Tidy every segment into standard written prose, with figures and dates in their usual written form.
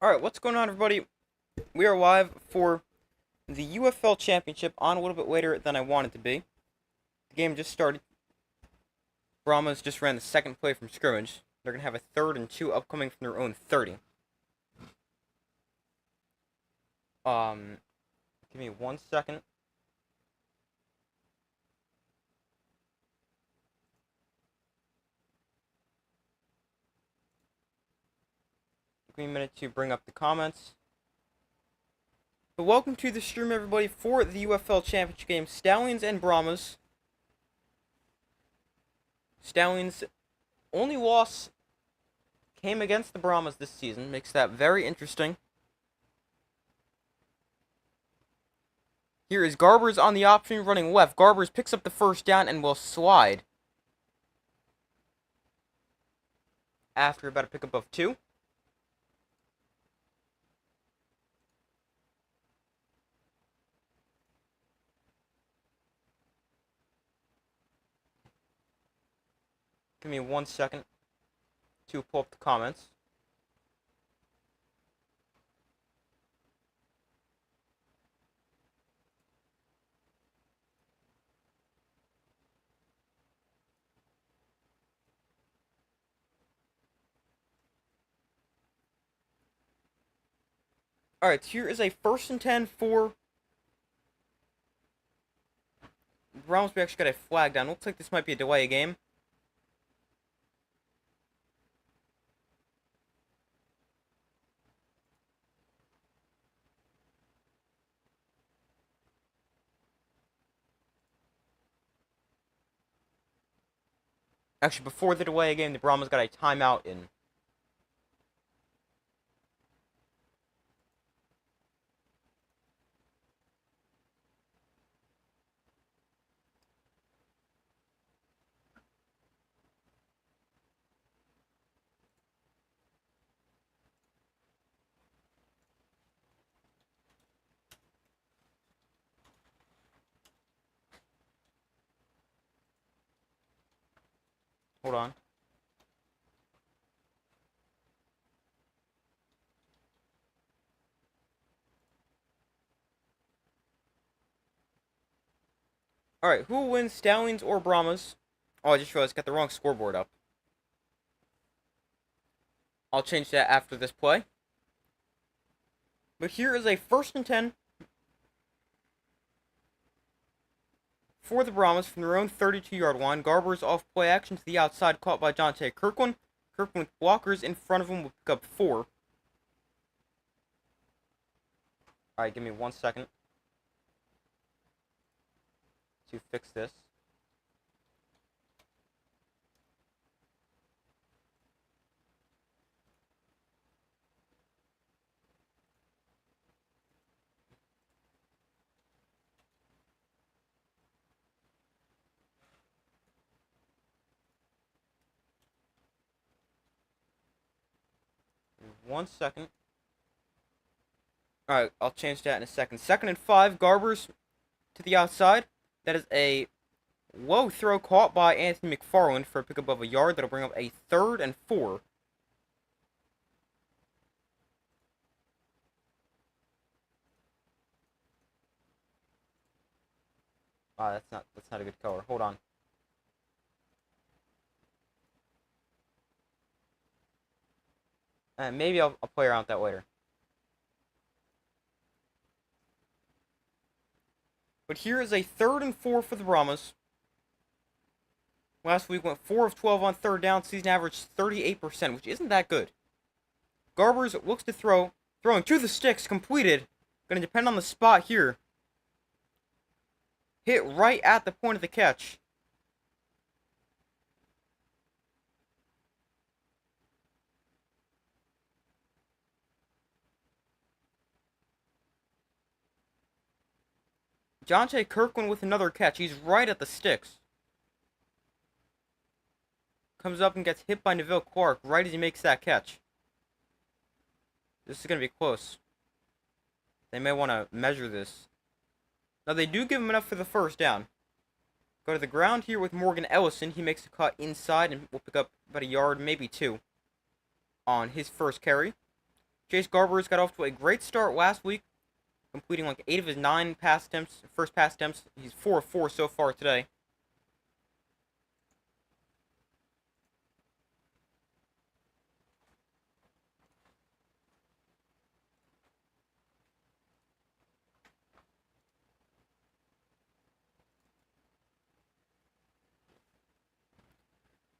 Alright, what's going on, everybody? We are live for the UFL Championship on a little bit later than I wanted to be. The game just started. Brahmas just ran the second play from scrimmage. They're going to have a 3rd and 2 upcoming from their own 30. Give me 1 second. Give me a minute to bring up the comments. But welcome to the stream, everybody, for the UFL Championship game. Stallions and Brahmas. Stallions' only loss came against the Brahmas this season. Makes that very interesting. Here is Garbers on the option running left. Garbers picks up the first down and will slide. After about a pickup of 2. Give me 1 second to pull up the comments. Alright, here is a 1st and 10 for Brahmas. We actually got a flag down. Looks like this might be a delay game. Actually, before the delay game, the Brahmas got a timeout in. Hold on. Alright, who wins, Stallions or Brahmas? Oh, I just realized I got the wrong scoreboard up. I'll change that after this play. But here is a 1st and 10 for the Brahmas from their own 32-yard line. Garbers off play action to the outside, caught by Jonte Kirkland. Kirkland with blockers in front of him will pick up 4. Alright, give me 1 second to fix this. Give me 1 second. Alright, I'll change that in a second. 2nd and 5, Garbers to the outside. That is a low throw caught by Anthony McFarland for a pickup of a yard. That'll bring up a 3rd and 4. That's not a good color. Hold on. Maybe I'll play around with that later. But here is a 3rd and 4 for the Brahmas. Last week went 4 of 12 on 3rd down. Season average 38%, which isn't that good. Garbers looks to throw. Throwing to the sticks. Completed. Going to depend on the spot here. Hit right at the point of the catch. Jonte Kirkland with another catch. He's right at the sticks. Comes up and gets hit by Neville Clark right as he makes that catch. This is going to be close. They may want to measure this. Now, they do give him enough for the 1st down. Go to the ground here with Morgan Ellison. He makes a cut inside and will pick up about a yard, maybe 2, on his first carry. Chase Garbers got off to a great start last week, completing like 8 of his 9 first pass attempts. He's 4 of 4 so far today.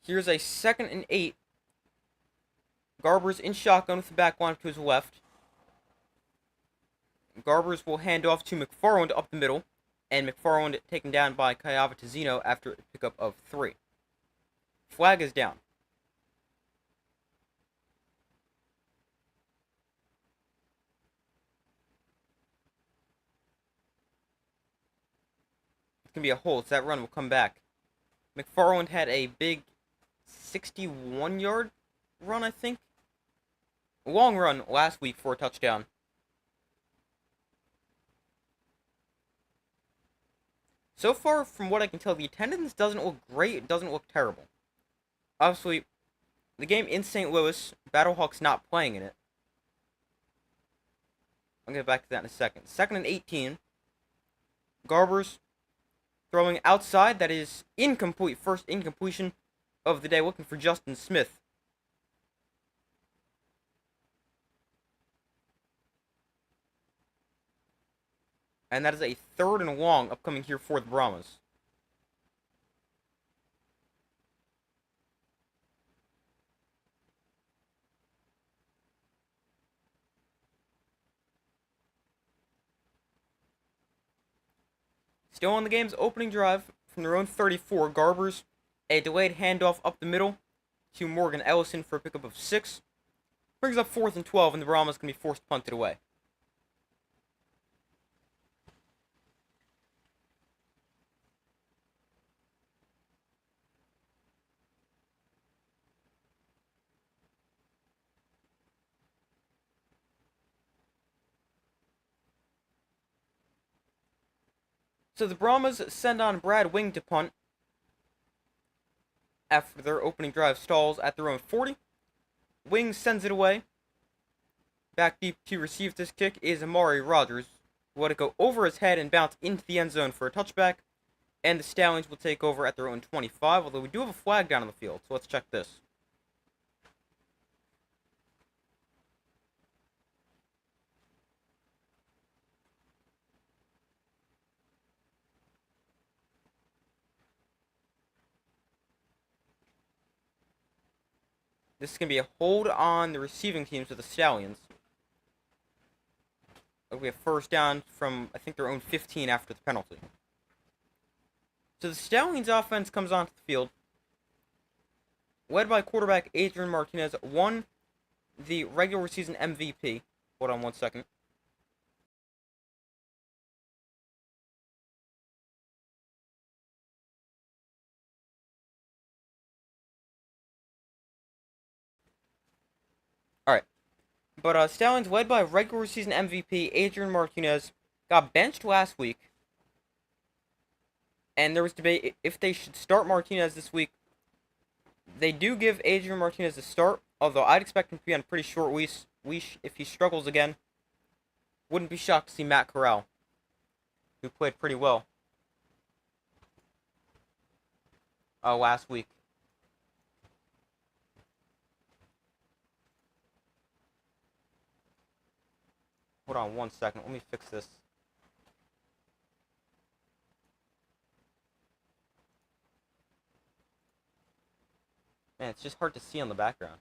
Here's a 2nd and 8. Garbers in shotgun with the back line to his left. Garbers will hand off to McFarland up the middle, and McFarland taken down by Cayavitazino after a pickup of 3. Flag is down. It's going to be a hold, so that run will come back. McFarland had a big 61-yard run, I think. A long run last week for a touchdown. So far, from what I can tell, the attendance doesn't look great. It doesn't look terrible. Obviously, the game in St. Louis, Battlehawks not playing in it. I'll get back to that in a second. 2nd and 18. Garbers throwing outside. That is incomplete. First incompletion of the day. Looking for Justin Smith. And that is a 3rd and long upcoming here for the Brahmas. Still on the game's opening drive from their own 34, Garbers, a delayed handoff up the middle to Morgan Ellison for a pickup of 6. Brings up 4th and 12, and the Brahmas can be forced punted away. So the Brahmas send on Brad Wing to punt after their opening drive stalls at their own 40. Wing sends it away. Back deep to receive this kick is Amari Rogers, who let it go over his head and bounce into the end zone for a touchback. And the Stallions will take over at their own 25, although we do have a flag down on the field, so let's check this. This is going to be a hold on the receiving teams of the Stallions. It'll be a first down from, I think, their own 15 after the penalty. So the Stallions offense comes onto the field, led by quarterback Adrian Martinez, won the regular season MVP. Hold on one second. Alright. But Stallions, led by regular season MVP Adrian Martinez, got benched last week. And there was debate if they should start Martinez this week. They do give Adrian Martinez a start, although I'd expect him to be on a pretty short leash if he struggles again. Wouldn't be shocked to see Matt Corral, who played pretty well last week. Hold on one second. Let me fix this. Man, it's just hard to see on the background.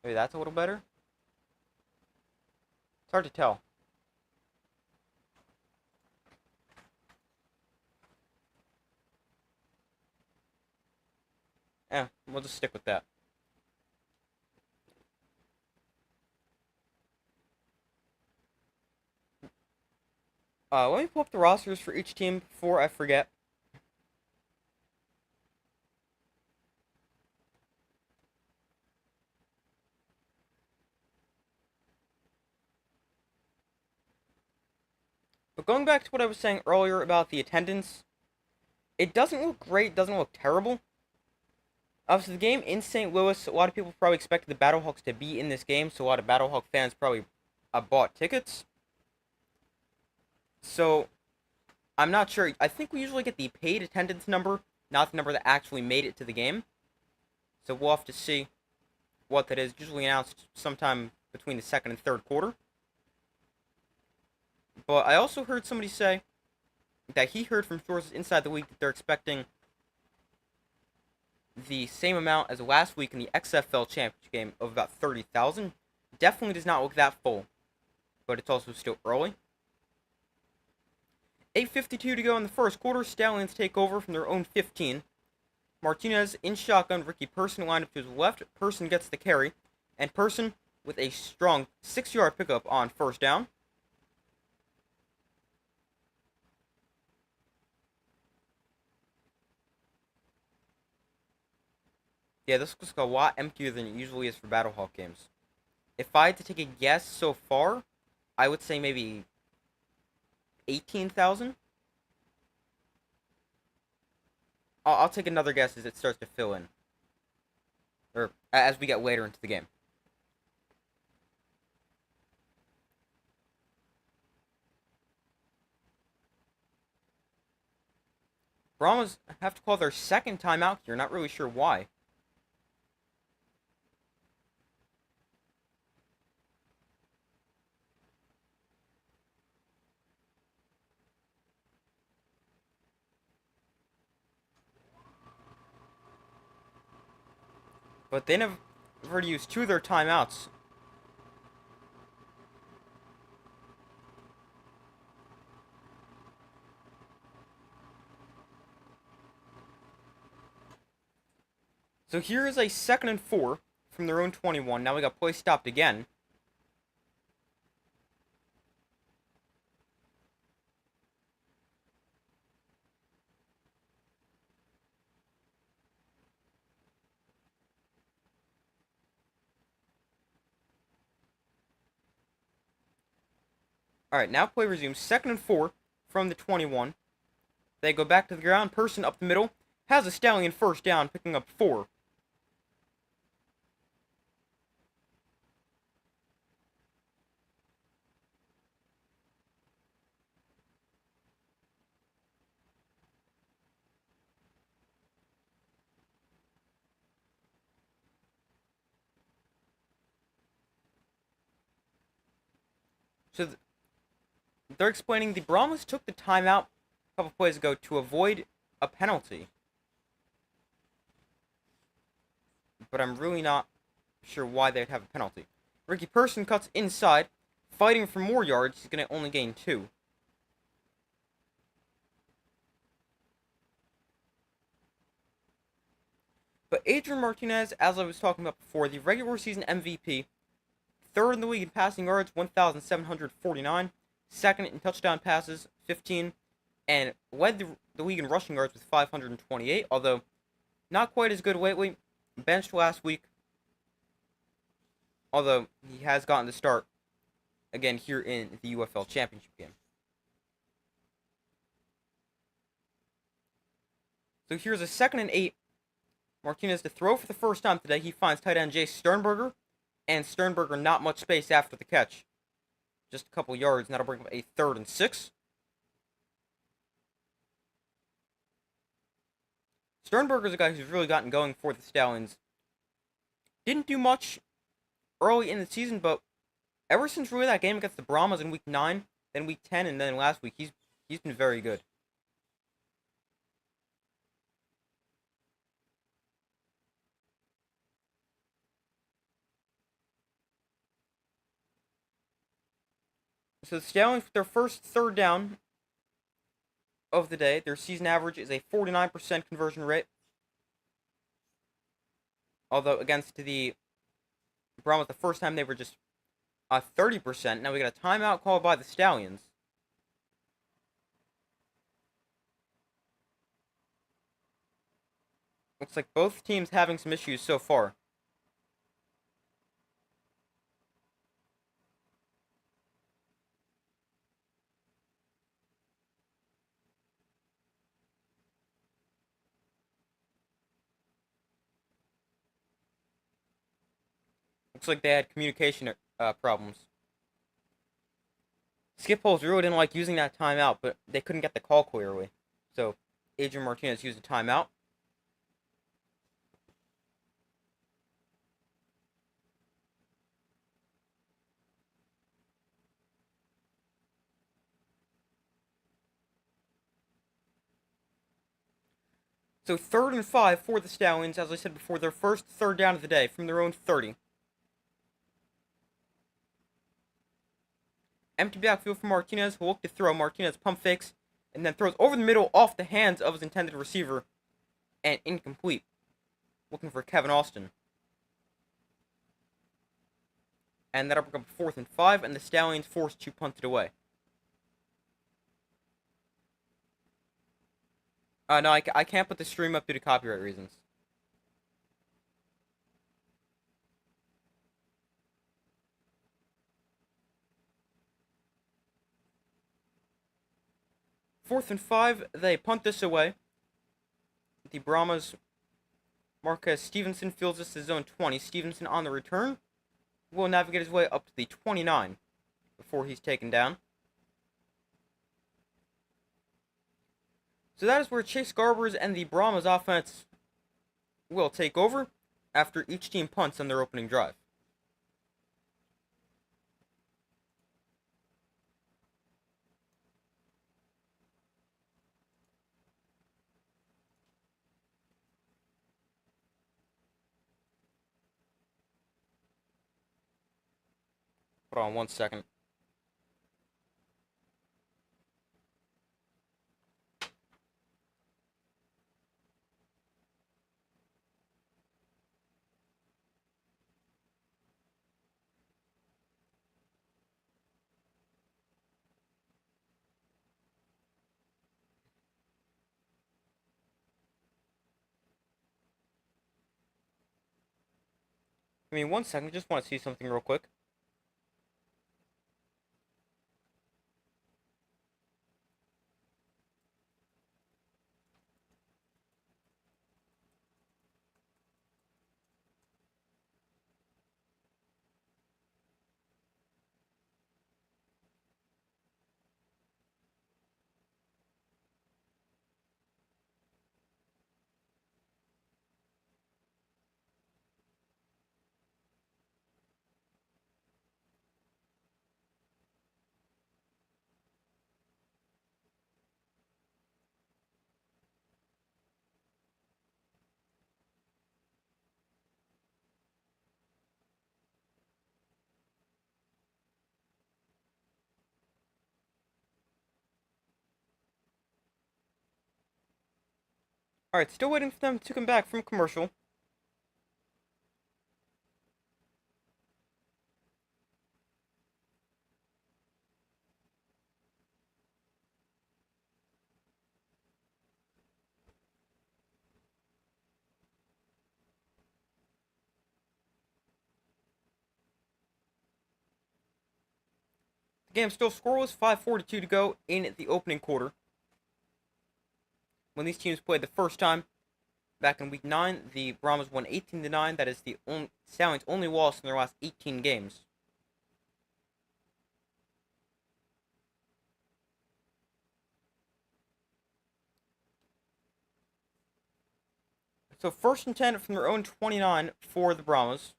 Maybe that's a little better? It's hard to tell. We'll just stick with that. Let me pull up the rosters for each team before I forget. But going back to what I was saying earlier about the attendance, it doesn't look great, doesn't look terrible. Obviously, the game in St. Louis, a lot of people probably expected the Battlehawks to be in this game, so a lot of Battlehawk fans probably bought tickets. So, I'm not sure. I think we usually get the paid attendance number, not the number that actually made it to the game. So, we'll have to see what that is. Usually announced sometime between the second and third quarter. But I also heard somebody say that he heard from sources inside the week that they're expecting the same amount as last week in the XFL Championship game of about 30,000. Definitely does not look that full, but it's also still early. 8:52 to go in the first quarter. Stallions take over from their own 15. Martinez in shotgun. Ricky Person lined up to his left. Person gets the carry, and Person with a strong 6-yard pickup on first down. Yeah, this looks a lot emptier than it usually is for Battlehawk games. If I had to take a guess so far, I would say maybe 18,000. I'll take another guess as it starts to fill in, or as we get later into the game. Brahmas have to call their second timeout here. Not really sure why. But they have already used 2 of their timeouts. So here is a 2nd and 4 from their own 21. Now we got play stopped again. Alright, now play resumes. 2nd and 4 from the 21. They go back to the ground. Person up the middle. Has a Stallion first down, picking up 4. So they're explaining the Brahmas took the timeout a couple plays ago to avoid a penalty. But I'm really not sure why they'd have a penalty. Ricky Person cuts inside, fighting for more yards. He's going to only gain 2. But Adrian Martinez, as I was talking about before, the regular season MVP, 3rd in the league in passing yards, 1,749, 2nd in touchdown passes, 15, and led the league in rushing yards with 528, although not quite as good lately. Benched last week, although he has gotten the start again here in the UFL Championship game. So here's a 2nd and 8. Martinez to throw for the first time today. He finds tight end Jace Sternberger, and Sternberger not much space after the catch. Just a couple yards, and that'll bring up a 3rd and 6. Sternberger's a guy who's really gotten going for the Stallions. Didn't do much early in the season, but ever since really that game against the Brahmas in week 9, then week 10, and then last week, he's been very good. So the Stallions, with their first 3rd down of the day, their season average is a 49% conversion rate. Although against the Brahmas, the first time they were just 30%. Now we got a timeout called by the Stallions. Looks like both teams having some issues so far. Looks like they had communication problems. Skip Holtz really didn't like using that timeout, but they couldn't get the call clearly. So Adrian Martinez used a timeout. So 3rd and 5 for the Stallions, as I said before, their first third down of the day from their own 30. Empty backfield for Martinez, who looked to throw. Martinez pump fakes, and then throws over the middle off the hands of his intended receiver, and incomplete. Looking for Kevin Austin. And that'll bring up 4th and 5, and the Stallions forced to punt it away. No, I can't put the stream up due to copyright reasons. Fourth and 5, they punt this away. The Brahmas, Marquez Stevenson fields this to zone 20. Stevenson on the return will navigate his way up to the 29 before he's taken down. So that is where Chase Garbers and the Brahmas offense will take over after each team punts on their opening drive. Hold on 1 second. Give me 1 second, just want to see something real quick. Alright, still waiting for them to come back from commercial. The game still scoreless, 5:42 to go in the opening quarter. When these teams played the first time, back in Week 9, the Brahmas won 18-9. That is the Stallions' only loss in their last 18 games. So 1st and 10 from their own 29 for the Brahmas.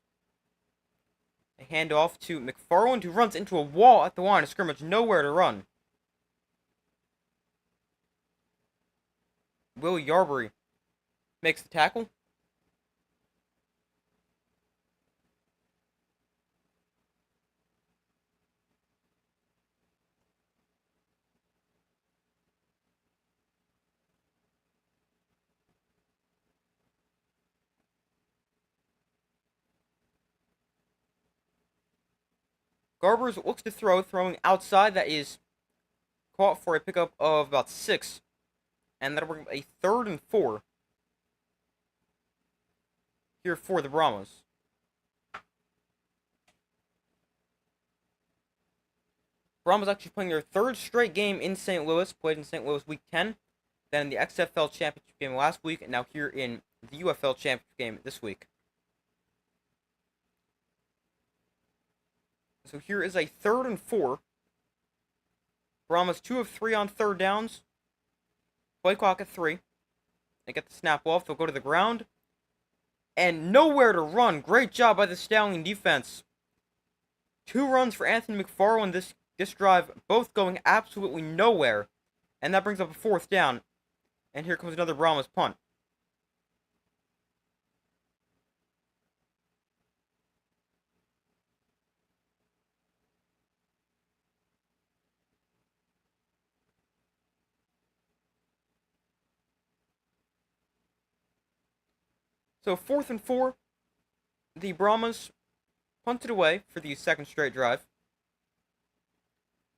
A handoff to McFarland, who runs into a wall at the line of scrimmage, nowhere to run. Will Yarbury makes the tackle. Garbers looks to throw, throwing outside. That is caught for a pickup of about 6. And that'll bring up a 3rd and 4 here for the Brahmas. Brahmas actually playing their 3rd straight game in St. Louis, played in St. Louis Week 10, then in the XFL Championship game last week, and now here in the UFL Championship game this week. So here is a 3rd and 4. Brahmas 2 of 3 on 3rd downs. Play clock at 3. They get the snap off. They'll go to the ground. And nowhere to run. Great job by the Stallion defense. 2 runs for Anthony McFarland this drive, both going absolutely nowhere. And that brings up a 4th down. And here comes another Brahmas punt. So 4th and 4. The Brahmas punted away for the 2nd straight drive.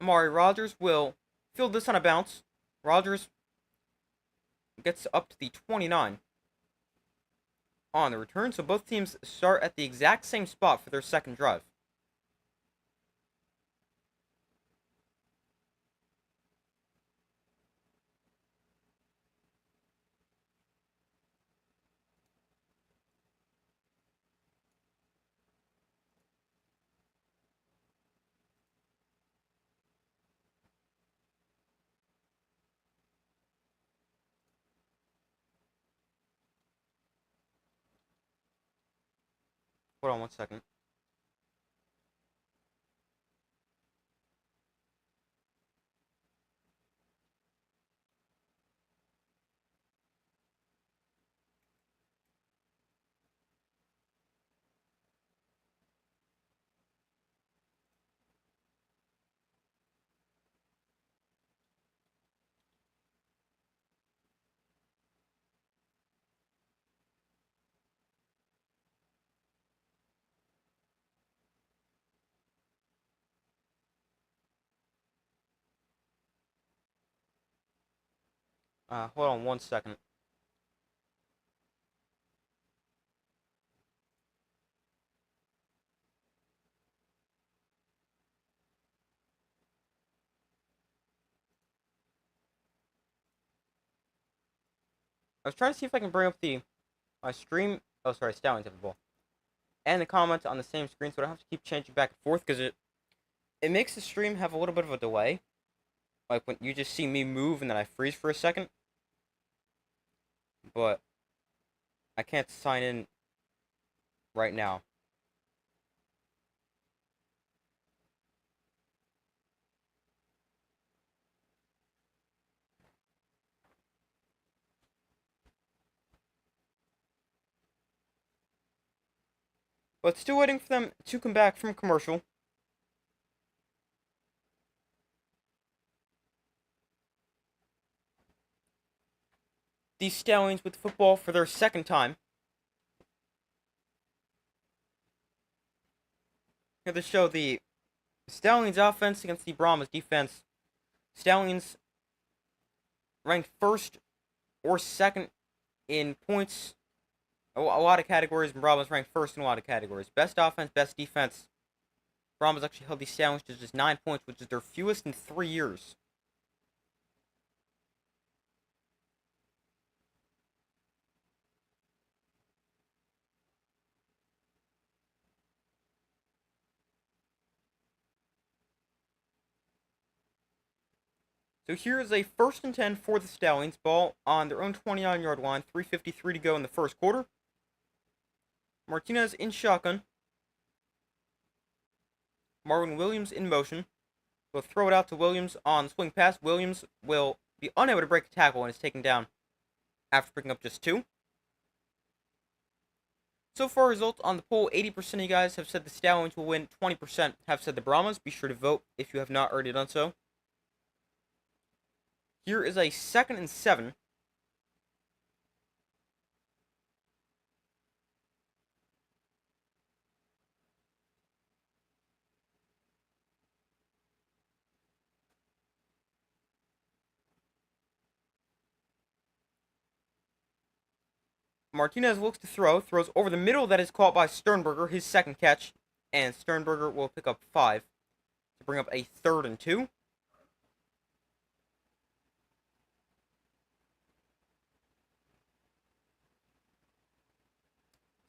Amari Rogers will field this on a bounce. Rogers gets up to the 29 on the return. So both teams start at the exact same spot for their 2nd drive. Hold on one second. Hold on one second. I was trying to see if I can bring up my stream. Oh, sorry, Stallions have the ball. And the comments on the same screen, so I don't have to keep changing back and forth, because it makes the stream have a little bit of a delay. Like when you just see me move and then I freeze for a second. But I can't sign in right now. But still waiting for them to come back from commercial. The Stallions with football for their 2nd time. Here to show the Stallions offense against the Brahmas defense. Stallions ranked 1st or 2nd in points. A lot of categories, and Brahmas ranked 1st in a lot of categories. Best offense, best defense. Brahmas actually held the Stallions to just 9 points, which is their fewest in 3 years. So here is a 1st and 10 for the Stallions. Ball on their own 29-yard line. 3:53 to go in the 1st quarter. Martinez in shotgun. Marvin Williams in motion. We'll throw it out to Williams on swing pass. Williams will be unable to break a tackle and is taken down after picking up just 2. So far, results on the poll, 80% of you guys have said the Stallions will win, 20% have said the Brahmas. Be sure to vote if you have not already done so. Here is a 2nd and 7. Martinez looks to throw, throws over the middle, that is caught by Sternberger, his 2nd catch, and Sternberger will pick up 5 to bring up a 3rd and 2.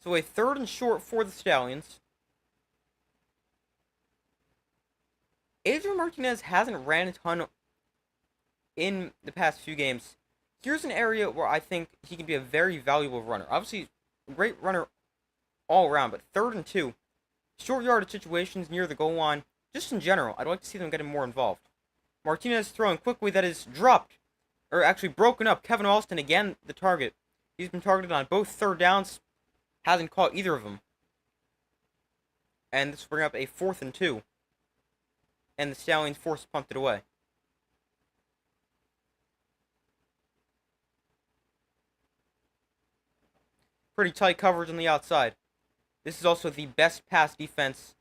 So a 3rd and short for the Stallions. Adrian Martinez hasn't ran a ton in the past few games. Here's an area where I think he can be a very valuable runner. Obviously, a great runner all around, but 3rd and 2, short yardage situations near the goal line, just in general, I'd like to see them getting more involved. Martinez throwing quickly, that is dropped, or actually broken up. Kevin Alston, again, the target. He's been targeted on both 3rd downs, hasn't caught either of them. And this will bring up a 4th and 2. And the Stallions force punted away. Pretty tight coverage on the outside. This is also the best pass defense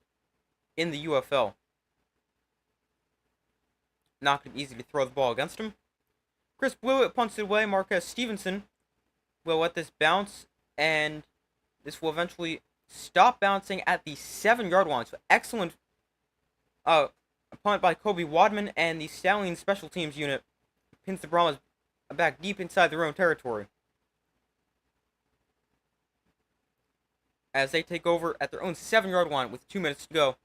in the UFL. Not going to be easy to throw the ball against him. Chris Blewett punts it away. Marquez Stevenson will let this bounce, and this will eventually stop bouncing at the 7-yard line. So excellent punt by Kobe Wadman, and the Stallions special teams unit pins the Brahmas back deep inside their own territory, as they take over at their own 7-yard line with 2 minutes to go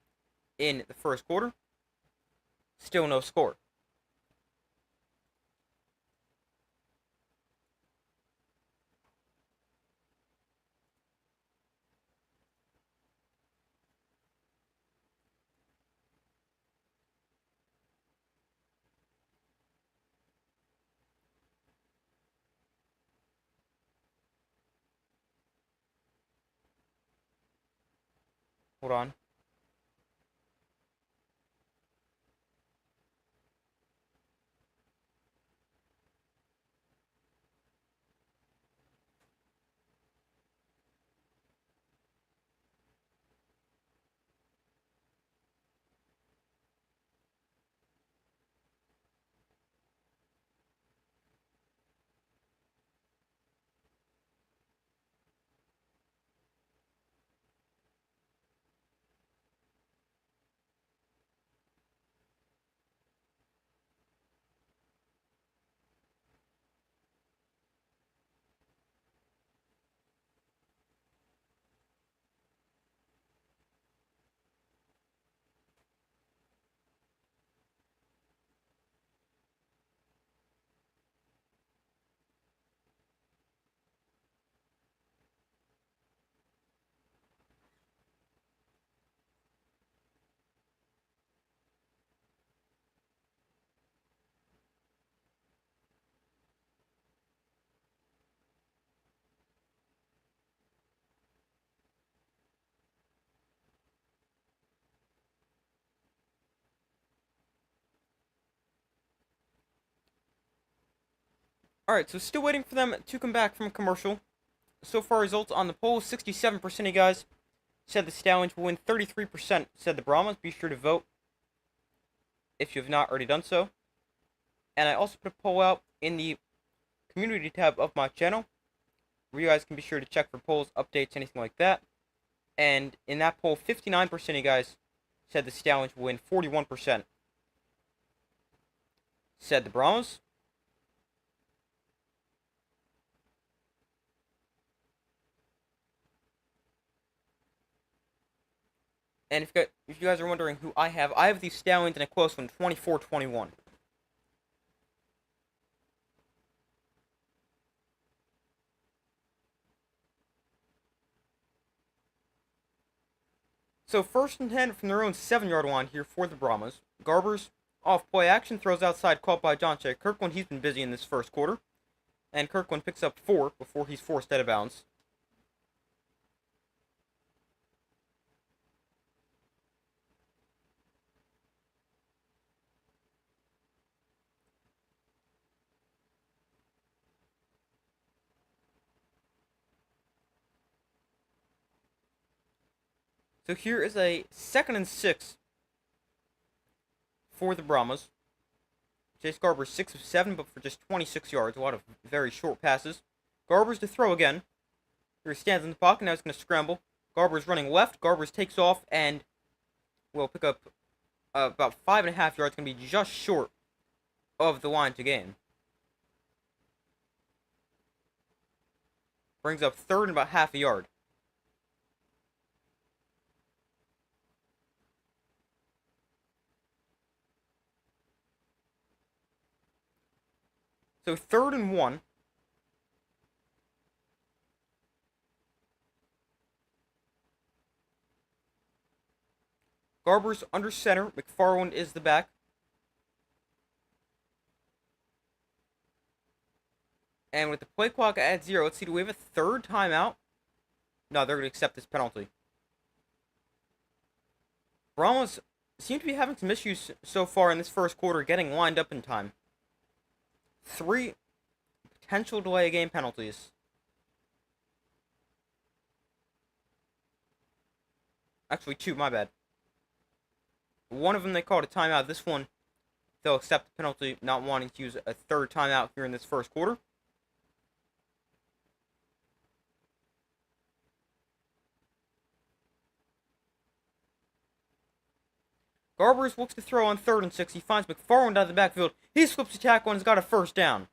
in the first quarter. Still no score. Hold on. Alright, so still waiting for them to come back from commercial. So far, results on the poll: 67% of you guys said the Stallions will win, 33% said the Brahmas. Be sure to vote if you have not already done so. And I also put a poll out in the community tab of my channel, where you guys can be sure to check for polls, updates, anything like that. And in that poll, 59% of you guys said the Stallions will win, 41% said the Brahmas. And if you guys are wondering who I have the Stallions in a close one, 24-21. So 1st and 10 from their own 7-yard line here for the Brahmas. Garbers off play action, throws outside, caught by Jonte Kirkland. He's been busy in this first quarter, and Kirkland picks up 4 before he's forced out of bounds. So here is a 2nd and 6 for the Brahmas. Chase Garber 6 of 7, but for just 26 yards. A lot of very short passes. Garber's to throw again. Here he stands in the pocket. Now he's going to scramble. Garber's running left. Garber's takes off and will pick up about 5.5 yards. Going to be just short of the line to gain. Brings up 3rd and about half a yard. So 3rd and 1. Garber's under center. McFarland is the back. And with the play clock at 0, let's see, do we have a 3rd timeout? No, they're going to accept this penalty. Brahmas seem to be having some issues so far in this first quarter getting lined up in time. 3 potential delay of game penalties. Actually, 2, my bad. One of them they called a timeout. This one, they'll accept the penalty, not wanting to use a 3rd timeout here in this first quarter. Garbers looks to throw on 3rd and 6. He finds McFarland out of the backfield. He slips the tackle and has got a 1st down.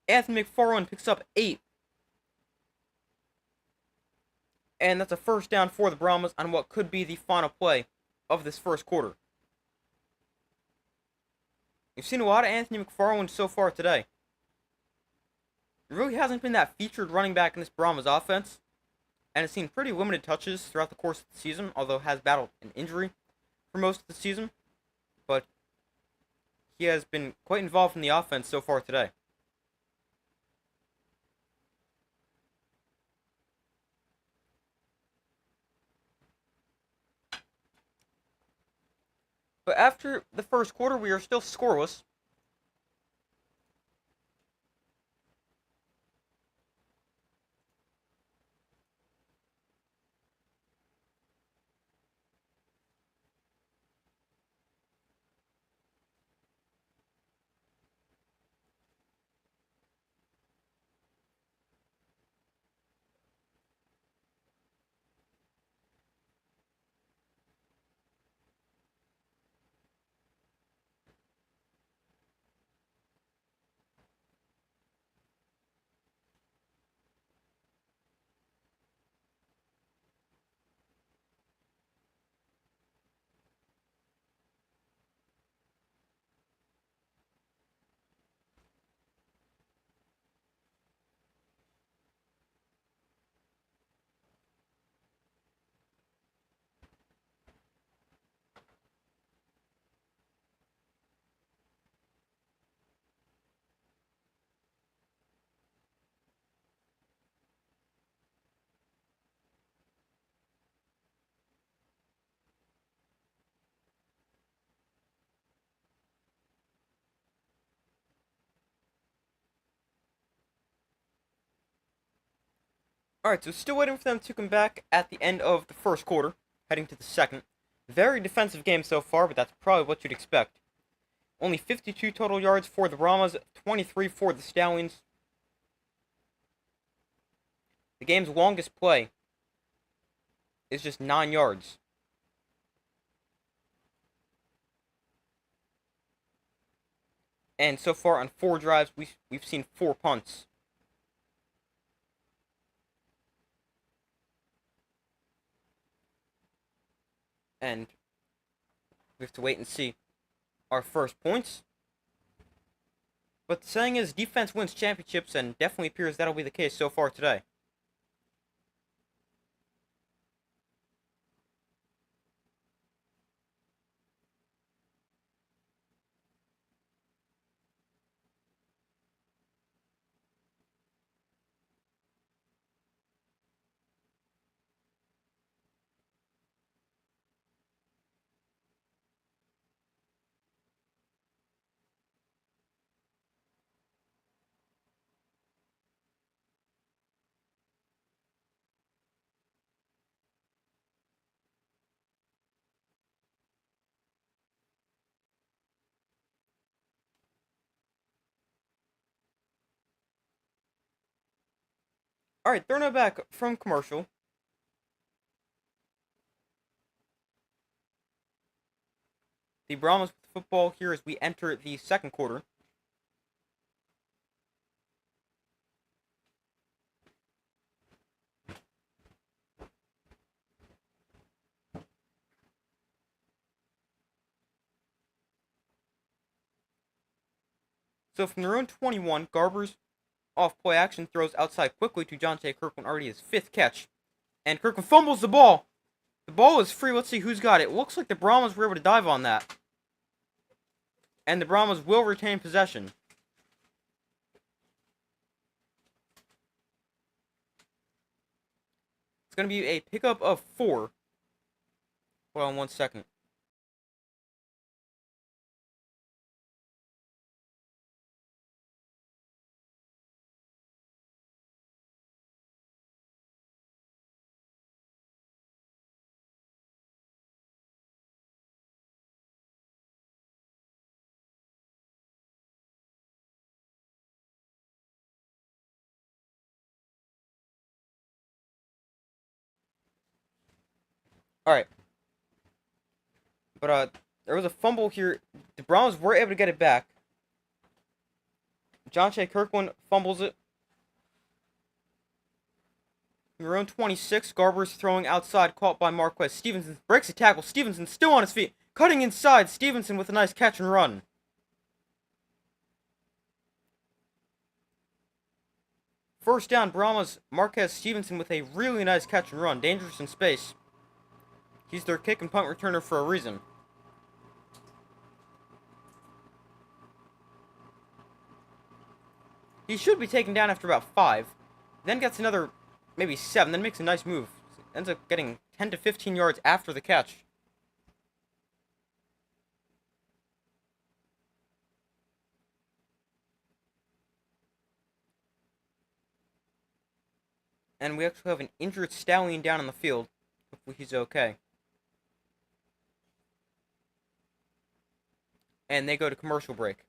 Anthony McFarland picks up 8. And that's a 1st down for the Brahmas on what could be the final play of this first quarter. We've seen a lot of Anthony McFarland so far today. It really hasn't been that featured running back in this Brahmas offense, and has seen pretty limited touches throughout the course of the season, although has battled an injury for most of the season. But he has been quite involved in the offense so far today. But after the first quarter, we are still scoreless. Alright, so still waiting for them to come back at the end of the first quarter, heading to the second. Very defensive game so far, but that's probably what you'd expect. Only 52 total yards for the Brahmas, 23 for the Stallions. The game's longest play is just 9 yards. And so far on 4 drives, we've seen 4 punts. And we have to wait and see our first points. But the saying is, defense wins championships, and definitely appears that'll be the case so far today. Alright, they're now back from commercial. The Brahmas with football here as we enter the second quarter. So from their own 21, Garber's off play action throws outside quickly to John J. Kirkland, already his 5th catch. And Kirkland fumbles the ball. The ball is free. Let's see who's got it. It looks like the Brahmas were able to dive on that. And the Brahmas will retain possession. It's going to be a pickup of 4. Hold on 1 second. Alright. But there was a fumble here. The Browns were able to get it back. John J. Kirkland fumbles it. Your own 26, Garber's throwing outside, caught by Marquez Stevenson. Breaks a tackle. Stevenson still on his feet. Cutting inside. Stevenson with a nice catch and run. First down, Brahmas. Marquez Stevenson with a really nice catch and run. Dangerous in space. He's their kick and punt returner for a reason. He should be taken down after about 5. Then gets another, maybe 7. Then makes a nice move. Ends up getting 10 to 15 yards after the catch. And we actually have an injured Stallion down on the field. Hopefully he's okay. And they go to commercial break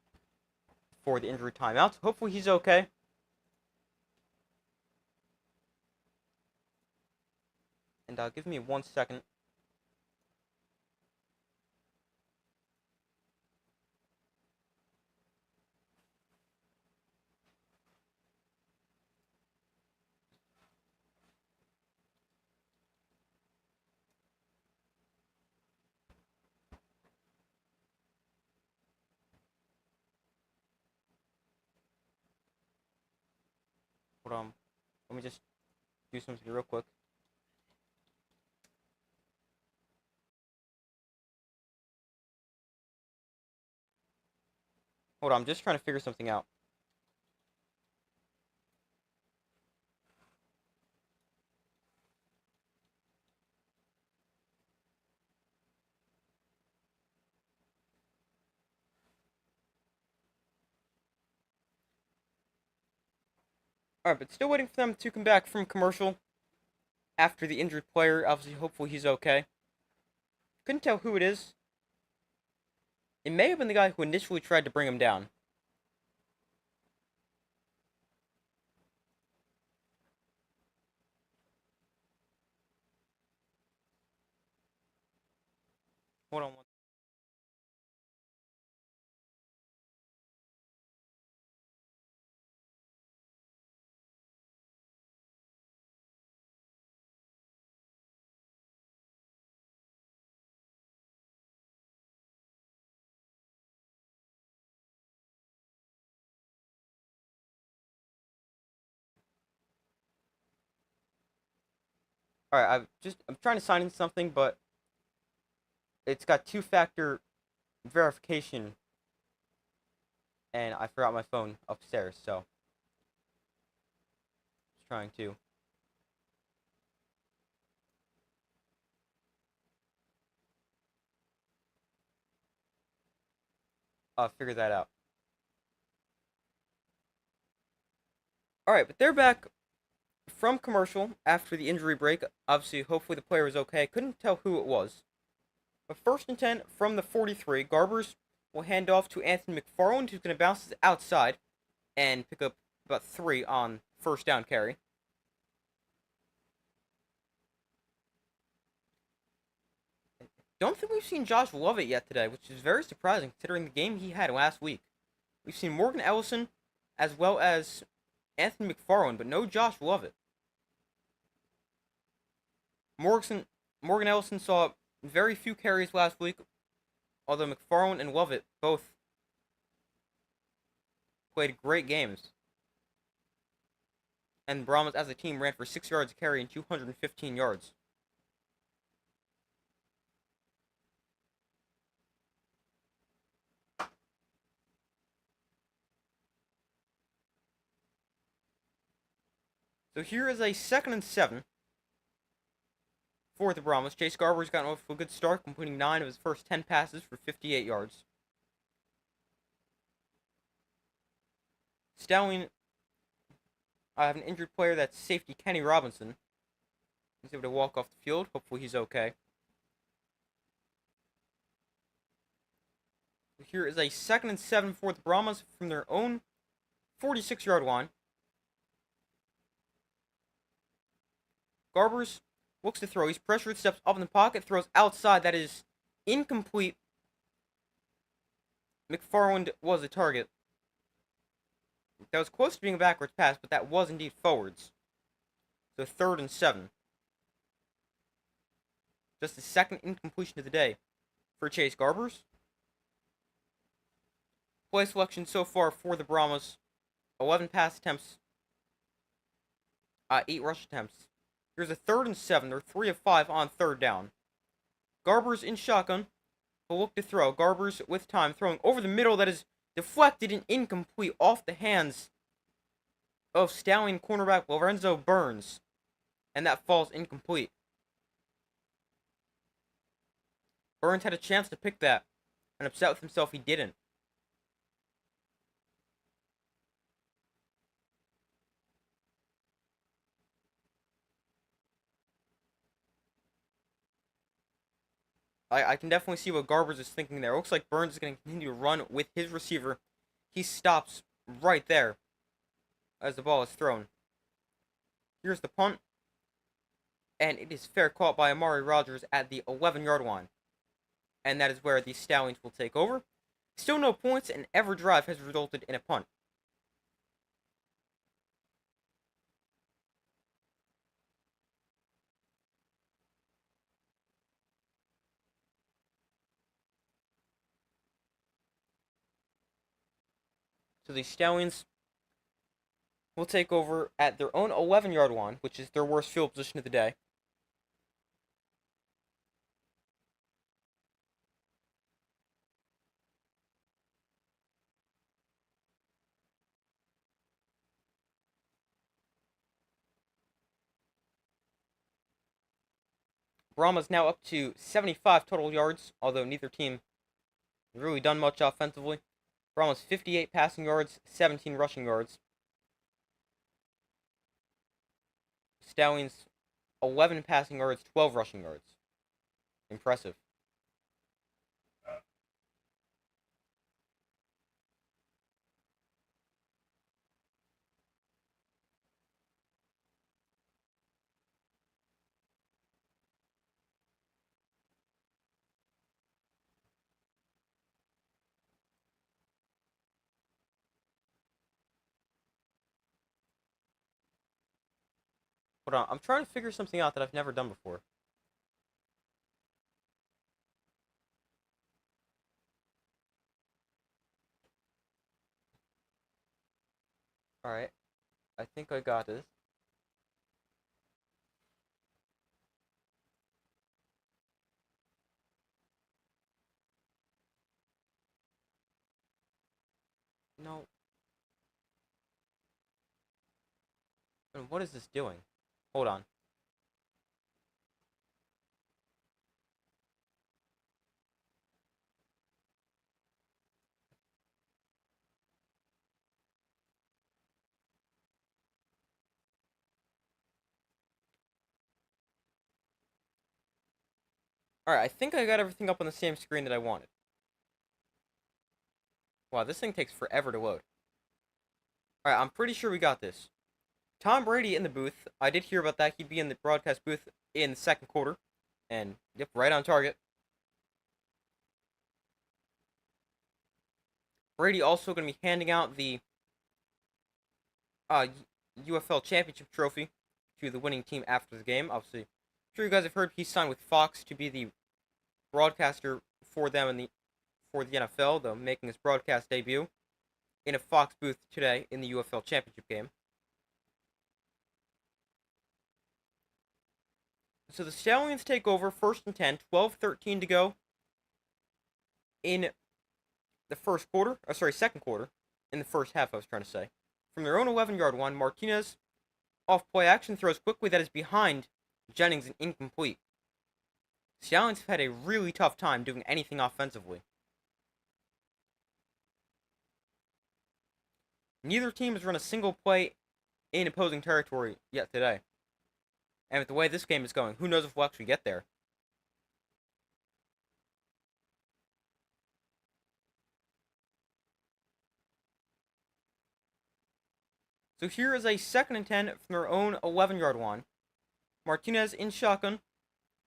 for the injury timeout. Hopefully he's okay. And give me 1 second. Hold on. Let me just do something real quick. Hold on, I'm just trying to figure something out. Alright, but still waiting for them to come back from commercial after the injured player. Obviously, hopefully he's okay. Couldn't tell who it is. It may have been the guy who initially tried to bring him down. Hold on one. Alright, I'm trying to sign in something, but it's got 2-factor verification, and I forgot my phone upstairs, so just trying to figure that out. Alright, but they're back from commercial after the injury break. Obviously, hopefully the player is okay. Couldn't tell who it was. But 1st and 10 from the 43. Garbers will hand off to Anthony McFarland, who's going to bounce it outside and pick up about 3 on 1st down carry. Don't think we've seen Josh Lovett yet today, which is very surprising considering the game he had last week. We've seen Morgan Ellison as well as Anthony McFarland, but no Josh Lovett. Morgan Ellison saw very few carries last week, although McFarland and Lovett both played great games. And Brahmas as a team ran for 6 yards a carry and 215 yards. So here is a 2nd and 7 for the Brahmas. Chase Garber's gotten off to a good start, completing 9 of his first 10 passes for 58 yards. Stallion, I have an injured player, that's safety Kenny Robinson. He's able to walk off the field. Hopefully he's okay. Here is a 2nd and 7 for the Brahmas from their own 46-yard line. Garbers looks to throw. He's pressured, steps up in the pocket, throws outside. That is incomplete. McFarland was the target. That was close to being a backwards pass, but that was indeed forwards. So 3rd and 7. Just the 2nd incompletion of the day for Chase Garbers. Play selection so far for the Brahmas: 11 pass attempts, 8 rush attempts. Here's a 3rd and 7. They're 3 of 5 on 3rd down. Garbers in shotgun. He'll look to throw. Garbers with time, throwing over the middle. That is deflected and incomplete off the hands of Stallion cornerback Lorenzo Burns. And that falls incomplete. Burns had a chance to pick that, and upset with himself he didn't. I can definitely see what Garbers is thinking there. It looks like Burns is going to continue to run with his receiver. He stops right there as the ball is thrown. Here's the punt. And it is fair caught by Amari Rogers at the 11-yard line. And that is where the Stallions will take over. Still no points, and every drive has resulted in a punt. So the Stallions will take over at their own 11-yard line, which is their worst field position of the day. Brahmas now up to 75 total yards, although neither team has really done much offensively. Brahmas 58 passing yards, 17 rushing yards. Stallions 11 passing yards, 12 rushing yards. Impressive. Hold on, I'm trying to figure something out that I've never done before. Alright, I think I got this. No. And what is this doing? Hold on. Alright, I think I got everything up on the same screen that I wanted. Wow, this thing takes forever to load. Alright, I'm pretty sure we got this. Tom Brady in the booth. I did hear about that. He'd be in the broadcast booth in the 2nd quarter. And, yep, right on target. Brady also going to be handing out the UFL Championship trophy to the winning team after the game. Obviously, I'm sure you guys have heard he signed with Fox to be the broadcaster for them for the NFL, though making his broadcast debut. in a Fox booth today in the UFL Championship game. So the Stallions take over, first and 10, 12-13 to go in the second quarter, in the first half, I was trying to say. From their own 11-yard line, Martinez, off play action, throws quickly that is behind Jennings and incomplete. Stallions have had a really tough time doing anything offensively. Neither team has run a single play in opposing territory yet today. And with the way this game is going, who knows if we'll actually get there. So here is a second and 10 from their own 11-yard line. Martinez in shotgun.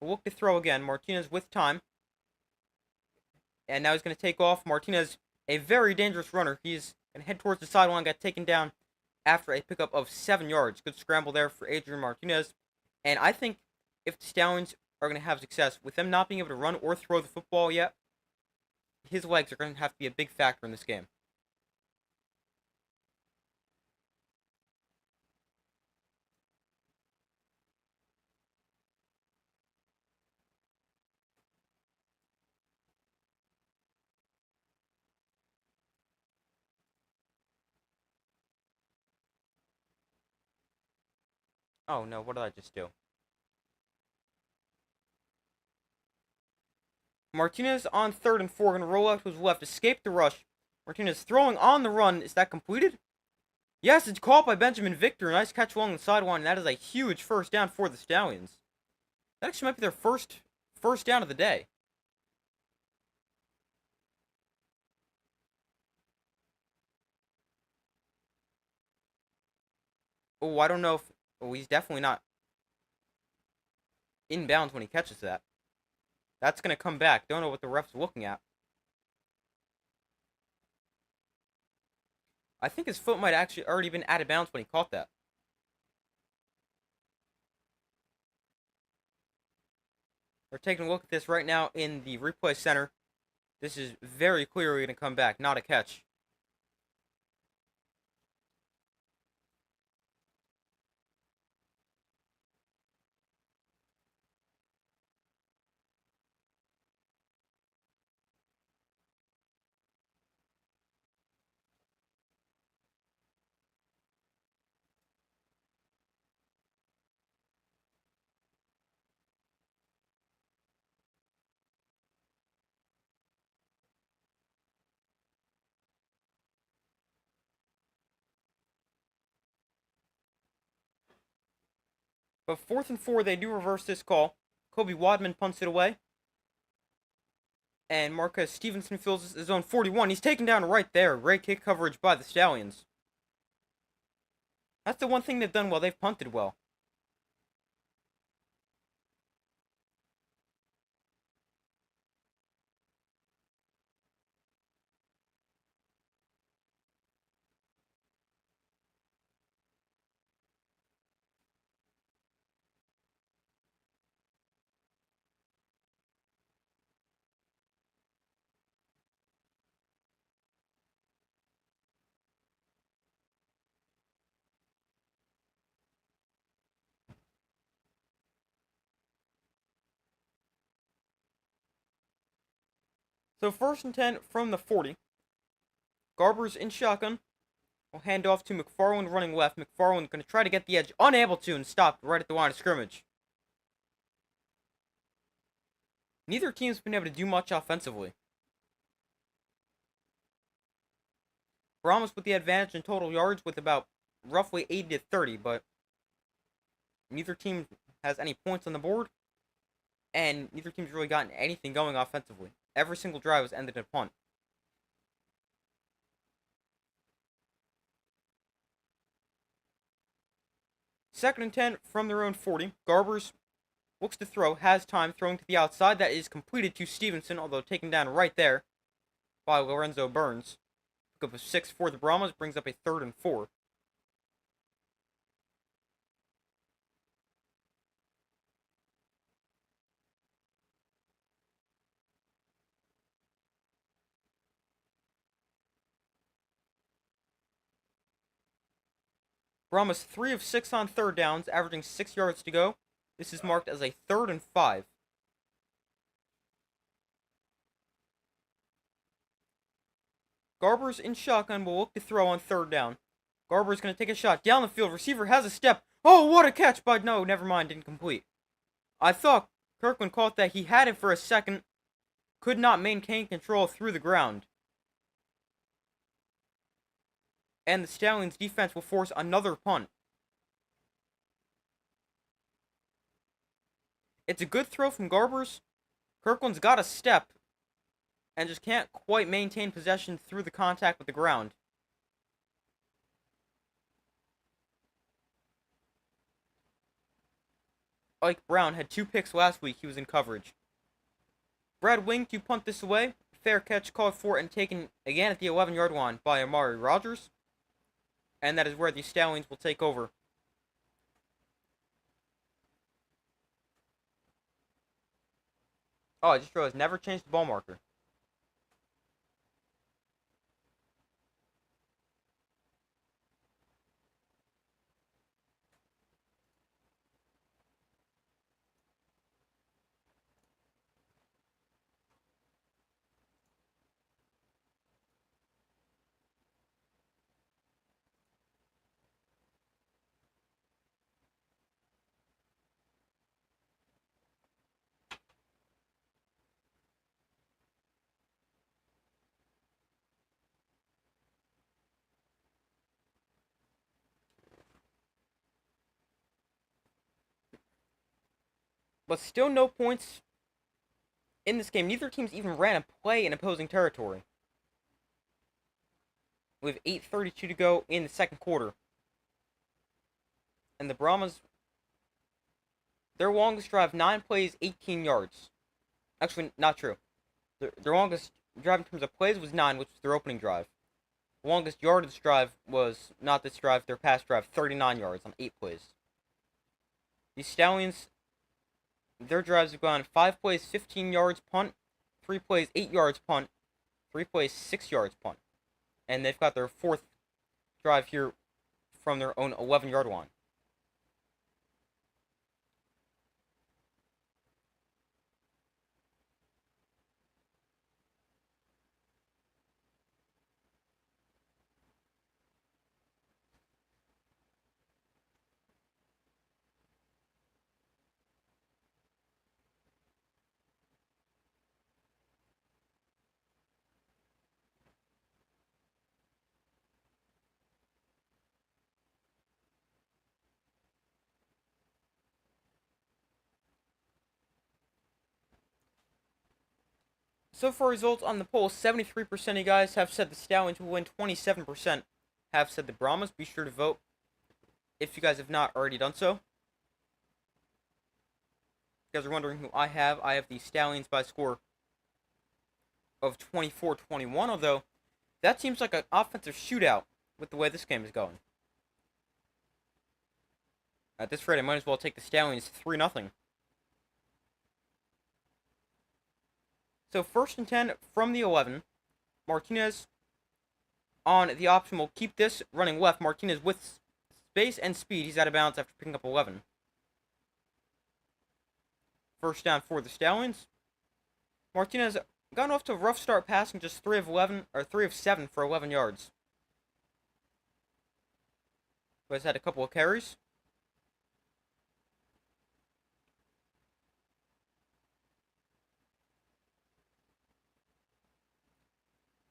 Will look to throw again. Martinez with time. And now he's going to take off. Martinez, a very dangerous runner. He's going to head towards the sideline. Got taken down after a pickup of 7 yards. Good scramble there for Adrian Martinez. And I think if the Stallions are going to have success, with them not being able to run or throw the football yet, his legs are going to have to be a big factor in this game. Oh no, what did I just do? Martinez on 3rd and 4, going to roll out to his left, escape the rush. Martinez throwing on the run. Is that completed? Yes, it's caught by Benjamin Victor. Nice catch along the sideline, and that is a huge first down for the Stallions. That actually might be their first down of the day. Oh, I don't know if... Oh, he's definitely not inbounds when he catches that. That's going to come back. Don't know what the ref's looking at. I think his foot might actually already been out of bounds when he caught that. We're taking a look at this right now in the replay center. This is very clearly going to come back, not a catch. But 4th and 4, they do reverse this call. Kobe Wadman punts it away. And Marquez Stevenson fills his own 41. He's taken down right there. Great kick coverage by the Stallions. That's the one thing they've done well. They've punted well. So 1st and 10 from the 40. Garber's in shotgun. Will hand off to McFarland running left. McFarland going to try to get the edge. Unable to, and stopped right at the line of scrimmage. Neither team's been able to do much offensively. Brahmas with the advantage in total yards with about roughly 80 to 30, but neither team has any points on the board, and neither team's really gotten anything going offensively. Every single drive has ended in a punt. Second and 10 from their own 40. Garbers looks to throw, has time, throwing to the outside. That is completed to Stevenson, although taken down right there by Lorenzo Burns. Pick up a 6 for the Brahmas, brings up a 3rd and 4. Brahmas 3 of 6 on third downs, averaging 6 yards to go. This is marked as a 3rd and 5. Garber's in shotgun, will look to throw on third down. Garber's going to take a shot down the field. Receiver has a step. Oh, what a catch! But no, never mind, didn't complete. I thought Kirkland caught that. He had it for a second. Could not maintain control through the ground. And the Stallions defense will force another punt. It's a good throw from Garber's. Kirkland's got a step and just can't quite maintain possession through the contact with the ground. Ike Brown had 2 picks last week. He was in coverage. Brad Wing to punt this away. Fair catch called for and taken again at the 11-yard line by Amari Rogers. And that is where the Stallions will take over. Oh, I just realized, never changed the ball marker. But still no points in this game. Neither teams even ran a play in opposing territory. With 8:32 to go in the second quarter. And the Brahmas, their longest drive, 9 plays, 18 yards. Actually, not true. Their longest drive in terms of plays was 9, which was their opening drive. The longest yardage drive was not this drive, their past drive, 39 yards on 8 plays. The Stallions, their drives have gone 5 plays, 15 yards, punt, 3 plays, 8 yards, punt, 3 plays, 6 yards, punt. And they've got their 4th drive here from their own 11-yard line. So far, results on the poll, 73% of you guys have said the Stallions will win, 27% have said the Brahmas. Be sure to vote if you guys have not already done so. If you guys are wondering who I have the Stallions by a score of 24-21, although that seems like an offensive shootout with the way this game is going. At this rate, I might as well take the Stallions 3-0. So 1st and 10 from the 11. Martinez on the option will keep this running left. Martinez with space and speed. He's out of bounds after picking up 11. 1st down for the Stallions. Martinez got off to a rough start passing, just 3 of 7 for 11 yards. But he's had a couple of carries.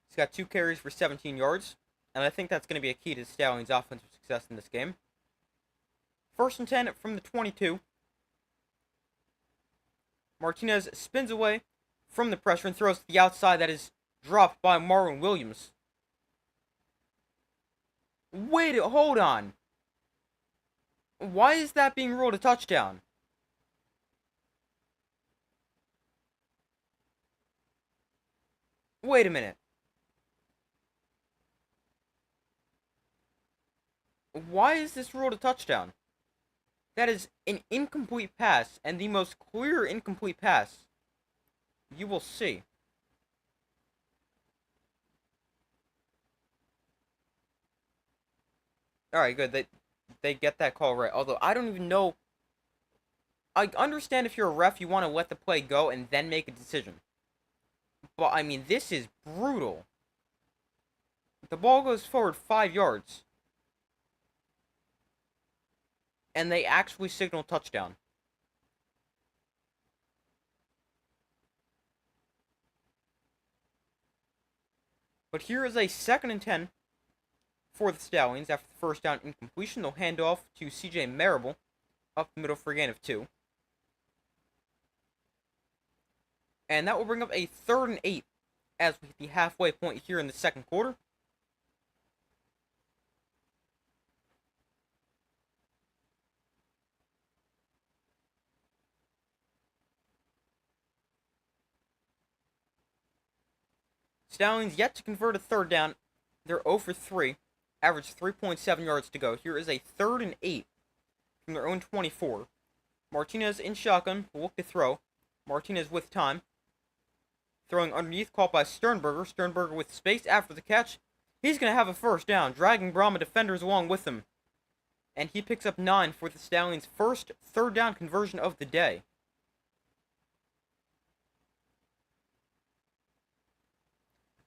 He's got 2 carries for 17 yards, and I think that's going to be a key to the Stallions' offensive success in this game. 1st and 10 from the 22. Martinez spins away from the pressure and throws to the outside. That is dropped by Marlon Williams. Wait, hold on. Why is that being ruled a touchdown? Wait a minute. Why is this ruled a touchdown? That is an incomplete pass, and the most clear incomplete pass you will see. Alright, good. they get that call right. Although I don't even know. I understand if you're a ref, you want to let the play go and then make a decision. But I mean, this is brutal. The ball goes forward 5 yards. And they actually signal touchdown. But here is a 2nd and 10 for the Stallions after the first down incompletion. They'll hand off to CJ Marable up the middle for a gain of 2. And that will bring up a 3rd and 8 as we hit the halfway point here in the second quarter. Stallions yet to convert a 3rd down. They're 0 for 3. Average 3.7 yards to go. Here is a 3rd and 8 from their own 24. Martinez in shotgun will look to throw. Martinez with time. Throwing underneath, caught by Sternberger. Sternberger with space after the catch. He's going to have a 1st down, dragging Brahma defenders along with him. And he picks up 9 for the Stallions' first 3rd down conversion of the day.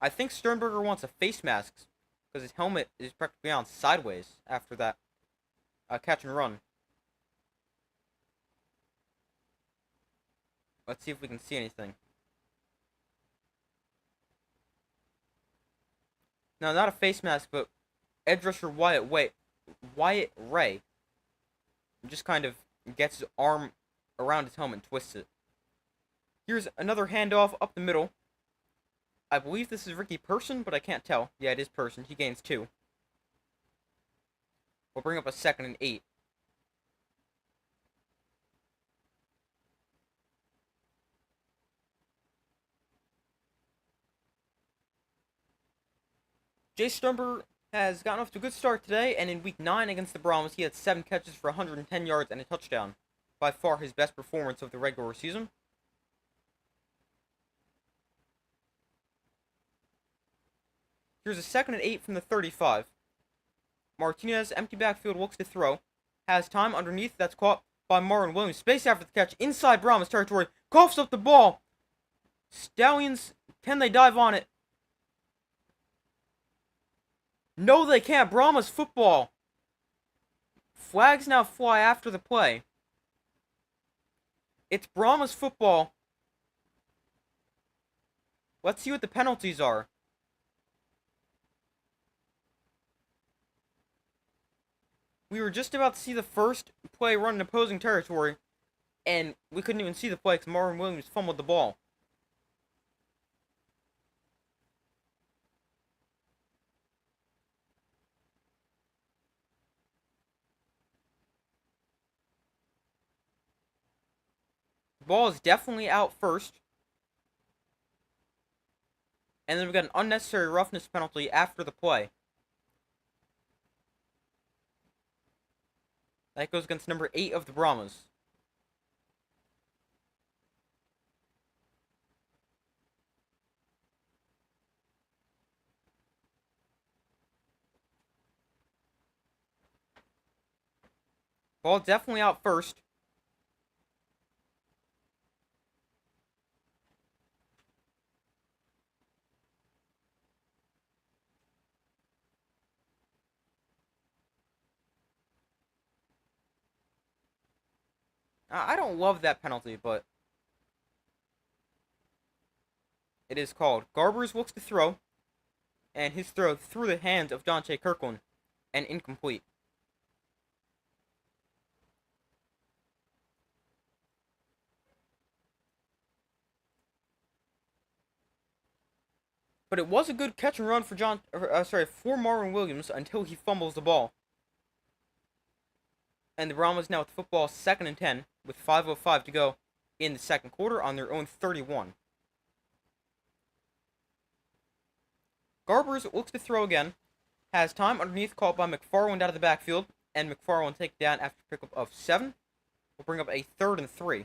I think Sternberger wants a face mask because his helmet is practically on sideways after that catch and run. Let's see if we can see anything. No, not a face mask, but edge rusher Wyatt Ray just kind of gets his arm around his helmet and twists it. Here's another handoff up the middle. I believe this is Ricky Person, but I can't tell. Yeah, it is Person. He gains 2. We'll bring up a 2nd and 8. Jay Sternberger has gotten off to a good start today, and in Week 9 against the Brahmas, he had 7 catches for 110 yards and a touchdown. By far his best performance of the regular season. Here's a 2nd and 8 from the 35. Martinez, empty backfield, looks to throw. Has time underneath, that's caught by Marlon Williams. Space after the catch, inside Brahmas territory. Coughs up the ball. Stallions, can they dive on it? No, they can't. Brahmas football. Flags now fly after the play. It's Brahmas football. Let's see what the penalties are. We were just about to see the first play run in opposing territory, and we couldn't even see the play because Marlon Williams fumbled the ball. The ball is definitely out first. And then we got an unnecessary roughness penalty after the play. That goes against number 8 of the Brahmas. Ball definitely out first. I don't love that penalty, but it is called. Garbers looks to throw, and his throw through the hands of Dante Kirkland, and incomplete. But it was a good catch and run for for Marlon Williams until he fumbles the ball. And the Brahmas now with football 2nd and 10 with 5:05 to go in the second quarter on their own 31. Garbers looks to throw again. Has time underneath, caught by McFarland out of the backfield. And McFarland taken down after pickup of 7. We'll bring up a 3rd and 3.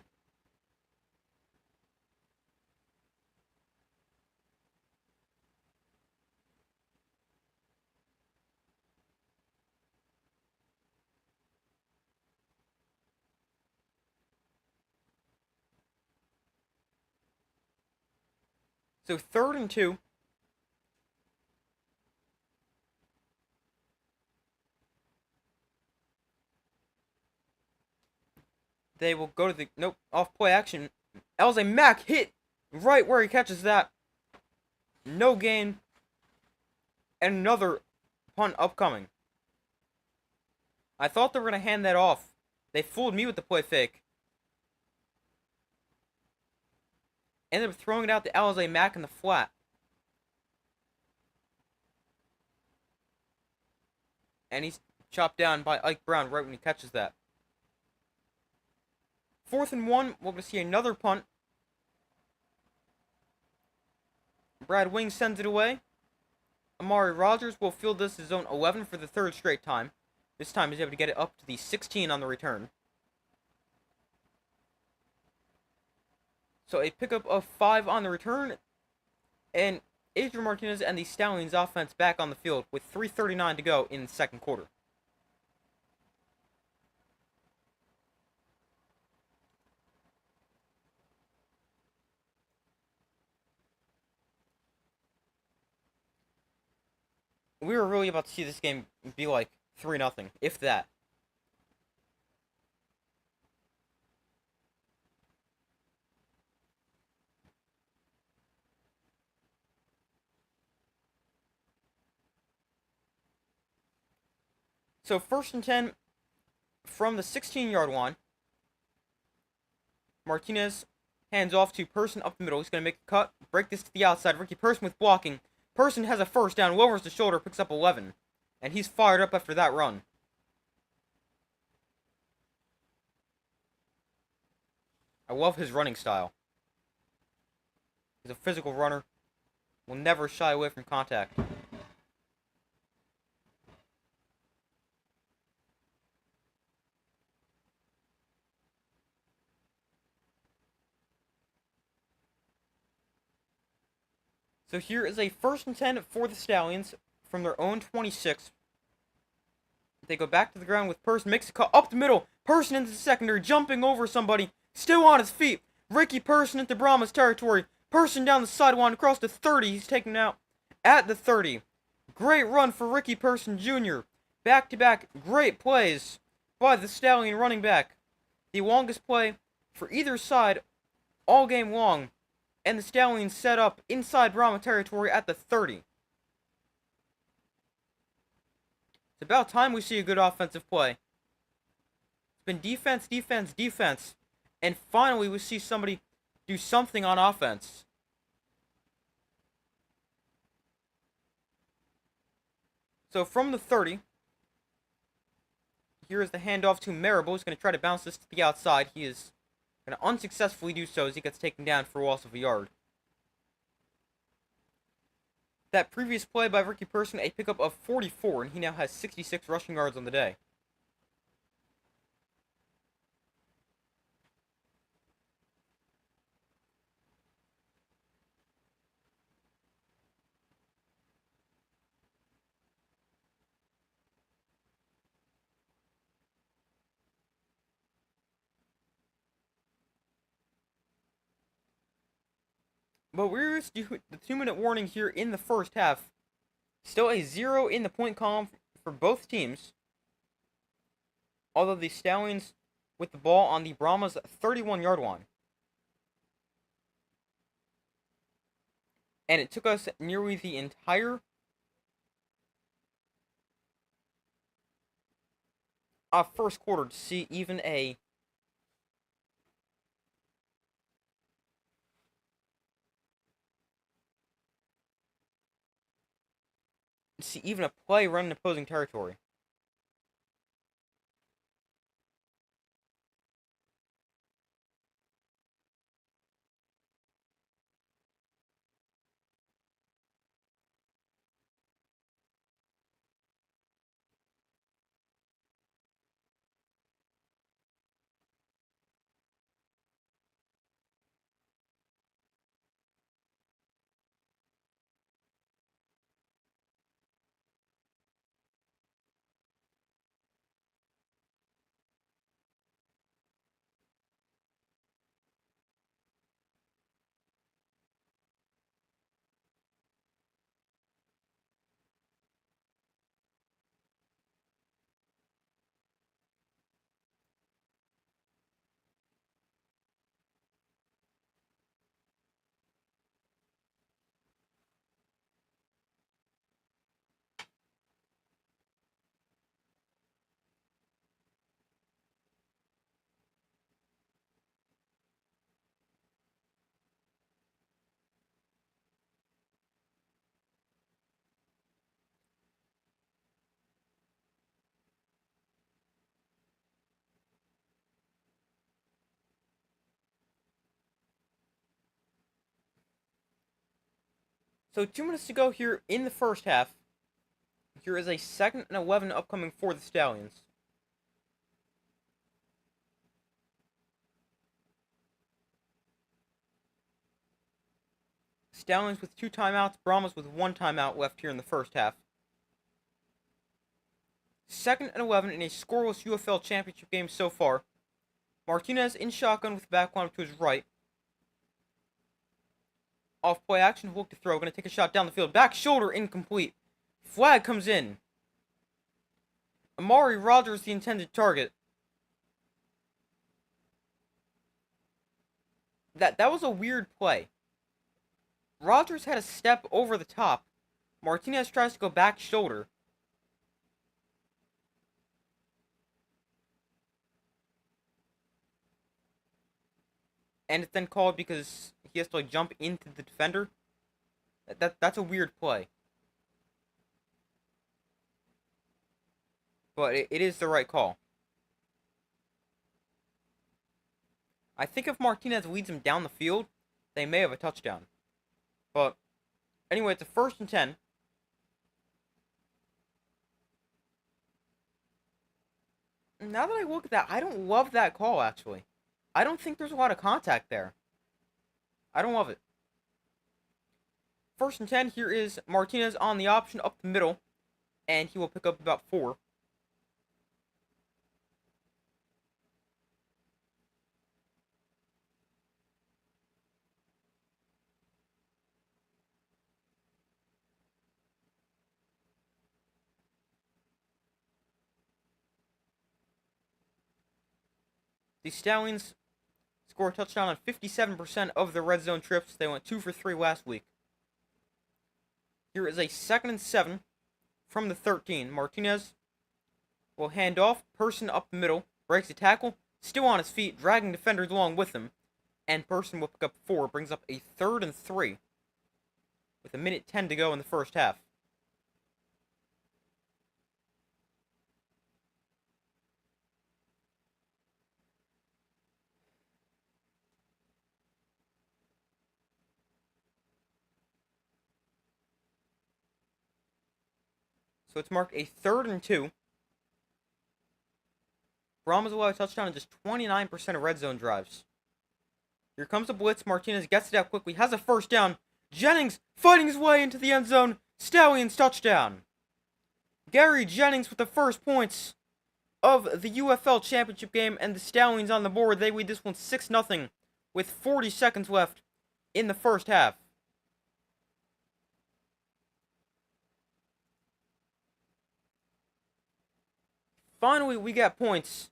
So 3rd and 2. They will go to the nope off play action. Alize Mack hit right where he catches that. No gain. And another punt upcoming. I thought they were going to hand that off. They fooled me with the play fake. Ended up throwing it out to Alize Mack in the flat. And he's chopped down by Ike Brown right when he catches that. 4th and 1, we're going to see another punt. Brad Wing sends it away. Amari Rogers will field this as zone 11 for the 3rd straight time. This time he's able to get it up to the 16 on the return. So a pickup of 5 on the return. And Adrian Martinez and the Stallions offense back on the field with 3:39 to go in the 2nd quarter. We were really about to see this game be like 3-0, if that. So 1st and 10 from the 16-yard line. Martinez hands off to Person up the middle. He's going to make a cut, break this to the outside. Ricky Person with blocking. Person has a 1st down, lowers the shoulder, picks up 11. And he's fired up after that run. I love his running style. He's a physical runner. Will never shy away from contact. So here is a 1st and 10 for the Stallions from their own 26. They go back to the ground with Person, makes a cut up the middle. Person into the secondary, jumping over somebody, still on his feet. Ricky Person into Brahmas territory. Person down the sideline across the 30. He's taken out at the 30. Great run for Ricky Person Jr. Back-to-back great plays by the Stallion running back. The longest play for either side all game long. And the Stallions set up inside Brahma territory at the 30. It's about time we see a good offensive play. It's been defense, defense, defense. And finally we see somebody do something on offense. So from the 30, here is the handoff to Marable. He's going to try to bounce this to the outside. He is going to unsuccessfully do so as he gets taken down for a loss of a yard. That previous play by Ricky Person, a pickup of 44, and he now has 66 rushing yards on the day. But we're the 2-minute warning here in the 1st half. Still a 0 in the point column for both teams. Although the Stallions with the ball on the Brahmas 31-yard line. And it took us nearly the entire first quarter to see even a play run in opposing territory. So 2 minutes to go here in the first half. Here is a 2nd and 11 upcoming for the Stallions. Stallions with 2 timeouts, Brahmas with 1 timeout left here in the first half. 2nd and 11 in a scoreless UFL Championship game so far. Martinez in shotgun with the back line to his right. Off play action, look to throw, going to take a shot down the field. Back shoulder, incomplete. Flag comes in. Amari Rogers, the intended target. That was a weird play. Rogers had a step over the top. Martinez tries to go back shoulder. And it's then called because he has to jump into the defender. That's a weird play. But it is the right call. I think if Martinez leads him down the field, they may have a touchdown. But anyway, it's a 1st and 10. Now that I look at that, I don't love that call, actually. I don't think there's a lot of contact there. I don't love it. 1st and 10, here is Martinez on the option up the middle. And he will pick up about 4. The Stallions score a touchdown on 57% of their red zone trips. They went 2 for 3 last week. Here is a 2nd and 7 from the 13. Martinez will hand off. Person up the middle. Breaks a tackle. Still on his feet. Dragging defenders along with him. And Person will pick up 4. Brings up a 3rd and 3. With 1:10 to go in the first half. So it's marked a 3rd and 2. Brahmas will have a touchdown in just 29% of red zone drives. Here comes the blitz. Martinez gets it out quickly. Has a 1st down. Jennings fighting his way into the end zone. Stallions touchdown. Gary Jennings with the first points of the UFL Championship game. And the Stallions on the board. They lead this one 6-0 with 40 seconds left in the first half. Finally, we got points.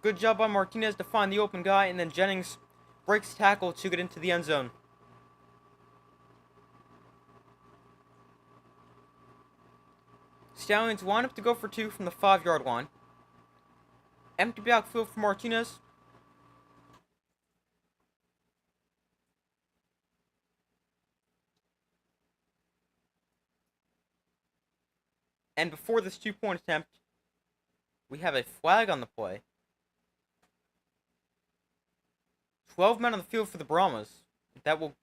Good job by Martinez to find the open guy, and then Jennings breaks tackle to get into the end zone. Stallions line up to go for 2 from the 5-yard line. Empty backfield for Martinez. And before this 2-point attempt, we have a flag on the play. 12 men on the field for the Brahmas. That will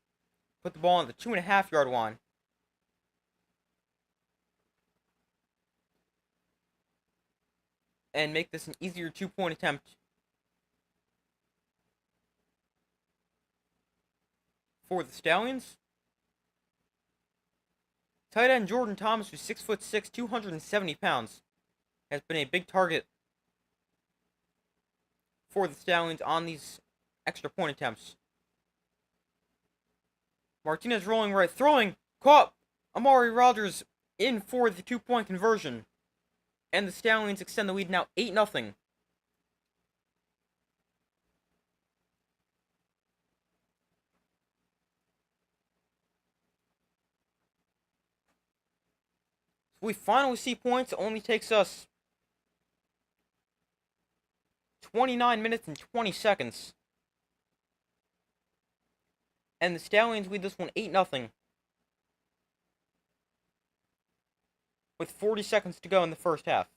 put the ball on the 2.5-yard line. And make this an easier 2-point attempt for the Stallions. Tight end Jordan Thomas, who's 6'6", 270 pounds, has been a big target for the Stallions on these extra point attempts. Martinez rolling right, throwing, caught. Amari Rogers in for the 2-point conversion. And the Stallions extend the lead now 8-0. We finally see points. It only takes us 29 minutes and 20 seconds. And the Stallions lead this one 8-0. With 40 seconds to go in the first half.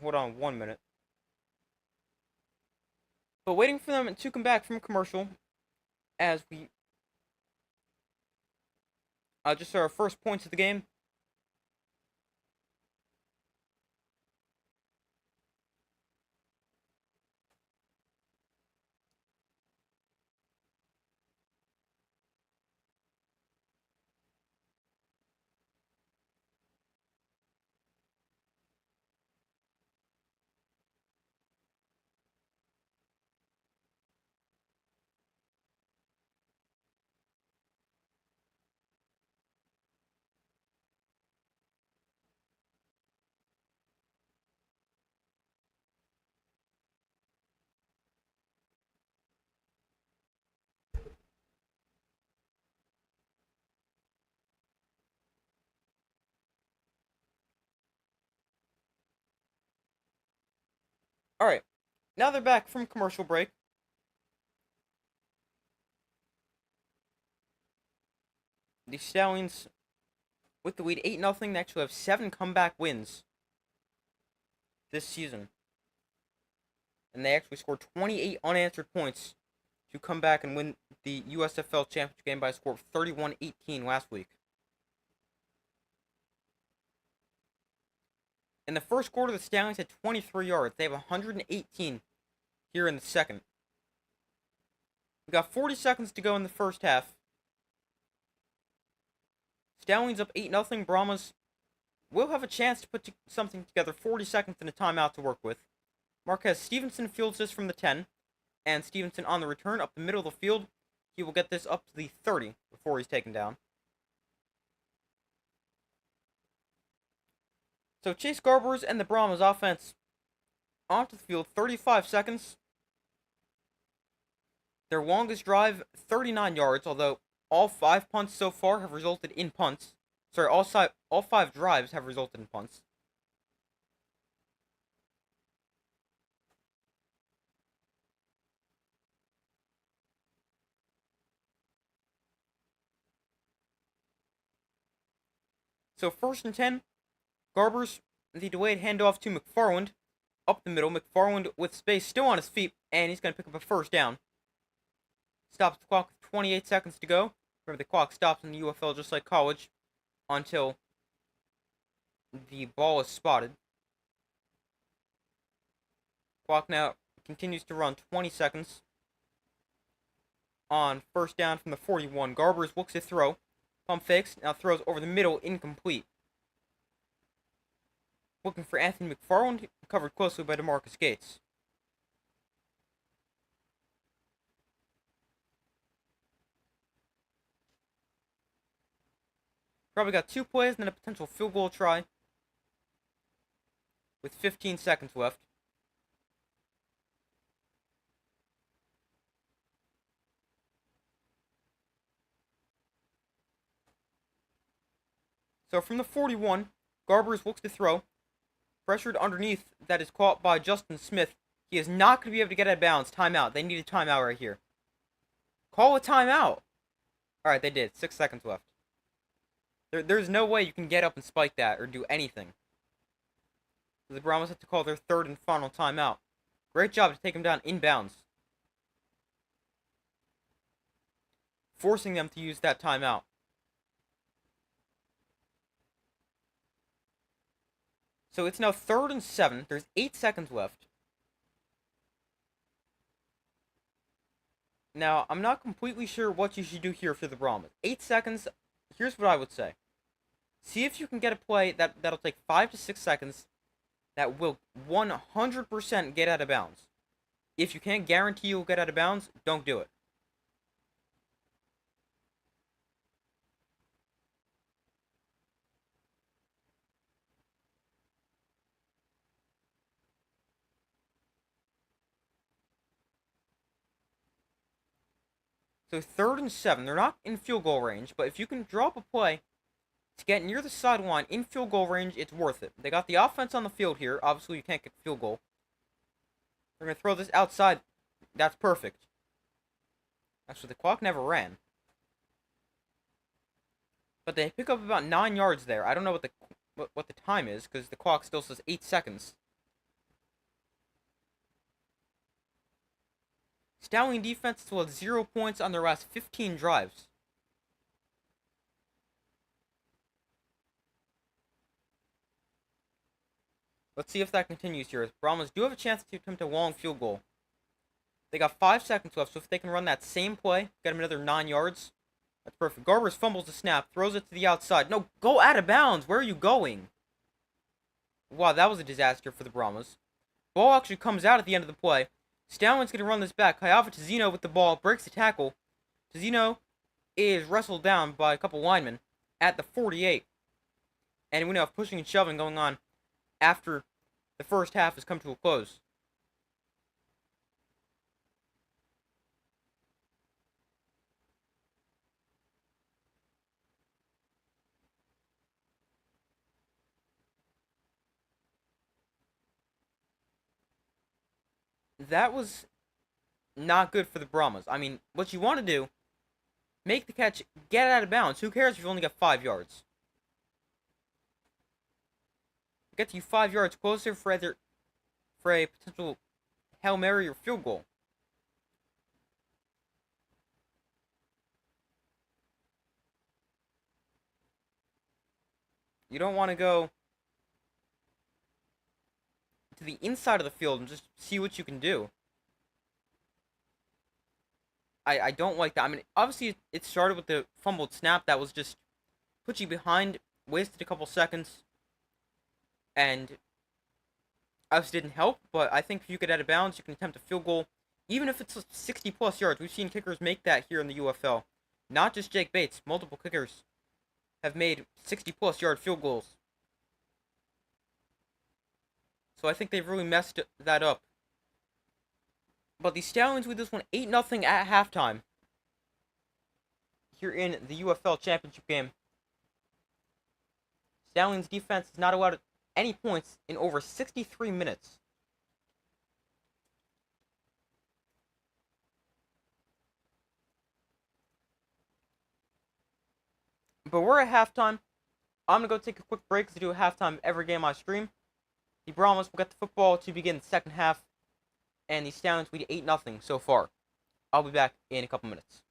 hold on 1 minute. But waiting for them to come back from commercial as we just saw our first points of the game. Alright, now they're back from commercial break. The Stallions, with the lead 8-0, they actually have 7 comeback wins this season. And they actually scored 28 unanswered points to come back and win the USFL Championship game by a score of 31-18 last week. In the first quarter, the Stallions had 23 yards. They have 118 here in the second. We got 40 seconds to go in the first half. Stallions up 8-0. Brahmas will have a chance to put something together. 40 seconds and a timeout to work with. Marquez Stevenson fields this from the 10. And Stevenson on the return up the middle of the field. He will get this up to the 30 before he's taken down. So Chase Garbers and the Brahmas offense onto the field, 35 seconds. Their longest drive, 39 yards, although all 5 punts so far have resulted in punts. Sorry, all 5 drives have resulted in punts. So 1st and 10, Garbers, the delayed handoff to McFarland, up the middle. McFarland with space, still on his feet, and he's going to pick up a first down. Stops the clock with 28 seconds to go. Remember, the clock stops in the UFL just like college until the ball is spotted. Clock now continues to run 20 seconds. On first down from the 41, Garbers looks to throw. Pump fakes, now throws over the middle, incomplete. Looking for Anthony McFarland, covered closely by DeMarcus Gates. Probably got 2 plays and then a potential field goal try with 15 seconds left. So from the 41, Garbers looks to throw. Pressured underneath, that is caught by Justin Smith. He is not going to be able to get out of bounds. Timeout. They need a timeout right here. Call a timeout. Alright, they did. 6 seconds left. There's no way you can get up and spike that or do anything. The Brahmas have to call their 3rd and final timeout. Great job to take him down inbounds, forcing them to use that timeout. So it's now 3rd and 7. There's 8 seconds left. Now, I'm not completely sure what you should do here for the Brahmas. 8 seconds, here's what I would say. See if you can get a play that'll take 5 to 6 seconds that will 100% get out of bounds. If you can't guarantee you'll get out of bounds, don't do it. So 3rd and 7. They're not in field goal range, but if you can drop a play to get near the sideline in field goal range, it's worth it. They got the offense on the field here. Obviously, you can't get field goal. They're going to throw this outside. That's perfect. Actually, the clock never ran. But they pick up about 9 yards there. I don't know what the time is, because the clock still says 8 seconds. Stallion defense still has 0 points on their last 15 drives. Let's see if that continues here. Brahmas do have a chance to attempt a long field goal. They got 5 seconds left, so if they can run that same play, get them another 9 yards, that's perfect. Garbers fumbles the snap, throws it to the outside. No, go out of bounds. Where are you going? Wow, that was a disaster for the Brahmas. Ball actually comes out at the end of the play. Stallion's going to run this back. Kayava Tizino with the ball, breaks the tackle. Tizino is wrestled down by a couple linemen at the 48. And we now have pushing and shoving going on after the first half has come to a close. That was not good for the Brahmas. I mean, what you want to do, make the catch, get out of bounds. Who cares if you only got 5 yards? Get you 5 yards closer for a potential Hail Mary or field goal. You don't want to go to the inside of the field and just see what you can do. I don't like that. I mean, obviously it started with the fumbled snap that was just put you behind, wasted a couple seconds, and obviously didn't help. But I think if you get out of bounds, you can attempt a field goal, even if it's 60 plus yards. We've seen kickers make that here in the UFL. Not just Jake Bates. Multiple kickers have made 60 plus yard field goals. So I think they've really messed that up. But the Stallions with this one 8-0 at halftime here in the UFL Championship game. Stallions defense has not allowed any points in over 63 minutes. But we're at halftime. I'm going to go take a quick break to do a halftime every game I stream. The Brahmas will get the football to begin the second half. And the Stallions lead 8-0 so far. I'll be back in a couple minutes.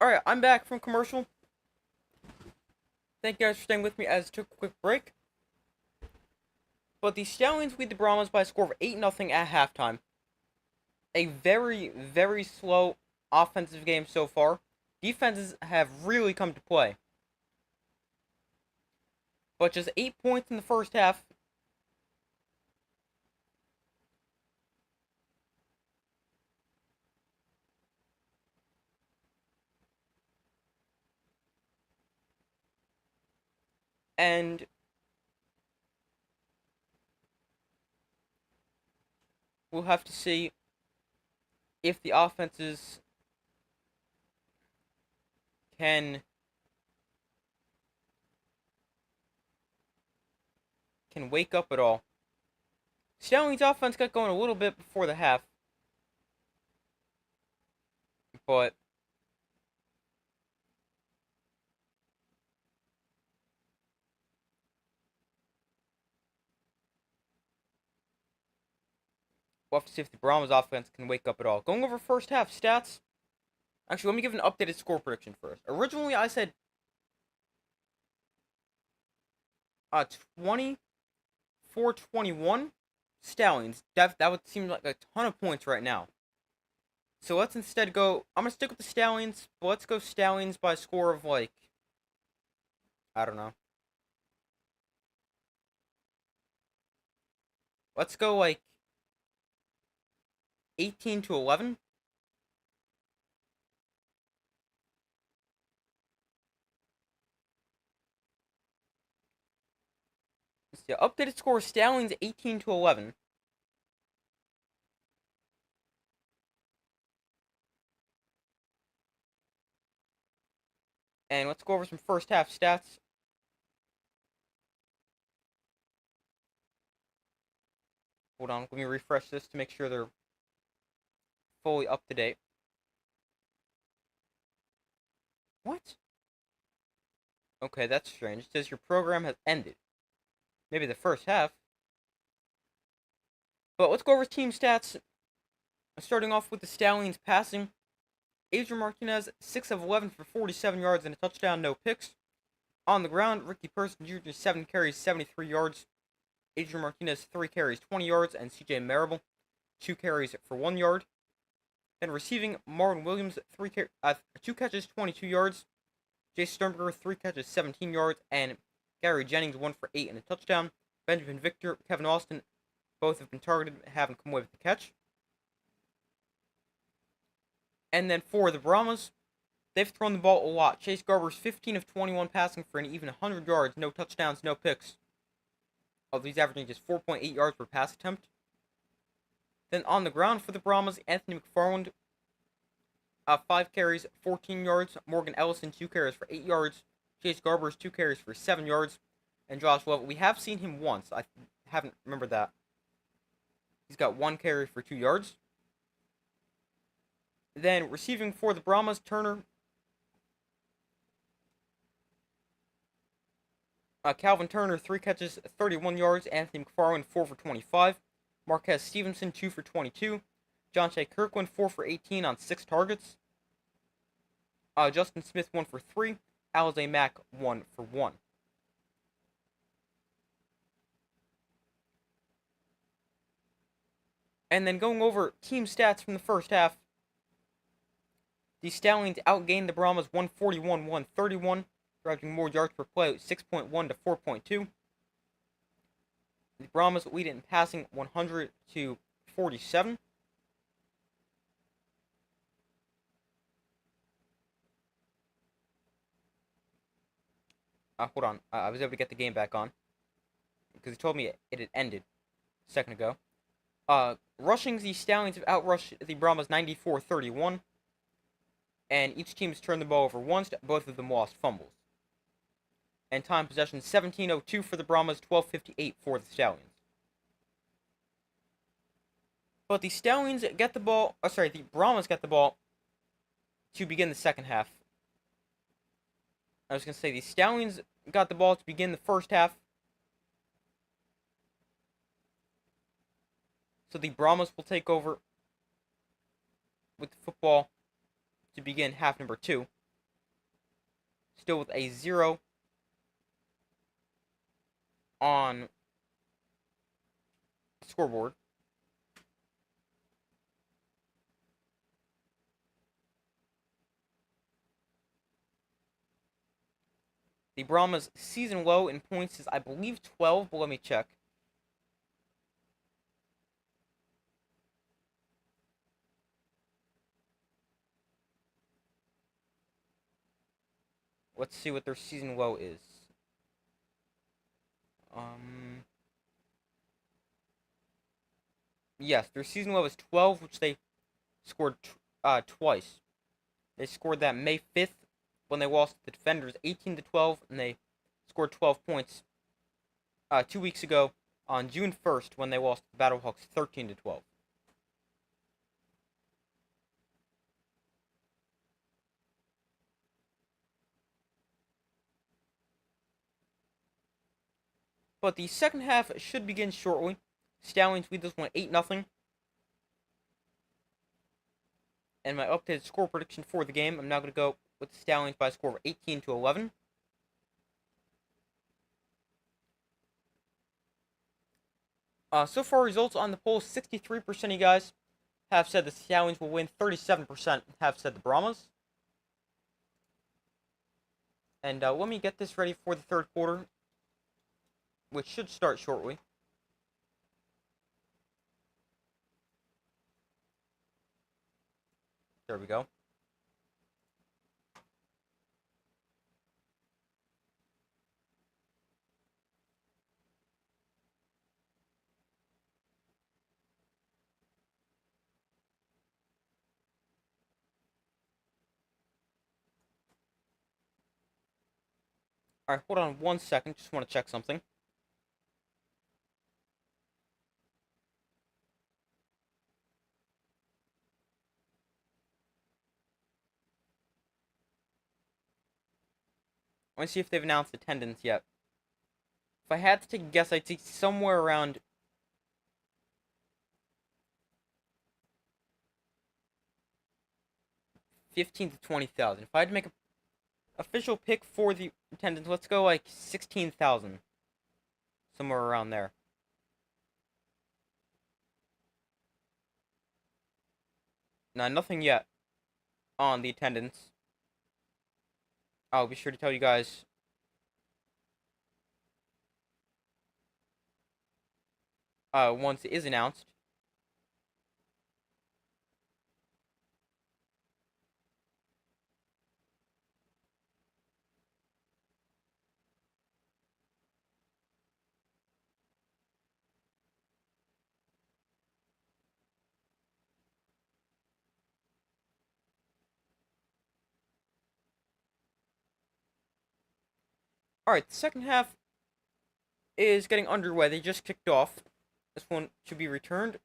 Alright, I'm back from commercial. Thank you guys for staying with me as I took a quick break. But the Stallions lead the Brahmas by a score of 8-0 at halftime. A very, very slow offensive game so far. Defenses have really come to play. But just 8 points in the first half. And we'll have to see if the offenses can wake up at all. Stallions offense got going a little bit before the half, but we'll have to see if the Brahmas offense can wake up at all. Going over first half stats. Actually, let me give an updated score prediction first. Originally, I said 24-21 Stallions. That would seem like a ton of points right now. So let's instead go. I'm gonna stick with the Stallions, but let's go Stallions by a score of like, I don't know. Let's go like 18-11. The updated score is Stallions 18-11. And let's go over some first half stats. Hold on, let me refresh this to make sure they're fully up to date. What? Okay, that's strange. It says your program has ended. Maybe the first half. But let's go over team stats. Starting off with the Stallions passing. Adrian Martinez, 6 of 11 for 47 yards and a touchdown, no picks. On the ground, Ricky Person Jr., 7 carries, 73 yards. Adrian Martinez, 3 carries, 20 yards. And CJ Marable, 2 carries for 1 yard. Then receiving, Marlon Williams, 2 catches, 22 yards. Jace Sternberger, 3 catches, 17 yards. And Gary Jennings, 1 for 8 and a touchdown. Benjamin Victor, Kevin Austin, both have been targeted, haven't come away with the catch. And then for the Brahmas, they've thrown the ball a lot. Chase Garber's 15 of 21 passing for an even 100 yards, no touchdowns, no picks. Although he's averaging just 4.8 yards per pass attempt. Then on the ground for the Brahmas, Anthony McFarland, 5 carries, 14 yards. Morgan Ellison, 2 carries for 8 yards. Chase Garber's 2 carries for 7 yards. And Josh Lovett, we have seen him once. I haven't remembered that. He's got 1 carry for 2 yards. Then receiving for the Brahmas, Turner. Calvin Turner, 3 catches, 31 yards. Anthony McFarland, 4 for 25. Marquez Stevenson, 2 for 22. John Shea Kirkland, 4 for 18 on 6 targets. Justin Smith, 1 for 3. Alize Mack, 1 for 1. And then going over team stats from the first half. The Stallions outgained the Brahmas 141-131, driving more yards per play, 6.1 to 4.2. The Brahmas lead in passing 100-47. Hold on, I was able to get the game back on because he told me it had ended a second ago. Rushing, the Stallions have outrushed the Brahmas 94-31. And each team has turned the ball over once. Both of them lost fumbles. And time possession 17:02 for the Brahmas, 12:58 for the Stallions. But the Stallions get the ball. The Brahmas get the ball to begin the second half. I was gonna say the Stallions got the ball to begin the first half. So the Brahmas will take over with the football to begin half number 2. still with a 0 on the scoreboard. The Brahmas' season low in points is, I believe, 12, but let me check. Let's see what their season low is. Yes, their season low is 12, which they scored twice. They scored that May 5th when they lost to the Defenders 18-12, and they scored 12 points 2 weeks ago on June 1st when they lost to the Battlehawks 13-12. But the second half should begin shortly. Stallions lead this one 8-0. And my updated score prediction for the game, I'm now going to go with the Stallions by a score of 18-11. So far, results on the poll, 63% of you guys have said the Stallions will win, 37% have said the Brahmas. And let me get this ready for the third quarter, which should start shortly. There we go. Alright, hold on 1 second. Just want to check something. I want to see if they've announced attendance yet. If I had to take a guess, I'd say somewhere around 15 to 20,000. If I had to make an official pick for the attendance, let's go like 16,000. Somewhere around there. Now, nothing yet on the attendance. I'll be sure to tell you guys once it is announced. Alright, the second half is getting underway. They just kicked off. This one should be returned.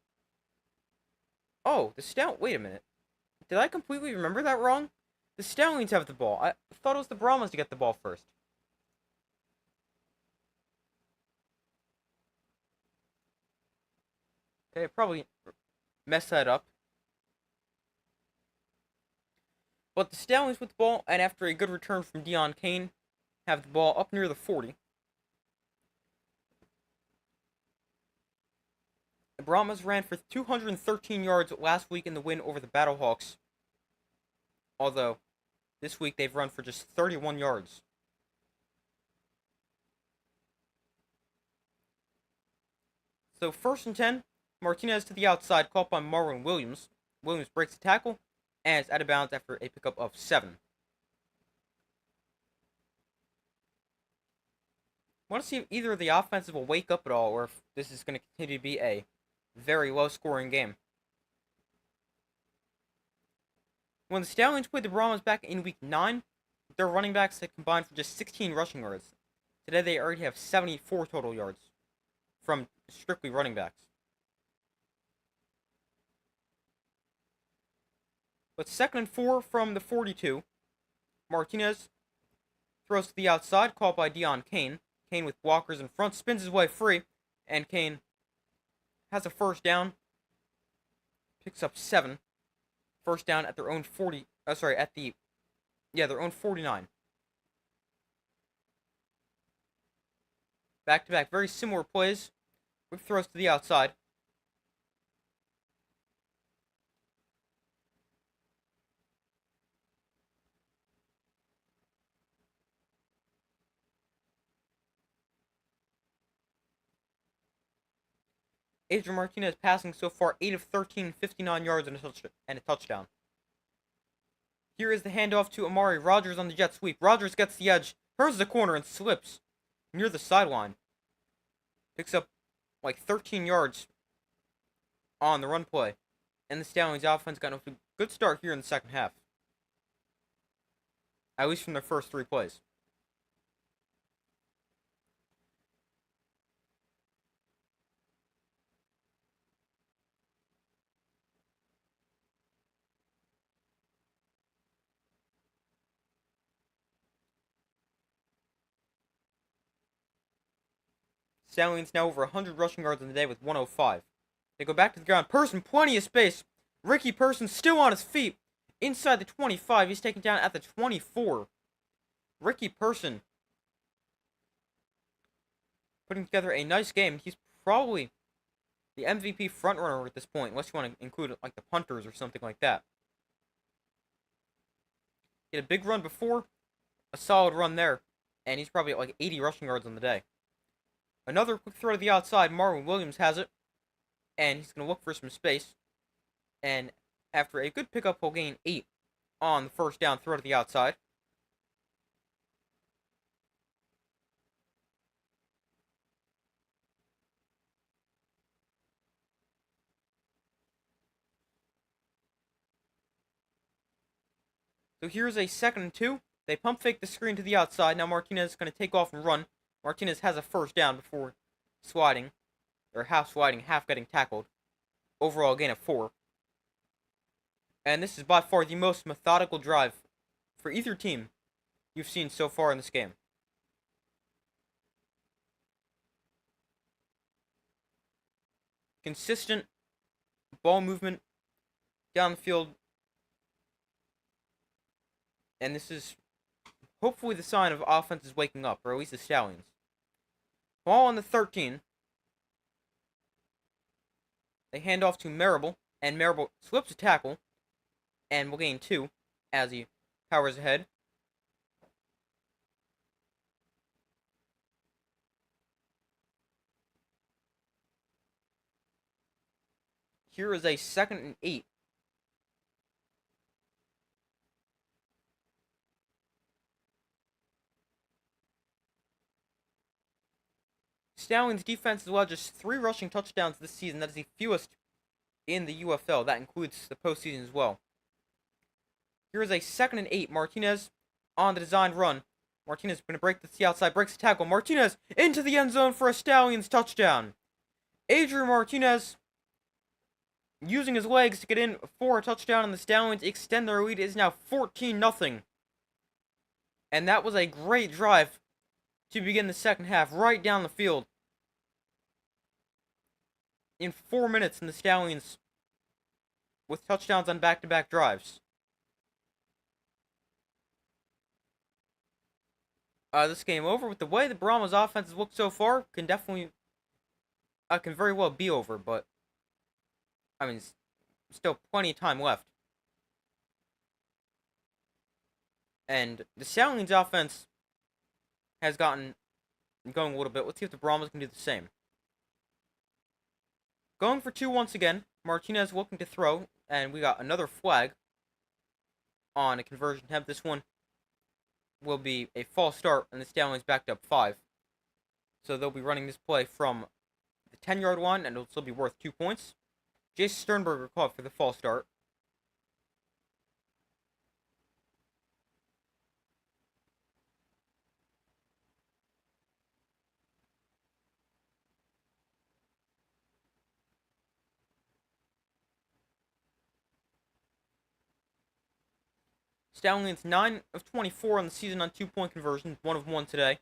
Oh, the Stallions. Wait a minute. Did I completely remember that wrong? The Stallions have the ball. I thought it was the Brahmas to get the ball first. Okay, I probably messed that up. But the Stallions with the ball, and after a good return from Deon Kane, have the ball up near the 40. The Brahmas ran for 213 yards last week in the win over the Battlehawks. Although, this week they've run for just 31 yards. So 1st and 10, Martinez to the outside, caught by Marwin Williams. Williams breaks the tackle, and is out of bounds after a pickup of 7. I want to see if either of the offenses will wake up at all, or if this is going to continue to be a very low-scoring game. When the Stallions played the Brahmas back in Week 9, their running backs had combined for just 16 rushing yards. Today they already have 74 total yards from strictly running backs. But 2nd and 4 from the 42. Martinez throws to the outside, caught by Deon Kane. Kane with blockers in front, spins his way free, and Kane has a first down. Picks up 7. First down at their own 40. Their own 49. Back-to-back, very similar plays. Quick throws to the outside. Adrian Martinez passing so far 8 of 13, 59 yards and a touchdown. Here is the handoff to Amari Rogers on the jet sweep. Rogers gets the edge, turns the corner, and slips near the sideline. Picks up like 13 yards on the run play. And the Stallions offense got a good start here in the second half. At least from their first 3 plays. Stallions now over 100 rushing yards in the day with 105. They go back to the ground. Person, plenty of space. Ricky Person still on his feet. Inside the 25. He's taken down at the 24. Ricky Person putting together a nice game. He's probably the MVP frontrunner at this point, unless you want to include like the punters or something like that. He had a big run before, a solid run there, and he's probably at like 80 rushing yards on the day. Another quick throw to the outside. Marvin Williams has it, and he's going to look for some space. And after a good pickup, he'll gain 8 on the first down throw to the outside. So here's a 2nd and 2. They pump fake the screen to the outside. Now Martinez is going to take off and run. Martinez has a first down before sliding, or half sliding, half getting tackled. Overall gain of 4. And this is by far the most methodical drive for either team you've seen so far in this game. Consistent ball movement down the field. And this is hopefully the sign of offense is waking up, or at least the Stallions. Ball on the 13. They hand off to Marable, and Marable slips a tackle, and will gain 2 as he powers ahead. Here is a 2nd and 8. Stallions defense has allowed just 3 rushing touchdowns this season. That is the fewest in the UFL. That includes the postseason as well. Here is a 2nd and 8. Martinez on the designed run. Martinez going to break the outside, breaks the tackle. Martinez into the end zone for a Stallions touchdown. Adrian Martinez using his legs to get in for a touchdown, and the Stallions extend their lead. It is now 14-0. And that was a great drive to begin the second half, right down the field. In 4 minutes, and the Stallions with touchdowns on back-to-back drives. This game over. With the way the Brahmas offense has looked so far, can very well be over, but I mean, still plenty of time left. And the Stallions offense has gotten going a little bit. Let's see if the Brahmas can do the same. Going for 2 once again. Martinez looking to throw, and we got another flag on a conversion attempt. This one will be a false start, and the Stallions backed up 5. So they'll be running this play from the 10-yard line, and it'll still be worth 2 points. Jason Sternberger caught for the false start. Stallions 9 of 24 on the season on 2-point conversions, 1 of 1 today.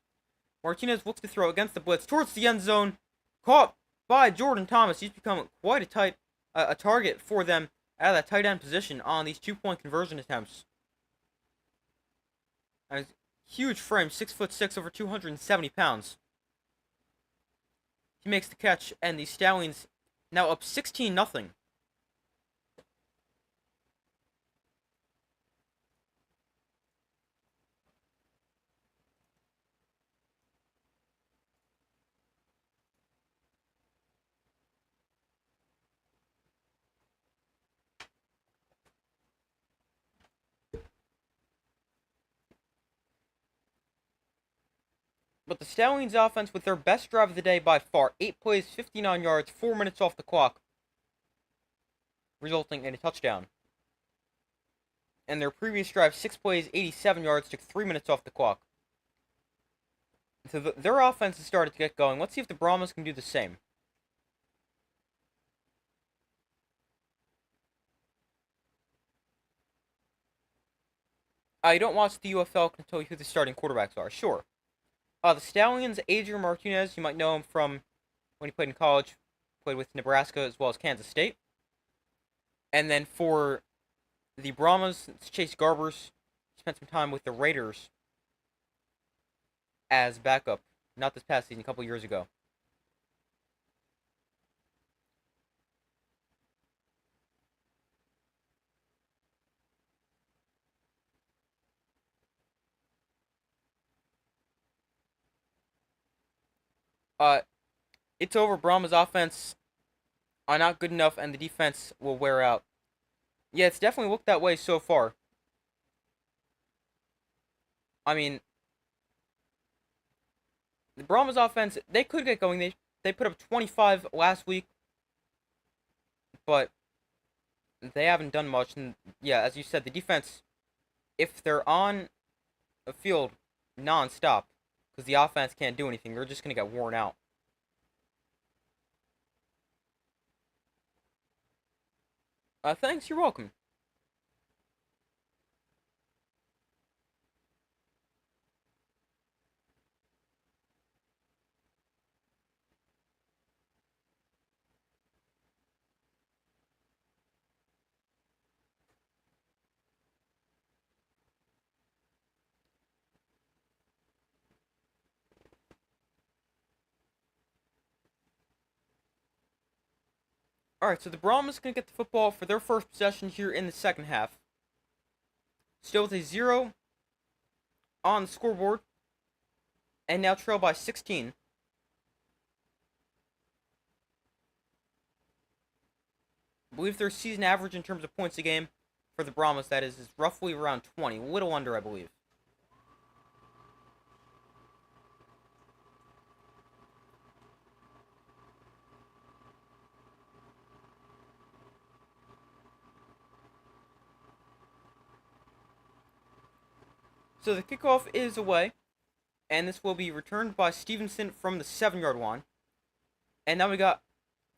Martinez looks to throw against the blitz towards the end zone, caught by Jordan Thomas. He's become quite a target for them out of that tight end position on these 2-point conversion attempts. And huge frame, 6'6", over 270 pounds. He makes the catch, and the Stallions now up 16-0. But the Stallions offense with their best drive of the day by far. 8 plays, 59 yards, 4 minutes off the clock, resulting in a touchdown. And their previous drive, 6 plays, 87 yards, took 3 minutes off the clock. So their offense has started to get going. Let's see if the Brahmas can do the same. I don't watch the UFL, can tell you who the starting quarterbacks are. Sure. The Stallions, Adrian Martinez, you might know him from when he played in college, played with Nebraska as well as Kansas State. And then for the Brahmas, it's Chase Garbers. Spent some time with the Raiders as backup. Not this past season, a couple years ago. It's over. Brahmas offense are not good enough, and the defense will wear out. Yeah, it's definitely looked that way so far. I mean, the Brahmas offense, they could get going. They put up 25 last week, but they haven't done much. And yeah, as you said, the defense, if they're on a field non-stop, because the offense can't do anything, they're just going to get worn out. Thanks, you're welcome. Alright, so the Brahmas going to get the football for their first possession here in the second half. Still with a 0 on the scoreboard. And now trail by 16. I believe their season average in terms of points a game for the Brahmas, that is roughly around 20. A little under, I believe. So the kickoff is away, and this will be returned by Stevenson from the 7-yard line. And now we got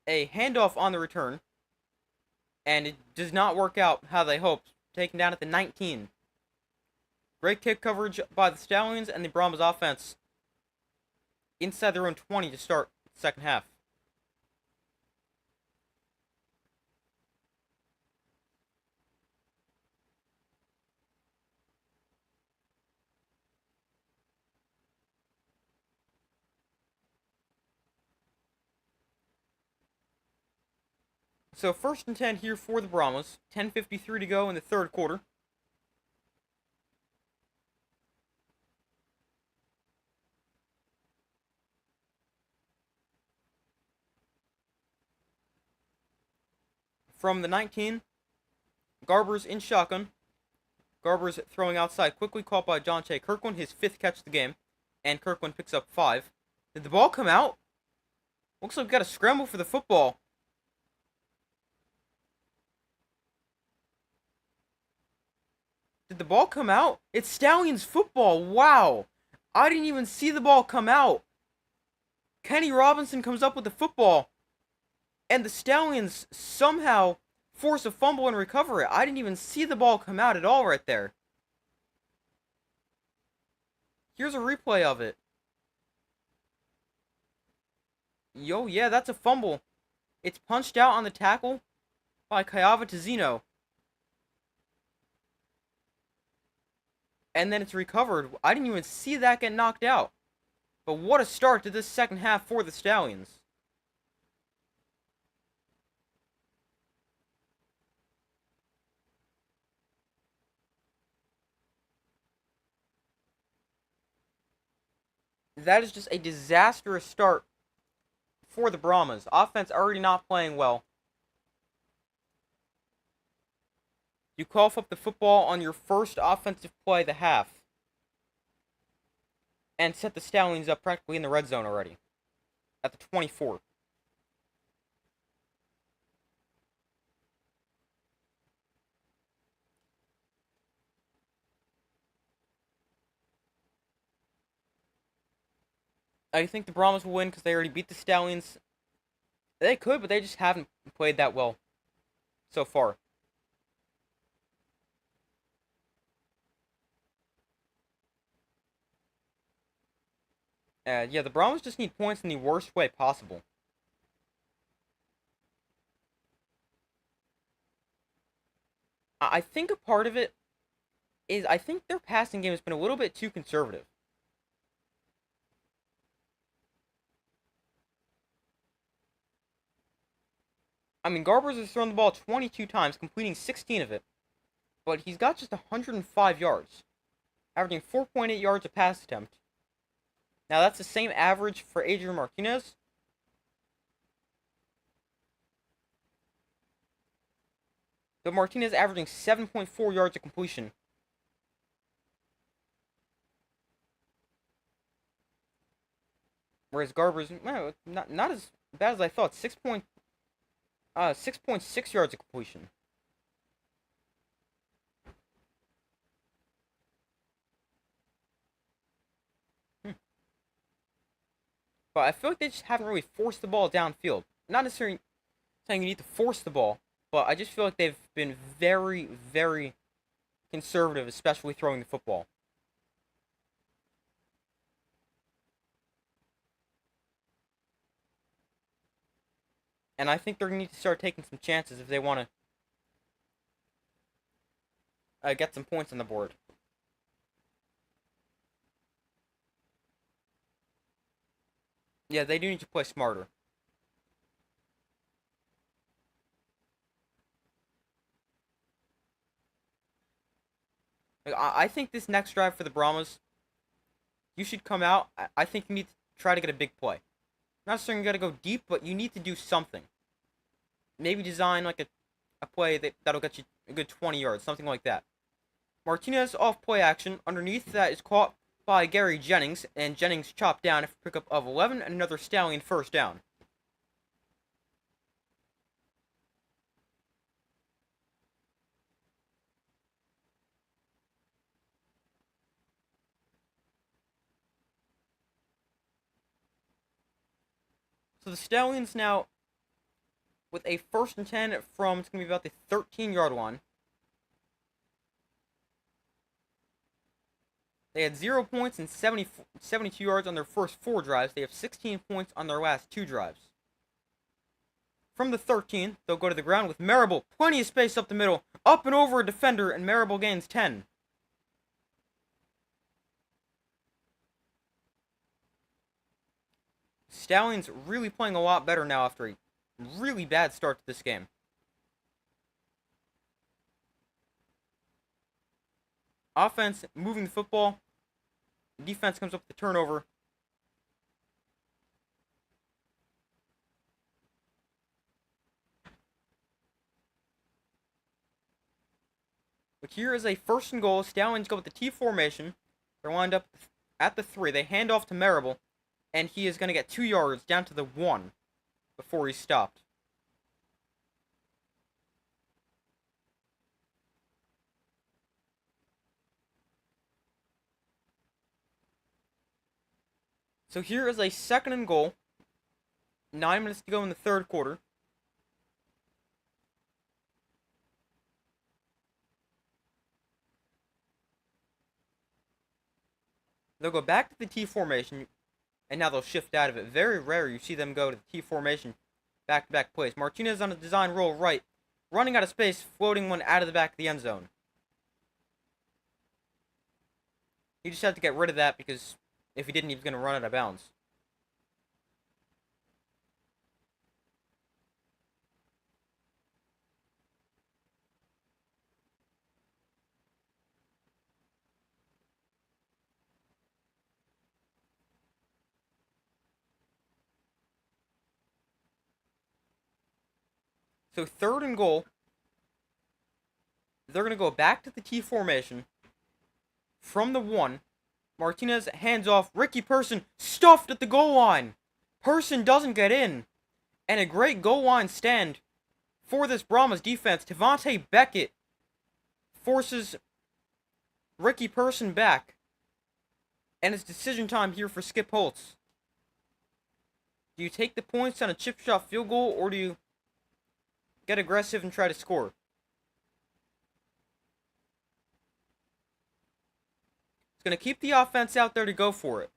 a handoff on the return, and it does not work out how they hoped. Taken down at the 19. Great kick coverage by the Stallions and the Brahmas offense inside their own 20 to start the second half. So 1st and 10 here for the Brahmas. 10:53 to go in the third quarter. From the 19, Garbers in shotgun. Garbers throwing outside, quickly caught by Jonte Kirkland, his 5th catch of the game. And Kirkland picks up 5. Did the ball come out? Looks like we got a scramble for the football. Did the ball come out? It's Stallions football. Wow. I didn't even see the ball come out. Kenny Robinson comes up with the football. And the Stallions somehow force a fumble and recover it. I didn't even see the ball come out at all right there. Here's a replay of it. Yo, yeah, that's a fumble. It's punched out on the tackle by Kayava Tizino. And then it's recovered. I didn't even see that get knocked out. But what a start to this second half for the Stallions. That is just a disastrous start for the Brahmas. Offense already not playing well. You cough up the football on your first offensive play of the half and set the Stallions up practically in the red zone already at the 24. I think the Brahmas will win because they already beat the Stallions. They could, but they just haven't played that well so far. Yeah, the Brahmas just need points in the worst way possible. I think a part of it is I think their passing game has been a little bit too conservative. I mean, Garbers has thrown the ball 22 times, completing 16 of it, but he's got just 105 yards, averaging 4.8 yards a pass attempt. Now, that's the same average for Adrian Martinez. But Martinez averaging 7.4 yards a completion. Whereas Garbers, well, not as bad as I thought. 6.6 yards a completion. But I feel like they just haven't really forced the ball downfield. Not necessarily saying you need to force the ball, but I just feel like they've been very, very conservative, especially throwing the football. And I think they're going to need to start taking some chances if they want to get some points on the board. Yeah, they do need to play smarter. Like, I think this next drive for the Brahmas, you should come out. I think you need to try to get a big play. Not saying you got to go deep, but you need to do something. Maybe design like a play that'll get you a good 20 yards, something like that. Martinez off play action. Underneath that is caught by Gary Jennings, and Jennings chopped down after pickup of 11 and another Stallion first down. So the Stallions now with a first and 10 from, it's going to be about the 13-yard line. They had 0 points and 72 yards on their first 4 drives. They have 16 points on their last 2 drives. From the 13, they'll go to the ground with Marable. Plenty of space up the middle. Up and over a defender, and Marable gains 10. Stallions really playing a lot better now after a really bad start to this game. Offense moving the football. Defense comes up with the turnover. But here is a first and goal. Stallions go with the T formation. They're lined up at the 3. They hand off to Marable, and he is going to get 2 yards down to the 1 before he's stopped. So here is a second and goal. 9 minutes to go in the third quarter. They'll go back to the T formation, and now they'll shift out of it. Very rare you see them go to the T formation back-to-back plays. Martinez on a design roll right, running out of space, floating one out of the back of the end zone. He just had to get rid of that because if he didn't, he was going to run out of bounds. So 3rd and goal. They're going to go back to the T formation. From the 1. Martinez hands off. Ricky Person stuffed at the goal line. Person doesn't get in. And a great goal line stand for this Brahmas defense. Devontae Beckett forces Ricky Person back. And it's decision time here for Skip Holtz. Do you take the points on a chip shot field goal, or do you get aggressive and try to score? It's going to keep the offense out there to go for it.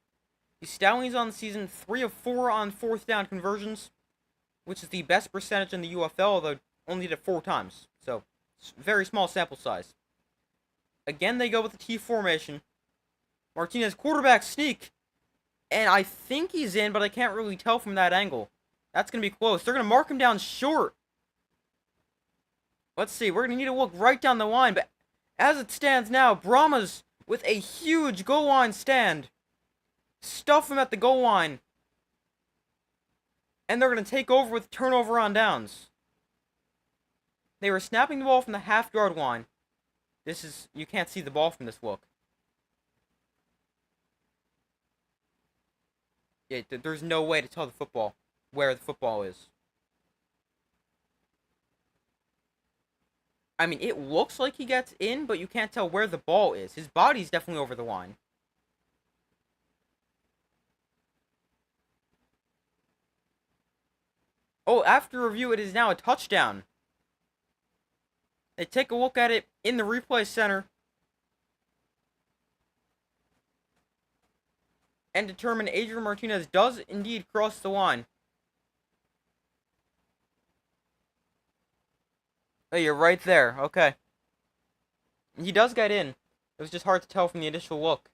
The Stallions on the season, 3 of 4 on 4th down conversions, which is the best percentage in the UFL, although only did it 4 times. So, very small sample size. Again, they go with the T formation. Martinez quarterback sneak. And I think he's in, but I can't really tell from that angle. That's going to be close. They're going to mark him down short. Let's see. We're going to need to look right down the line. But as it stands now, Brahmas with a huge goal line stand. Stuff him at the goal line. And they're going to take over with turnover on downs. They were snapping the ball from the half-yard line. You can't see the ball from this look. Yeah, there's no way to tell where the football is. I mean, it looks like he gets in, but you can't tell where the ball is. His body's definitely over the line. Oh, after review, it is now a touchdown. They take a look at it in the replay center and determine Adrian Martinez does indeed cross the line. Oh, you're right there. Okay. He does get in. It was just hard to tell from the initial look.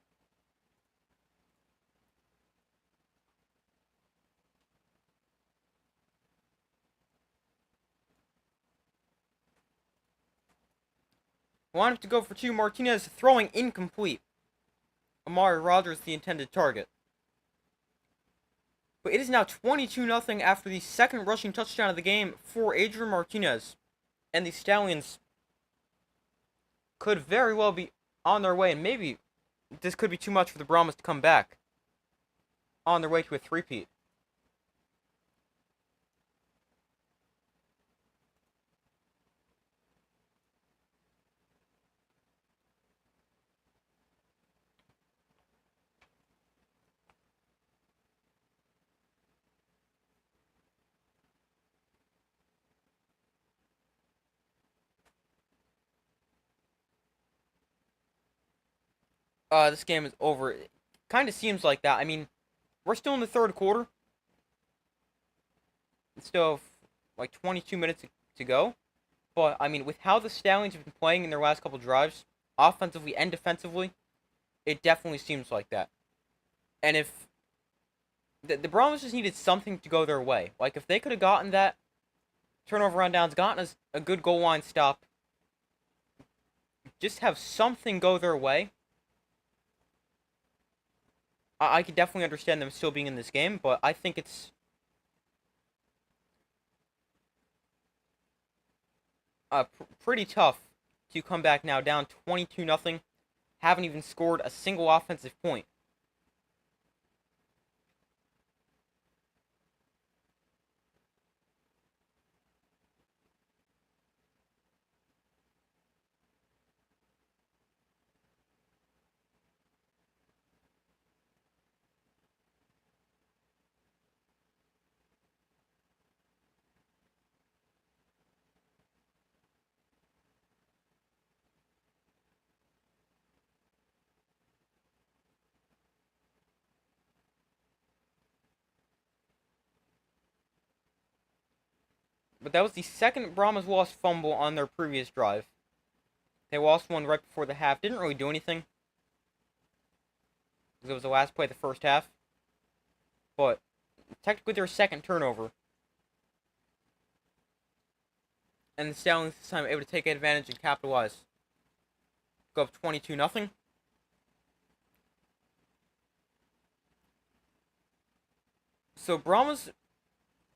Wanted to go for 2. Martinez throwing incomplete. Amari Rogers the intended target. But it is now 22-0 after the 2nd rushing touchdown of the game for Adrian Martinez. And the Stallions could very well be on their way, and maybe this could be too much for the Brahmas to come back. On their way to a 3-peat. This game is over. It kind of seems like that. I mean, we're still in the 3rd quarter. It's still like 22 minutes to go. But, I mean, with how the Stallions have been playing in their last couple drives, offensively and defensively, it definitely seems like that. And if the Brahmas just needed something to go their way. Like, if they could have gotten that turnover on downs, gotten a good goal line stop, just have something go their way, I could definitely understand them still being in this game, but I think it's pretty tough to come back now down 22-0. Haven't even scored a single offensive point. But that was the 2nd Brahmas lost fumble on their previous drive. They lost one right before the half. Didn't really do anything, because it was the last play of the first half. But technically their 2nd turnover. And the Stallions this time able to take advantage and capitalize. Go up 22-0. So Brahmas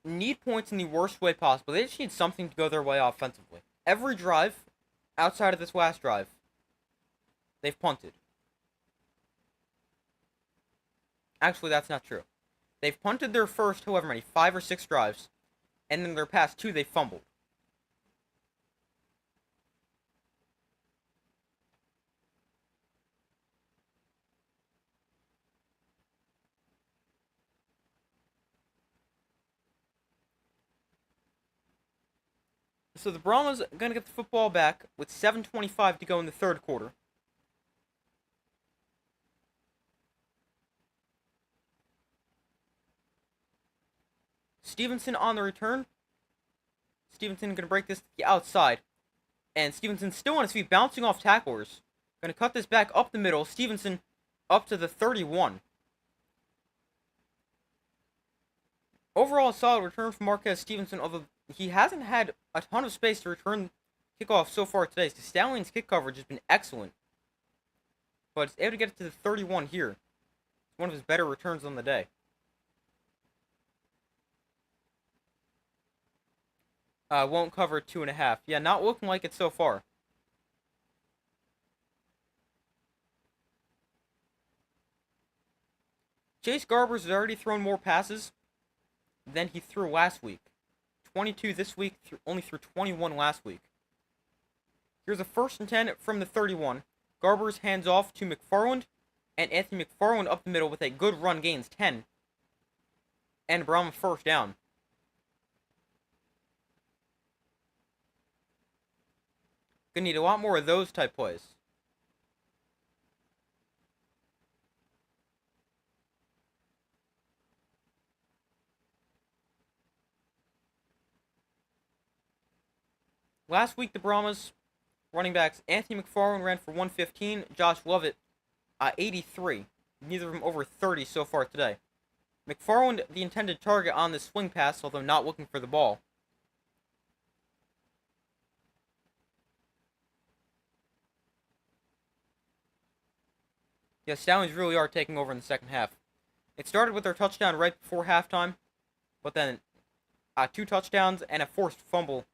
need points in the worst way possible. They just need something to go their way offensively. Every drive, outside of this last drive, they've punted. Actually, that's not true. They've punted their first, however many, 5 or 6 drives, and then their past 2, they fumbled. So the Brahmas are going to get the football back with 7:25 to go in the third quarter. Stevenson on the return. Stevenson going to break this to the outside. And Stevenson still on his feet, bouncing off tacklers. Going to cut this back up the middle. Stevenson up to the 31. Overall, a solid return from Marquez Stevenson, although he hasn't had a ton of space to return kickoff so far today. The Stallions' kick coverage has been excellent. But it's able to get it to the 31 here. It's one of his better returns on the day. Won't cover 2.5. Yeah, not looking like it so far. Chase Garbers has already thrown more passes than he threw last week. 22 this week, only threw 21 last week. Here's a 1st and 10 from the 31. Garbers hands off to McFarland, and Anthony McFarland up the middle with a good run, gains 10. And Brahma first down. Gonna need a lot more of those type plays. Last week, the Brahmas running backs Anthony McFarland ran for 115, Josh Lovett 83. Neither of them over 30 so far today. McFarland, the intended target on this swing pass, although not looking for the ball. Yeah, Stallions really are taking over in the second half. It started with their touchdown right before halftime, but then 2 touchdowns and a forced fumble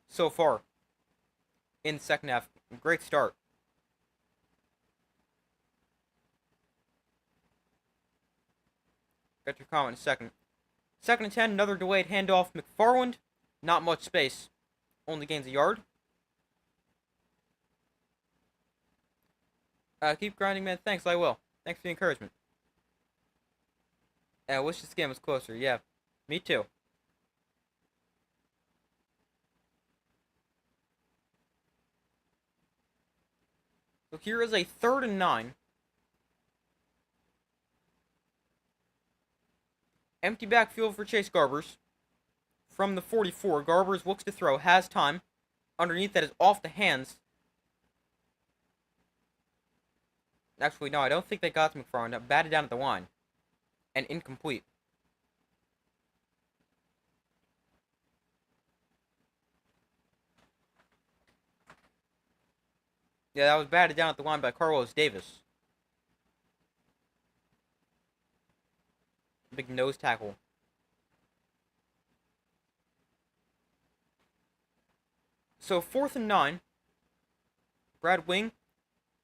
so far in the second half. Great start. Got your comment in a second. 2nd and 10, another delayed handoff. McFarland, not much space. Only gains a yard. Keep grinding, man. Thanks, I will. Thanks for the encouragement. I wish this game was closer. Yeah, me too. So here is a 3rd and 9. Empty backfield for Chase Garbers. From the 44, Garbers looks to throw, has time. Underneath that is off the hands. Actually, no, I don't think they got to McFarland. Batted down at the line. And incomplete. Yeah, that was batted down at the line by Carlos Davis. Big nose tackle. So 4th and 9. Brad Wing,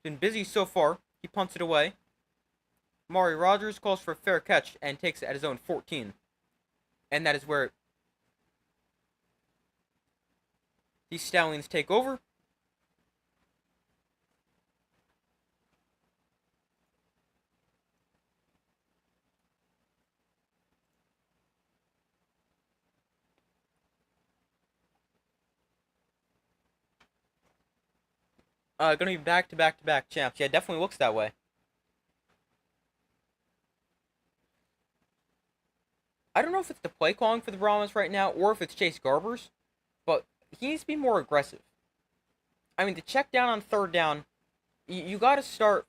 been busy so far. He punts it away. Maury Rogers calls for a fair catch and takes it at his own 14. And that is where the Stallions take over. Gonna be back-to-back-to-back champs. Yeah, it definitely looks that way. I don't know if it's the play calling for the Brahmas right now, or if it's Chase Garbers, but he needs to be more aggressive. I mean, the check down on 3rd down, you got to start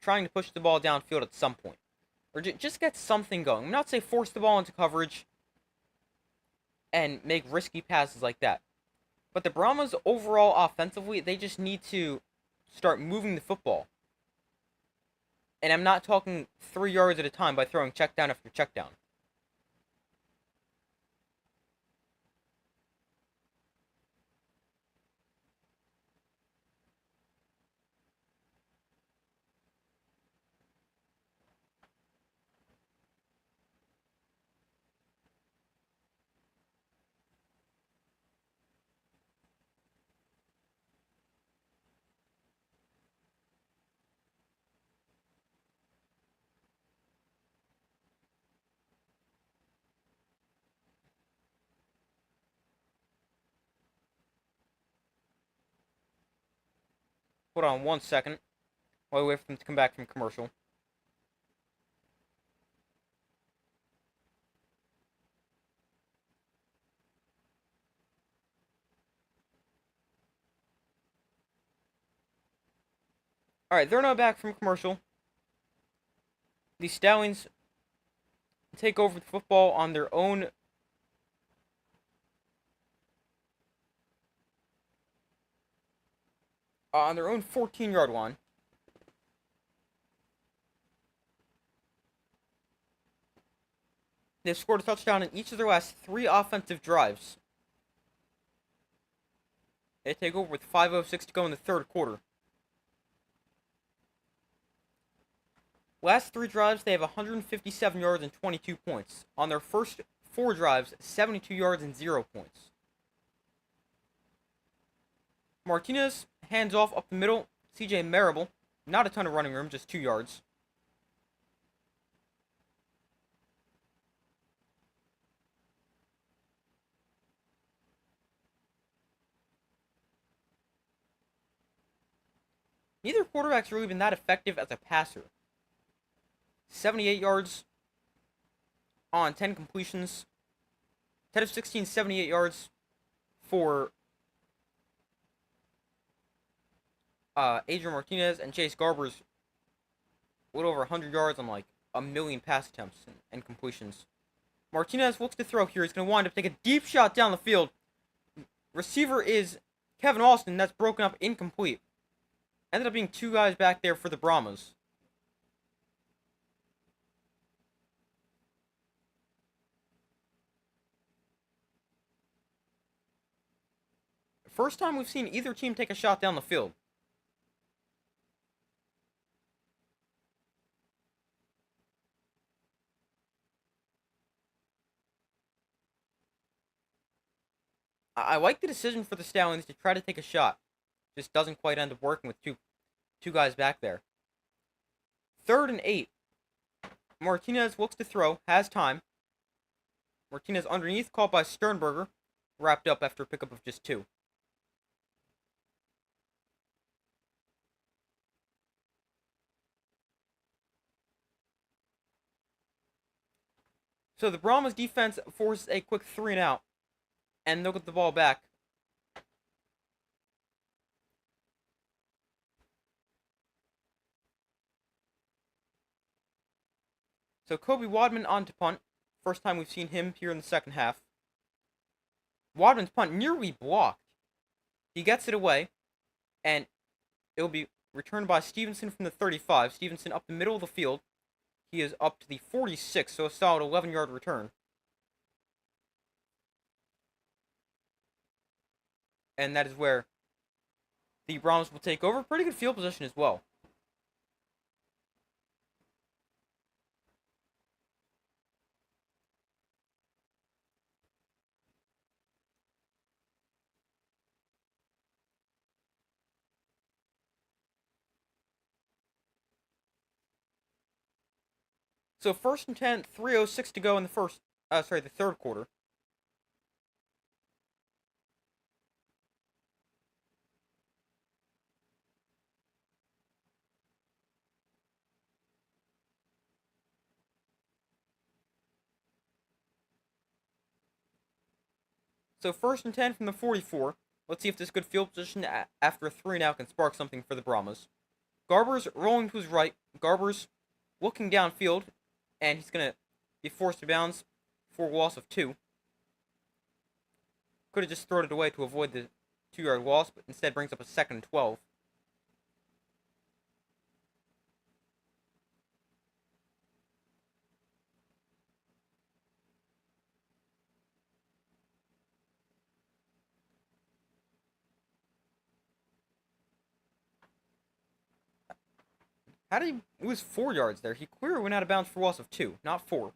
trying to push the ball downfield at some point. Or just get something going. I'm not saying force the ball into coverage and make risky passes like that. But the Brahmas overall offensively, they just need to start moving the football. And I'm not talking 3 yards at a time by throwing check down after check down. Hold on 1 second while we wait for them to come back from commercial. Alright, they're now back from commercial. The Stallions take over the football on their own 14-yard line. They've scored a touchdown in each of their last 3 offensive drives. They take over with 5:06 to go in the third quarter. Last 3 drives, they have 157 yards and 22 points. On their first 4 drives, 72 yards and 0 points. Martinez hands off up the middle. CJ Marable, not a ton of running room, just 2 yards. Neither quarterback's really been that effective as a passer. 78 yards on 10 completions. 10 of 16, 78 yards for Adrian Martinez, and Chase Garber's a little over 100 yards on like a million pass attempts and completions. Martinez looks to throw here. He's going to wind up taking a deep shot down the field. Receiver is Kevin Austin. That's broken up incomplete. Ended up being 2 guys back there for the Brahmas. First time we've seen either team take a shot down the field. I like the decision for the Stallions to try to take a shot. Just doesn't quite end up working with two guys back there. 3rd and 8. Martinez looks to throw, has time. Martinez underneath, caught by Sternberger. Wrapped up after a pickup of just 2. So the Brahmas defense forces a quick 3 and out. And they'll get the ball back. So Kobe Wadman on to punt. First time we've seen him here in the second half. Wadman's punt nearly blocked. He gets it away. And it'll be returned by Stevenson from the 35. Stevenson up the middle of the field. He is up to the 46, so a solid 11-yard return. And that is where the Brahmas will take over. Pretty good field position as well. So 1st and 10, 3:06 to go in the the third quarter. So 1st and 10 from the 44. Let's see if this good field position after a 3 now can spark something for the Brahmas. Garber's rolling to his right. Garber's looking downfield. And he's going to be forced to bounds for a loss of 2. Could have just thrown it away to avoid the 2-yard loss, but instead brings up a 2nd and 12. How did he lose 4 yards there? He clearly went out of bounds for a loss of 2, not 4.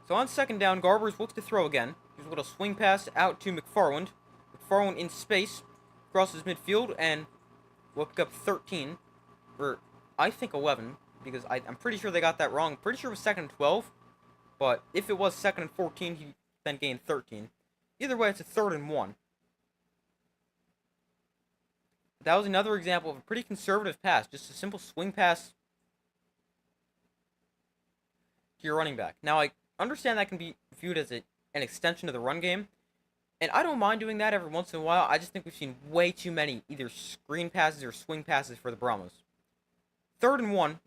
So on 2nd down, Garbers looks to throw again. Here's a little swing pass out to McFarland. McFarland in space, crosses midfield, and will pick up 13. Or, I think 11, because I'm pretty sure they got that wrong. Pretty sure it was 2nd and 12. But if it was 2nd and 14, he then gained 13. Either way, it's a 3rd and 1. That was another example of a pretty conservative pass, just a simple swing pass to your running back. Now, I understand that can be viewed as an extension of the run game, and I don't mind doing that every once in a while. I just think we've seen way too many either screen passes or swing passes for the Brahmas. 3rd and 1.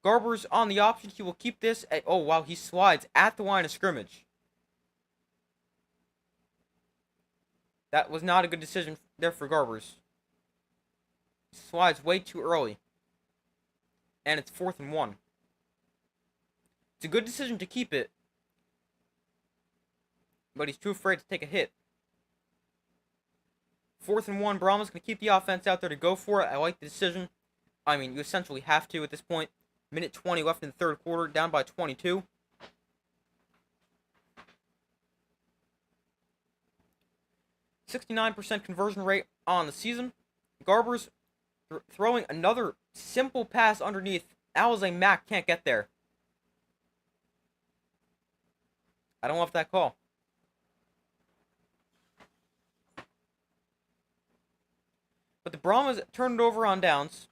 Garber's on the option. He will keep this at, oh wow, he slides at the line of scrimmage. That was not a good decision there for Garber's. He slides way too early. And it's 4th and 1. It's a good decision to keep it, but he's too afraid to take a hit. 4th and 1, Brahmas going to keep the offense out there to go for it. I like the decision. I mean, you essentially have to at this point. Minute 20 left in the 3rd quarter, down by 22. .69% conversion rate on the season. Garber's throwing another simple pass underneath. Alize Mack can't get there. I don't love that call. But the Brahmas turned it over on downs.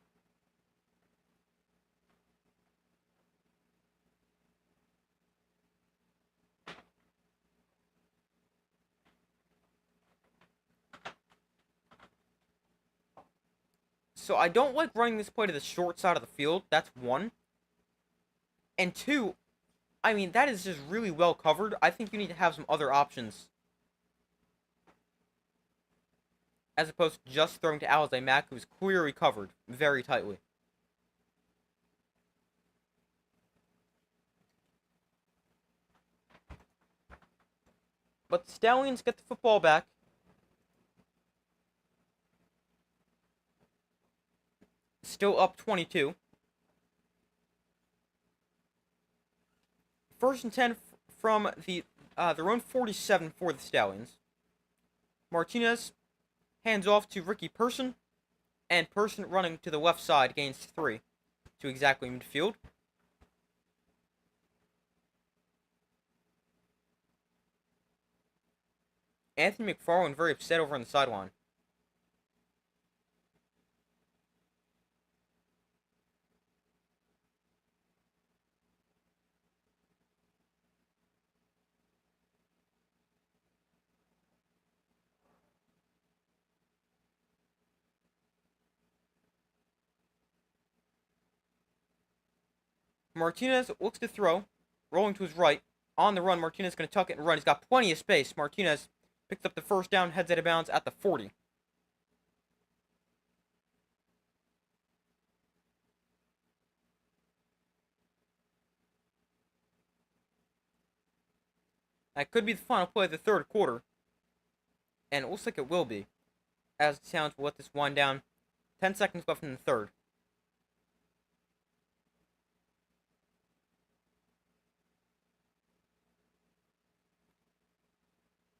So I don't like running this play to the short side of the field. That's 1. And 2, I mean, that is just really well covered. I think you need to have some other options, as opposed to just throwing to Alize Mack, who's clearly covered very tightly. But the Stallions get the football back. Still up 22. 1st and 10 from their own 47 for the Stallions. Martinez hands off to Ricky Person, and Person running to the left side gains 3 to exactly midfield. Anthony McFarland very upset over on the sideline. Martinez looks to throw, rolling to his right. On the run, Martinez going to tuck it and run. He's got plenty of space. Martinez picks up the 1st down, heads out of bounds at the 40. That could be the final play of the 3rd quarter, and it looks like it will be, as the Sounds will let this wind down. 10 seconds left in the 3rd.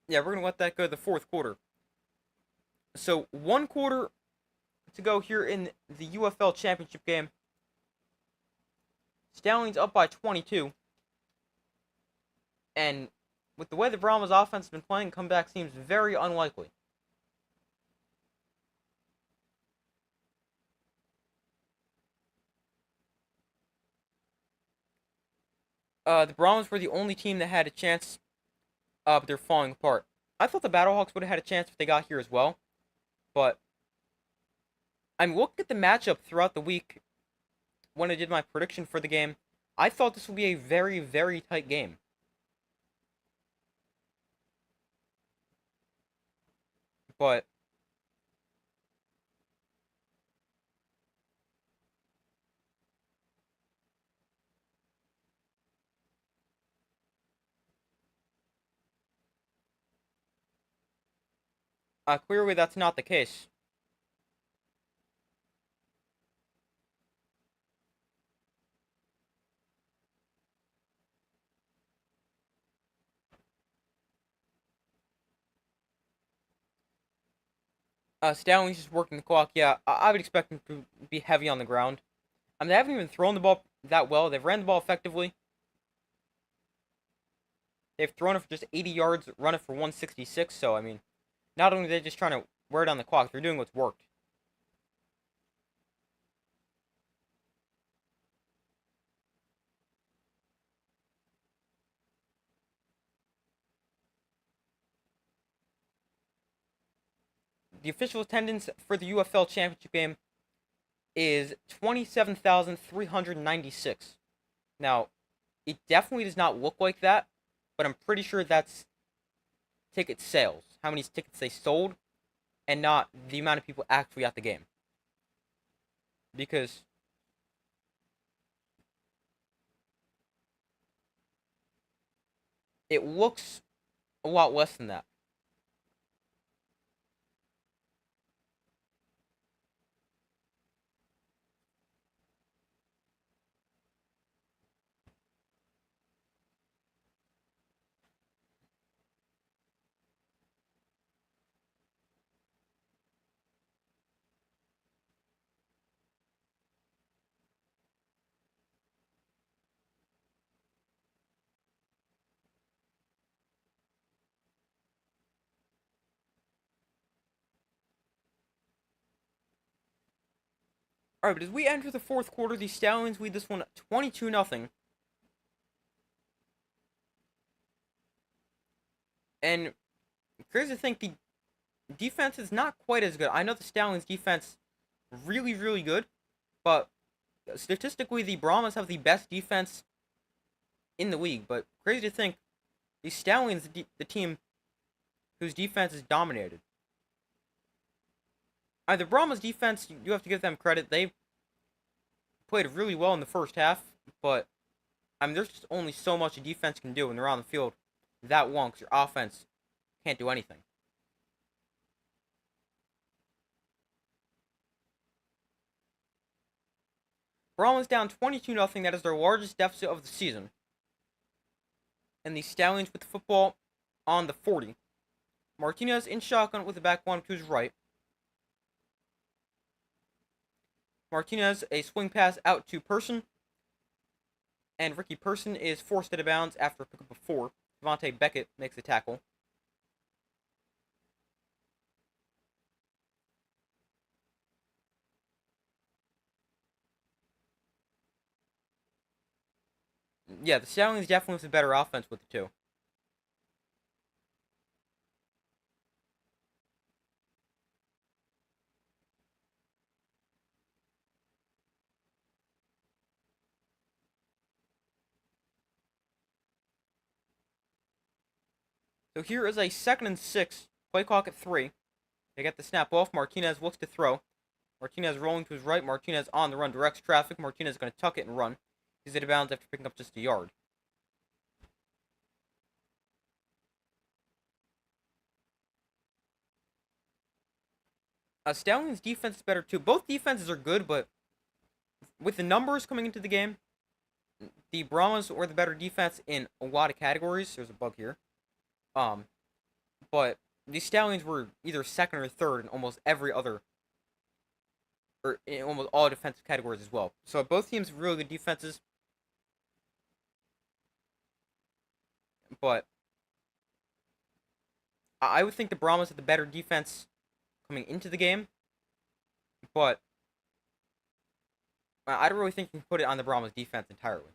Yeah, we're going to let that go to the 4th quarter. So, 1 quarter to go here in the UFL Championship game. Stallions up by 22. And with the way the Brahmas offense has been playing, comeback seems very unlikely. The Brahmas were the only team that had a chance, but they're falling apart. I thought the Battlehawks would have had a chance if they got here as well, but I'm looking at the matchup throughout the week when I did my prediction for the game. I thought this would be a very, very tight game. But clearly that's not the case. Stallions just working the clock. Yeah, I would expect them to be heavy on the ground. I mean, they haven't even thrown the ball that well. They've ran the ball effectively. They've thrown it for just 80 yards, run it for 166. So, I mean, not only are they just trying to wear down the clock, they're doing what's worked. the official attendance for the UFL Championship game is 27,396. Now, it definitely does not look like that, but I'm pretty sure that's ticket sales, how many tickets they sold, and not the amount of people actually at the game. Because it looks a lot less than that. Alright, but as we enter the fourth quarter, the Stallions lead this one 22-0. And crazy to think, the defense is not quite as good. I know the Stallions' defense really, really good, but statistically, the Brahmas have the best defense in the league. But crazy to think, the Stallions, the team whose defense is dominated. The Brahmas defense, you have to give them credit. They played really well in the first half, but I mean, there's just only so much a defense can do when they're on the field that long, because your offense can't do anything. Brahmas down 22-0. That is their largest deficit of the season. And the Stallions with the football on the 40. Martinez in shotgun with the back one to his right. Martinez, a swing pass out to Person. And Ricky Person is forced out of bounds after a pickup of 4. Devontae Beckett makes the tackle. Yeah, the Stallions definitely have the better offense with the two. So here is a 2nd and 6. Play clock at 3. They get the snap off. Martinez looks to throw. Martinez rolling to his right. Martinez on the run. Directs traffic. Martinez is going to tuck it and run. He's out of bounds after picking up just a yard. Stallions' defense is better too. Both defenses are good, but with the numbers coming into the game, the Brahmas were the better defense in a lot of categories. There's a bug here. But the Stallions were either second or third in almost every other, or in almost all defensive categories as well. So both teams have really good defenses. But I would think the Brahmas had the better defense coming into the game. But I don't really think you can put it on the Brahmas defense entirely.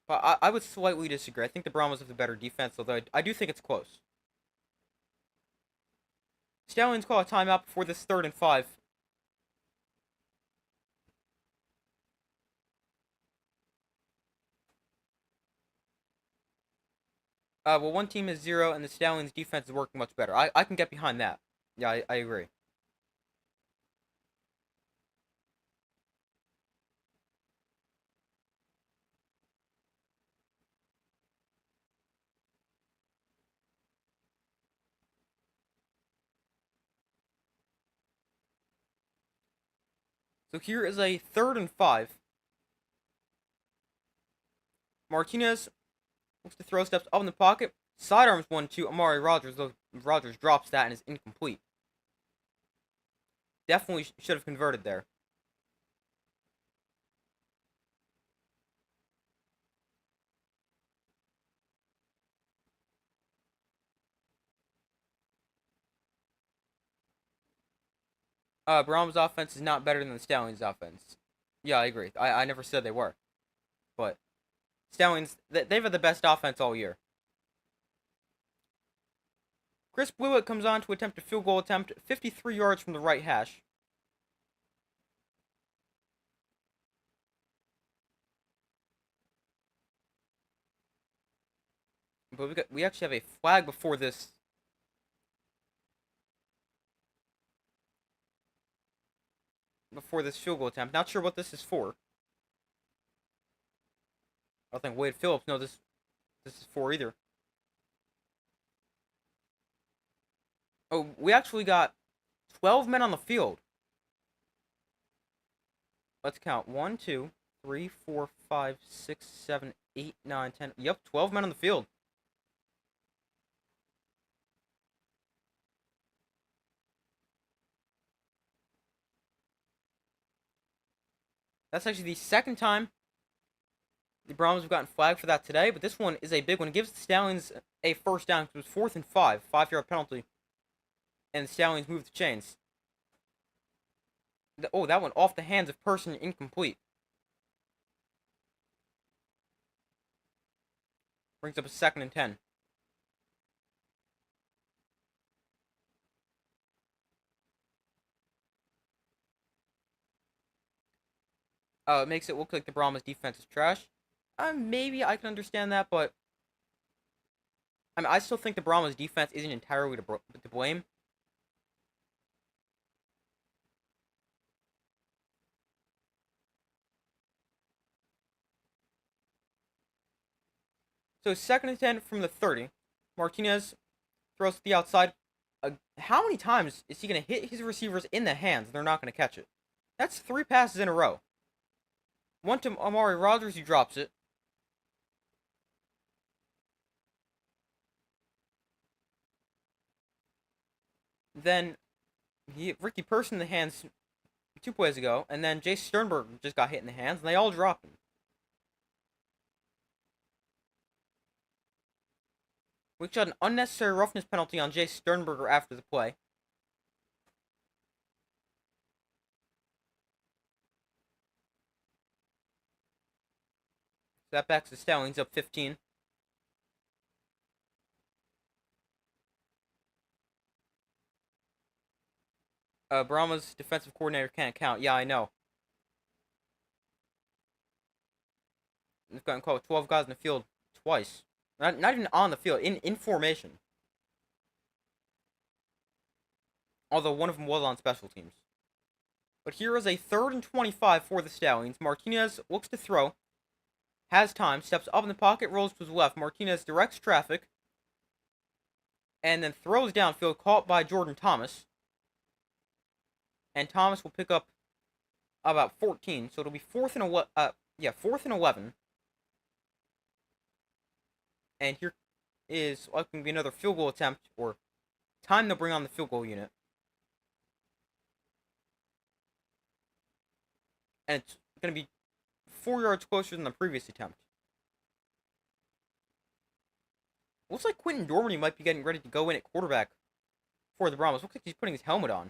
But I would slightly disagree. I think the Brahmas have the better defense, although I do think it's close. Stallions call a timeout before this 3rd and 5. Well, one team is 0, and the Stallions' defense is working much better. I can get behind that. Yeah, I agree. So here is a 3rd and 5. Martinez looks to throw, steps up in the pocket. Sidearms 1-2. Amari Rogers, though Rogers drops that and is incomplete. Definitely should have converted there. Brahms' offense is not better than the Stallions' offense. Yeah, I agree. I never said they were. But Stallions, they've had the best offense all year. Chris Blewett comes on to attempt a field goal attempt 53 yards from the right hash. But we actually have a flag before this. Before this field goal attempt. Not sure what this is for. I don't think Wade Phillips knows this is for either. Oh, we actually got 12 men on the field. Let's count. 1, 2, 3, 4, 5, 6, 7, 8, 9, 10. Yep, 12 men on the field. That's actually the second time the Brahmas have gotten flagged for that today, but this one is a big one. It gives the Stallions a first down because it was 4th and 5, 5-yard penalty, and the Stallions moved the chains. Oh, that went off the hands of Person, incomplete. Brings up a 2nd and 10. It makes it look like the Brahmas defense is trash. Maybe I can understand that, but I mean, I still think the Brahmas defense isn't entirely to blame. So 2nd and 10 from the 30. Martinez throws to the outside. How many times is he going to hit his receivers in the hands and they're not going to catch it? That's 3 passes in a row. One to Amari Rogers, he drops it. Then he hit Ricky Person in the hands 2 plays ago, and then Jay Sternberg just got hit in the hands, and they all dropped him. We shot an unnecessary roughness penalty on Jay Sternberger after the play. So that backs the Stallions up 15. Brahma's defensive coordinator can't count. Yeah, I know. They've gotten called 12 guys in the field twice. Not even on the field, in formation. Although one of them was on special teams. But here is a 3rd and 25 for the Stallions. Martinez looks to throw. Has time, steps up in the pocket, rolls to his left. Martinez directs traffic. And then throws downfield, caught by Jordan Thomas. And Thomas will pick up about 14. So it'll be 4th and 11. And here is likely to be another field goal attempt, or time to bring on the field goal unit. And it's going to be 4 yards closer than the previous attempt. Looks like Quentin Dormady might be getting ready to go in at quarterback for the Brahmas. Looks like he's putting his helmet on.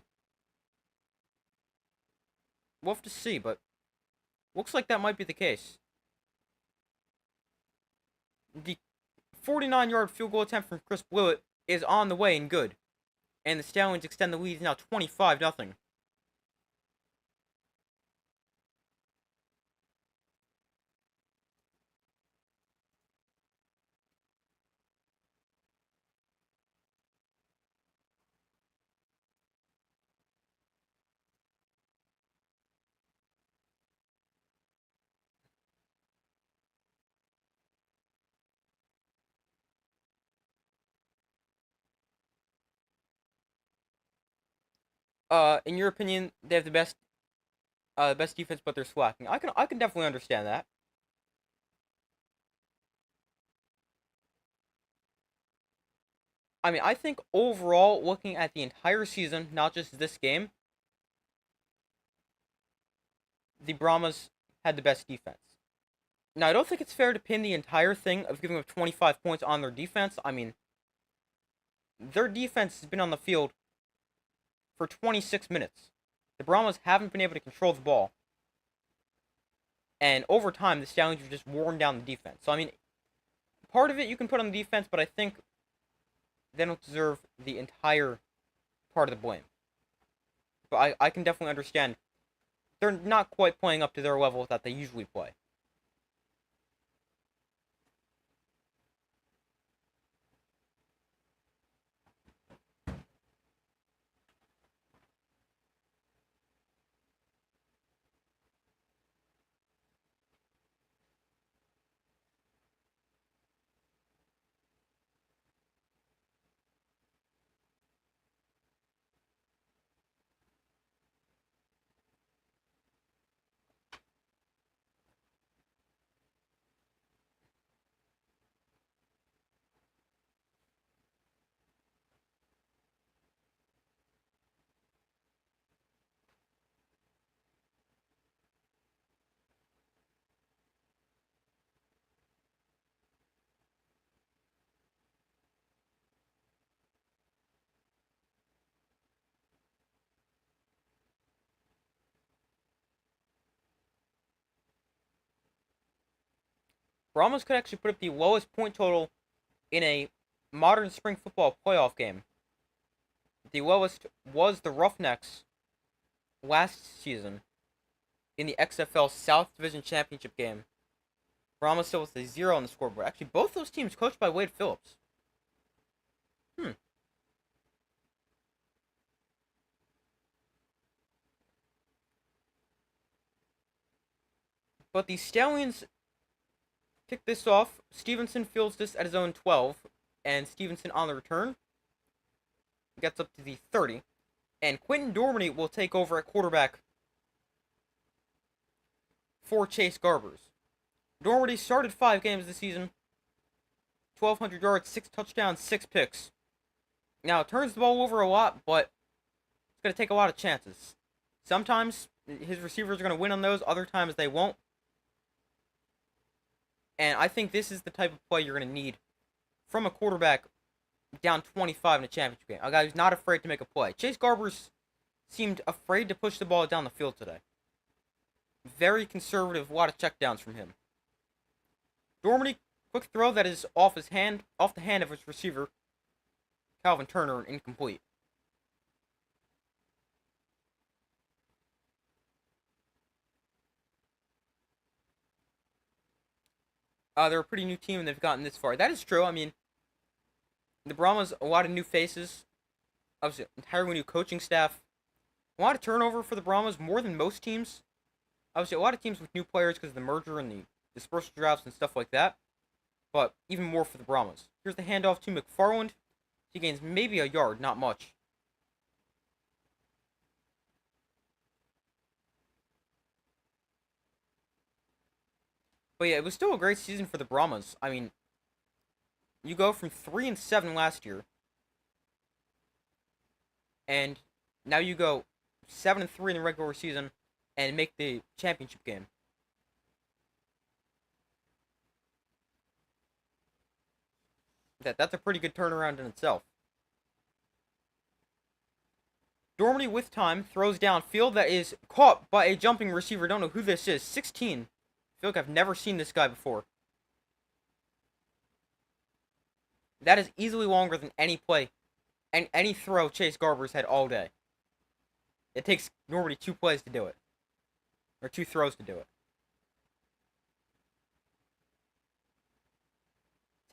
We'll have to see, but looks like that might be the case. The 49-yard field goal attempt from Chris Blewett is on the way and good. And the Stallions extend the lead now 25-0. In your opinion, they have the best defense, but they're slacking. I can definitely understand that. I mean, I think overall, looking at the entire season, not just this game, the Brahmas had the best defense. Now, I don't think it's fair to pin the entire thing of giving up 25 points on their defense. I mean, their defense has been on the field for 26 minutes. The Brahmas haven't been able to control the ball. And over time, the Stallions have just worn down the defense. So, I mean, part of it you can put on the defense, but I think they don't deserve the entire part of the blame. But I can definitely understand they're not quite playing up to their level that they usually play. Brahmas could actually put up the lowest point total in a modern spring football playoff game. The lowest was the Roughnecks last season in the XFL South Division Championship game. Brahmas still with a 0 on the scoreboard. Actually, both those teams coached by Wade Phillips. But the Stallions kick this off. Stevenson fields this at his own 12, and Stevenson on the return gets up to the 30. And Quentin Dormady will take over at quarterback for Chase Garbers. Dormady started 5 games this season, 1,200 yards, 6 touchdowns, 6 picks. Now, turns the ball over a lot, but it's going to take a lot of chances. Sometimes his receivers are going to win on those, other times they won't. And I think this is the type of play you're going to need from a quarterback down 25 in a championship game. A guy who's not afraid to make a play. Chase Garbers seemed afraid to push the ball down the field today. Very conservative, a lot of checkdowns from him. Dormady, quick throw that is off the hand of his receiver, Calvin Turner, and incomplete. They're a pretty new team and they've gotten this far. That is true. I mean, the Brahmas, a lot of new faces. Obviously, entirely new coaching staff. A lot of turnover for the Brahmas, more than most teams. Obviously, a lot of teams with new players because of the merger and the dispersal drafts and stuff like that. But even more for the Brahmas. Here's the handoff to McFarland. He gains maybe a yard, not much. But yeah, it was still a great season for the Brahmas. I mean, you go from 3-7 last year, and now you go 7-3 in the regular season and make the championship game. That's a pretty good turnaround in itself. Dormady with time throws downfield that is caught by a jumping receiver. Don't know who this is. 16. I feel like I've never seen this guy before. That is easily longer than any play and any throw Chase Garbers had all day. It takes normally 2 plays to do it. Or 2 throws to do it.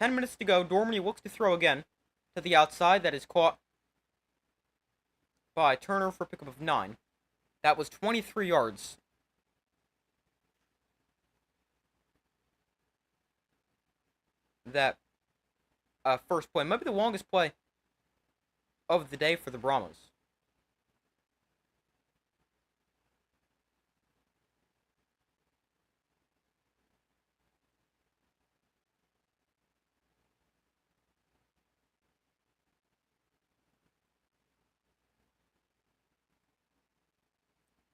10 minutes to go. Dormady looks to throw again to the outside. That is caught by Turner for a pickup of 9. That was 23 yards. That first play might be the longest play of the day for the Brahmas.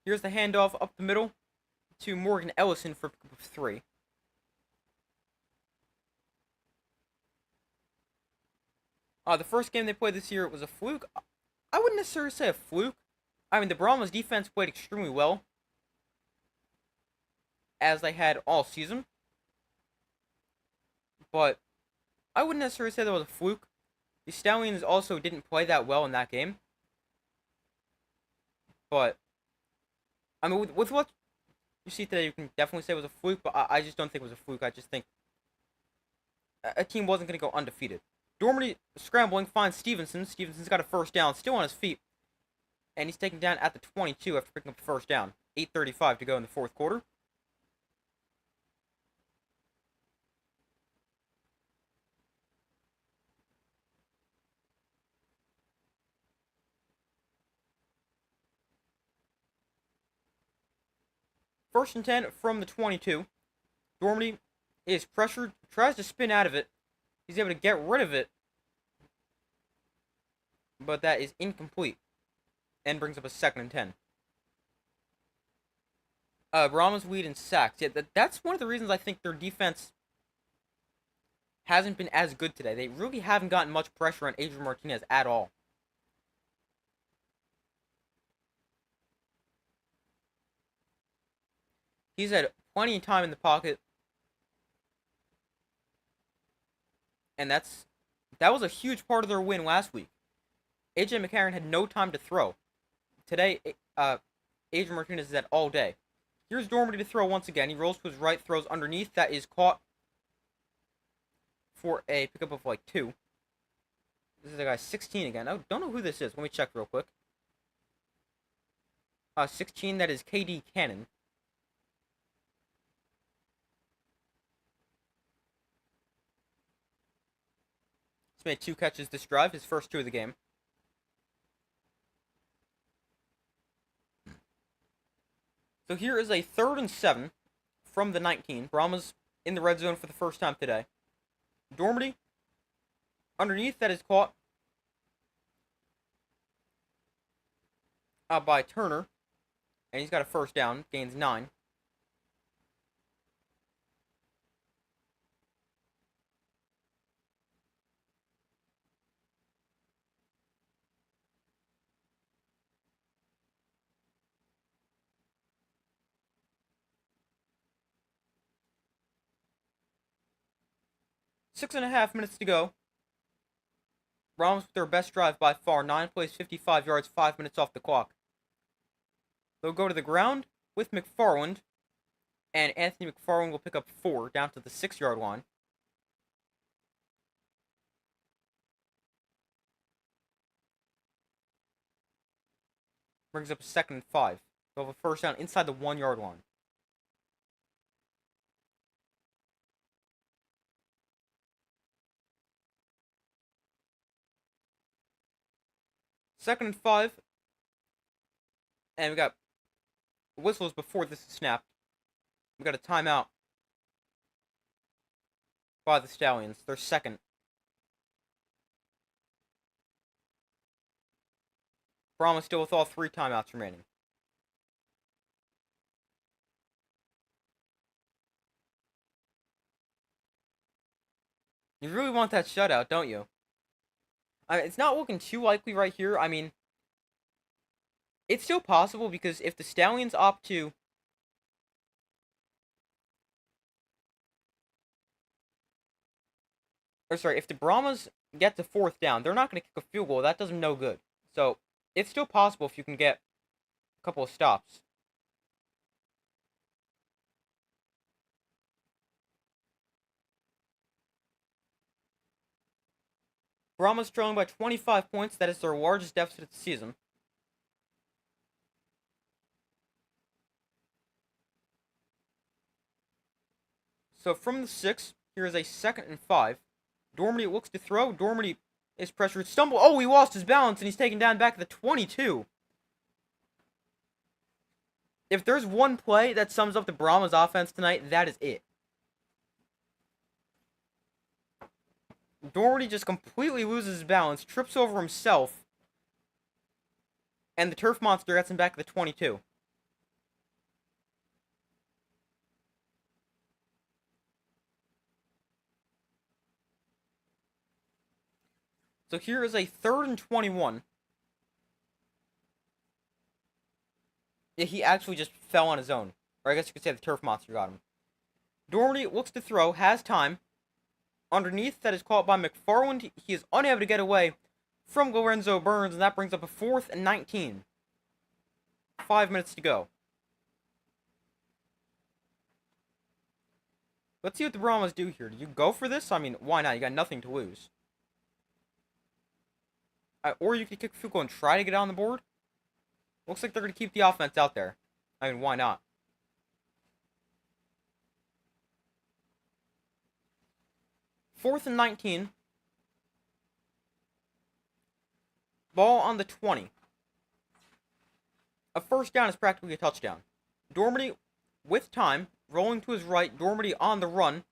Here's the handoff up the middle to Morgan Ellison for a pickup of 3. The first game they played this year, it was a fluke. I wouldn't necessarily say a fluke. I mean, the Brahmas defense played extremely well, as they had all season. But I wouldn't necessarily say that was a fluke. The Stallions also didn't play that well in that game. But, I mean, with what you see today, you can definitely say it was a fluke, but I just don't think it was a fluke. I just think a team wasn't going to go undefeated. Dormady scrambling, finds Stevenson. Stevenson's got a first down, still on his feet. And he's taken down at the 22 after picking up the first down. 8:35 to go in the fourth quarter. First and 10 from the 22. Dormady is pressured, tries to spin out of it. He's able to get rid of it. But that is incomplete. And brings up a second and 10. Brahmas lead in sacks. Yeah, that's one of the reasons I think their defense hasn't been as good today. They really haven't gotten much pressure on Adrian Martinez at all. He's had plenty of time in the pocket. And that was a huge part of their win last week. AJ McCarron had no time to throw. Today, Adrian Martinez is at all day. Here's Dormady to throw once again. He rolls to his right, throws underneath. That is caught for a pickup of like 2. This is the guy 16 again. I don't know who this is. Let me check real quick. 16, that is KD Cannon. He's made 2 catches this drive, his first 2 of the game. So here is a 3rd and 7 from the 19. Brahmas in the red zone for the first time today. Dormady underneath, that is caught by Turner. And he's got a first down, gains 9. Six and a half minutes to go. Brahmas with their best drive by far. 9 plays, 55 yards, 5 minutes off the clock. They'll go to the ground with McFarland. And Anthony McFarland will pick up 4 down to the 6-yard line. Brings up a 2nd and 5. They'll have a first down inside the 1-yard line. Second and 5. And we got whistles before this is snapped. We got a timeout by the Stallions. Their second. Brahmas still with all 3 timeouts remaining. You really want that shutout, don't you? It's not looking too likely right here. I mean, it's still possible because if the Stallions opt to... Or sorry, if the Brahmas get to 4th down, they're not going to kick a field goal. That does them no good. So, it's still possible if you can get a couple of stops. Brahmas trailing by 25 points. That is their largest deficit of the season. So from the 6, here is a 2nd and 5. Dormady looks to throw. Dormady is pressured. Stumble. Oh, he lost his balance and he's taken down back at the 22. If there's one play that sums up the Brahmas offense tonight, that is it. Dormady just completely loses his balance, trips over himself, and the turf monster gets him back at the 22. So here is a 3rd and 21. Yeah, he actually just fell on his own. Or I guess you could say the turf monster got him. Dormady looks to throw, has time. underneath that is caught by McFarland. He is unable to get away from Lorenzo Burns, and that brings up a 4th and 19. 5 minutes to go. Let's see what the Brahmas do here. Do you go for this? I mean, why not? You got nothing to lose. Or you could kick a field goal and try to get on the board. Looks like they're going to keep the offense out there. I mean, why not? Fourth and 19. Ball on the 20. A first down is practically a touchdown. Dormady, with time, rolling to his right. Dormady on the run,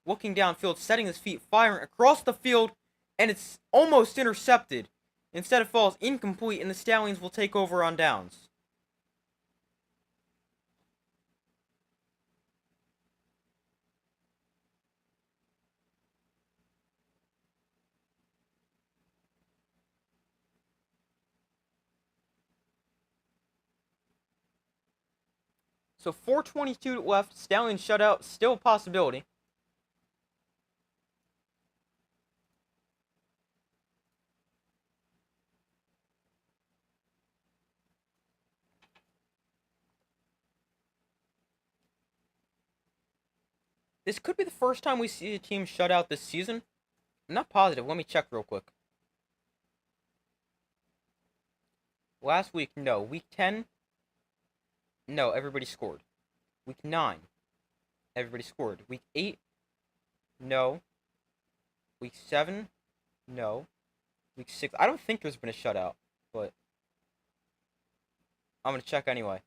looking downfield, setting his feet, firing across the field, and it's almost intercepted. Instead, it falls incomplete, and the Stallions will take over on downs. So 4:22 left. Stallions shutout, still a possibility. This could be the first time we see a team shut out this season. I'm not positive. Let me check real quick. Last week, no. Week 10, no, everybody scored. Week 9, everybody scored. Week 8, no. Week 7, no. Week 6, I don't think there's been a shutout, but I'm going to check anyway.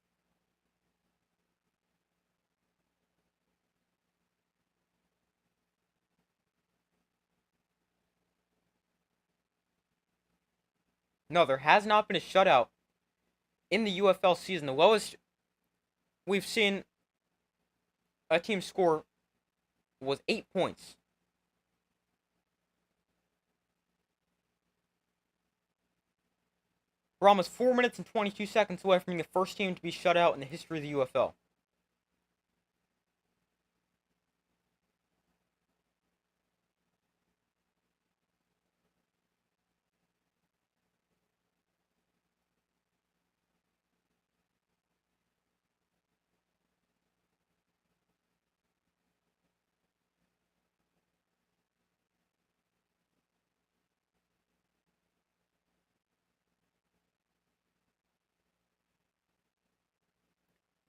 No, there has not been a shutout in the UFL season. The lowest we've seen a team score was 8 points. Brahmas 4 minutes and 22 seconds away from being the first team to be shut out in the history of the UFL.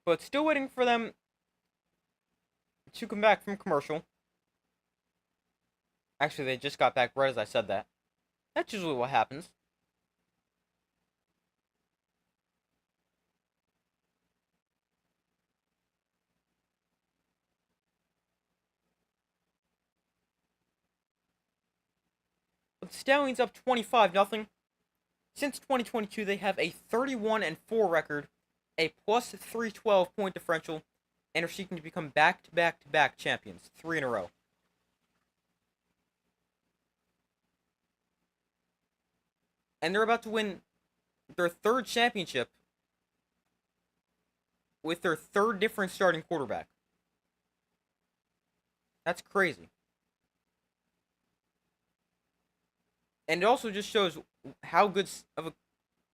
But still waiting for them to come back from commercial. Actually, they just got back right as I said that. That's usually what happens. But the Stallions up 25-0. Since 2022, they have a 31-4 record, a plus 312 point differential, and are seeking to become back-to-back-to-back champions, 3 in a row. And they're about to win their 3rd championship with their 3rd different starting quarterback. That's crazy. And it also just shows how good of a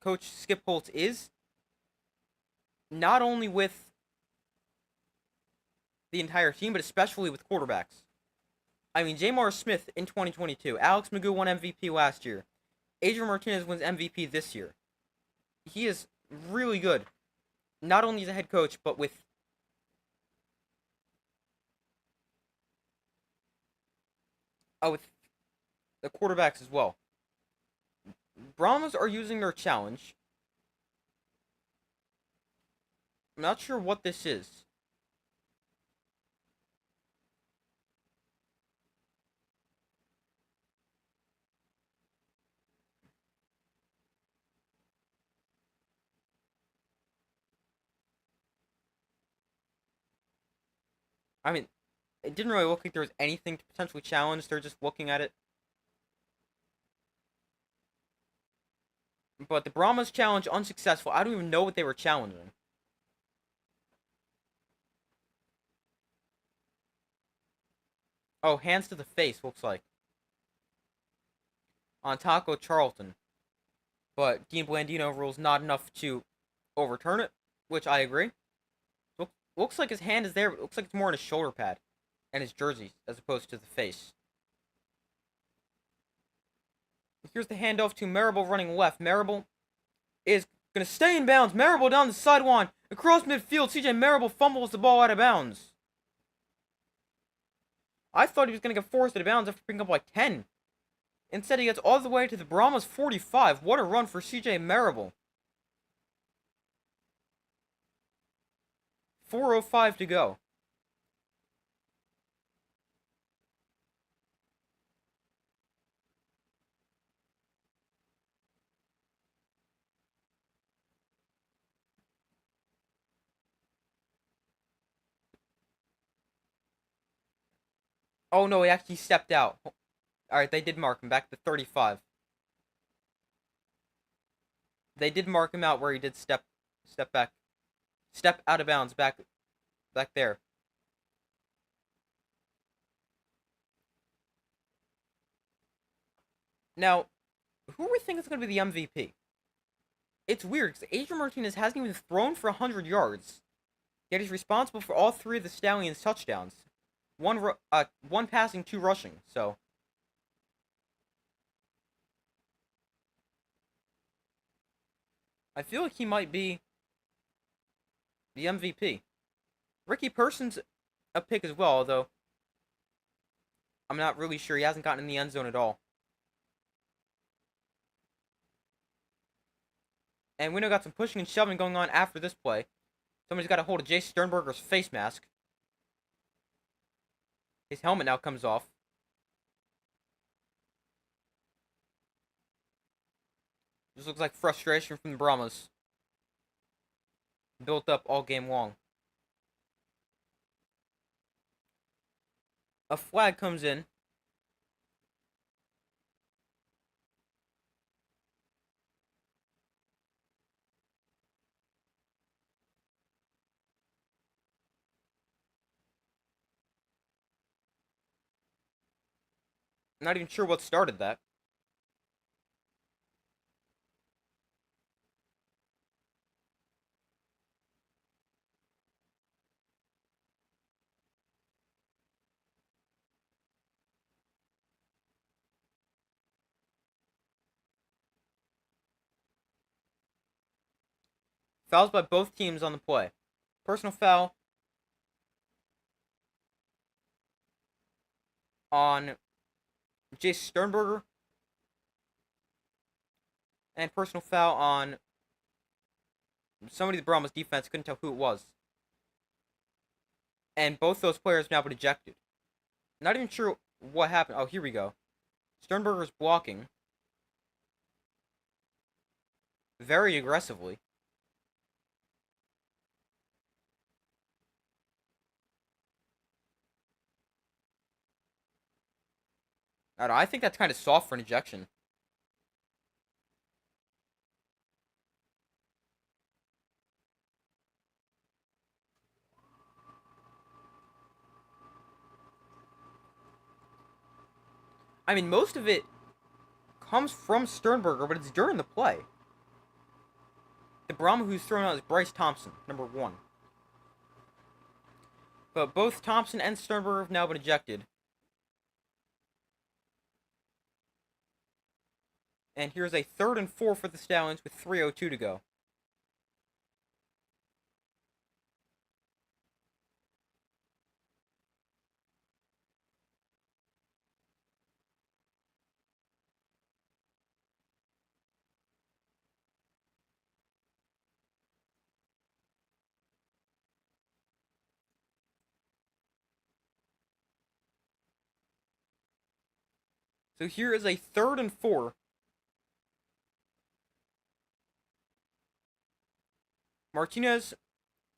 coach Skip Holtz is, not only with the entire team, but especially with quarterbacks. I mean, Jamar Smith in 2022. Alex Magoo won MVP last year. Adrian Martinez wins MVP this year. He is really good, not only as a head coach, but with the quarterbacks as well. Brahmas are using their challenge. I'm not sure what this is. I mean, it didn't really look like there was anything to potentially challenge. They're just looking at it. But the Brahmas challenge unsuccessful. I don't even know what they were challenging. Oh, hands to the face, looks like. On Taco Charlton. But Dean Blandino rules not enough to overturn it, which I agree. Looks like his hand is there, but it looks like it's more on his shoulder pad and his jersey as opposed to the face. Here's the handoff to Marable running left. Marable is going to stay in bounds. Marable down the sideline. Across midfield, CJ Marable fumbles the ball out of bounds. I thought he was going to get forced out of bounds after picking up like 10. Instead, he gets all the way to the Brahmas 45. What a run for CJ Marable. 4:05 to go. Oh no, he actually stepped out. Alright, they did mark him back to 35. They did mark him out where he did step back. Step out of bounds back there. Now, who are we thinking is going to be the MVP? It's weird because Adrian Martinez hasn't even thrown for 100 yards. Yet he's responsible for all three of the Stallions' touchdowns. One passing, 2 rushing. So I feel like he might be the MVP. Ricky Person's a pick as well, although I'm not really sure. He hasn't gotten in the end zone at all. And we know got some pushing and shoving going on after this play. Somebody's got a hold of Jay Sternberger's face mask. His helmet now comes off. This looks like frustration from the Brahmas. Built up all game long. A flag comes in. I'm not even sure what started that. Fouls by both teams on the play. Personal foul on Jay Sternberger. And personal foul on somebody in the Brahmas defense. Couldn't tell who it was. And both those players have now been ejected. Not even sure what happened. Oh, here we go. Sternberger's blocking. Very aggressively. I don't know, I think that's kind of soft for an ejection. I mean, most of it comes from Sternberger, but it's during the play. The Brahma who's thrown out is Bryce Thompson, number 1. But both Thompson and Sternberger have now been ejected. And here's a 3rd and 4 for the Stallions with 3:02 to go. So here is a 3rd and 4. Martinez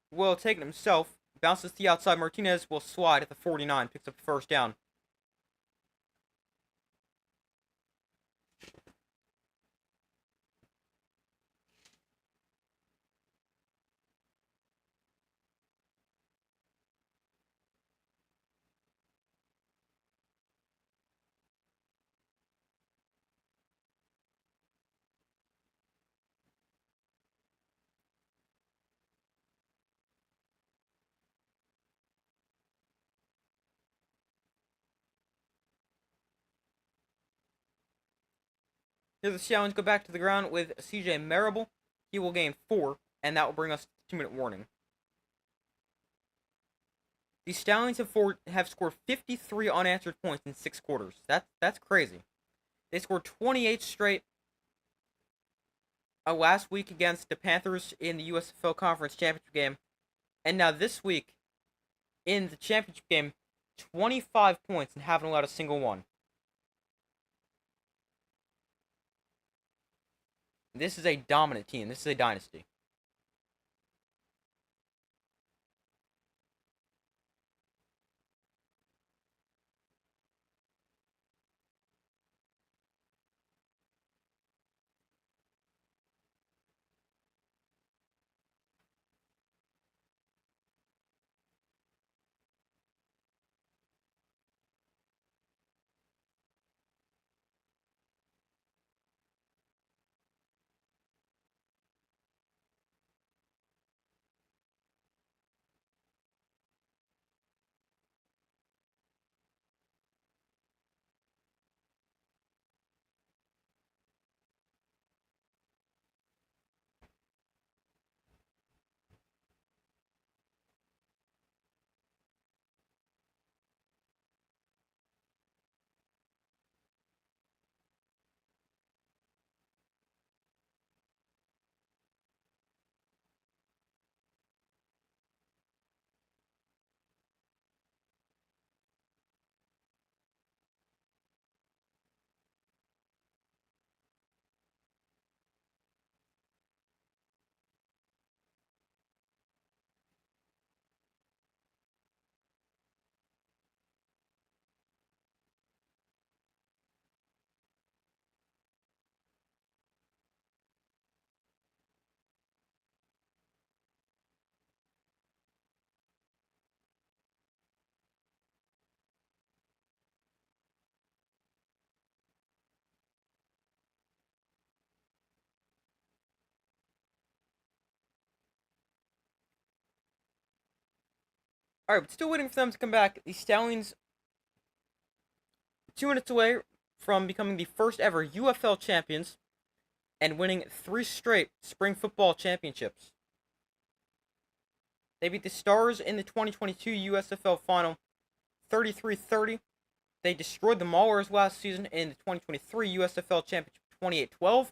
will take it himself. Bounces to the outside. Martinez will slide at the 49. Picks up the 1st down. Here the Stallions go back to the ground with CJ Marable. He will gain 4, and that will bring us to 2-minute warning. The Stallions have scored 53 unanswered points in 6 quarters. That's crazy. They scored 28 straight last week against the Panthers in the USFL Conference Championship game. And now this week, in the championship game, 25 points and haven't allowed a single one. This is a dominant team. This is a dynasty. Alright, but still waiting for them to come back. The Stallions, 2 minutes away from becoming the first ever UFL champions and winning 3 straight spring football championships. They beat the Stars in the 2022 USFL final 33-30. They destroyed the Maulers last season in the 2023 USFL Championship 28-12.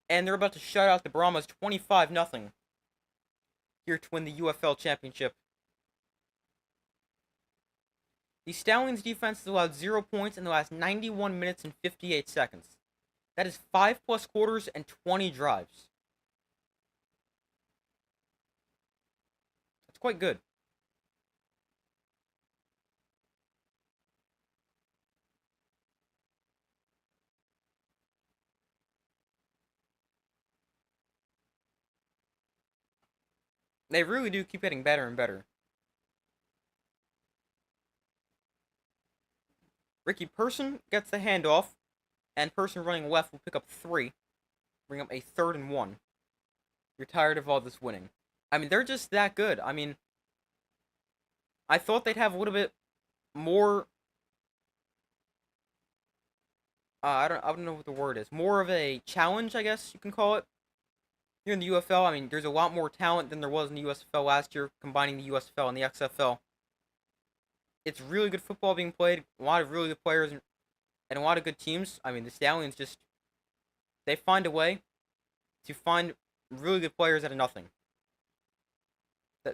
And they're about to shut out the Brahmas 25-0 here to win the UFL Championship. The Stallions defense has allowed 0 points in the last 91 minutes and 58 seconds. That is 5+ quarters and 20 drives. That's quite good. They really do keep getting better and better. Ricky Person gets the handoff, and Person running left will pick up 3, bring up a 3rd and 1. You're tired of all this winning. I mean, they're just that good. I mean, I thought they'd have a little bit more. I don't know what the word is. More of a challenge, I guess you can call it. Here in the UFL, I mean, there's a lot more talent than there was in the USFL last year, combining the USFL and the XFL. It's really good football being played. A lot of really good players and a lot of good teams. I mean, the Stallions just they find a way to find really good players out of nothing.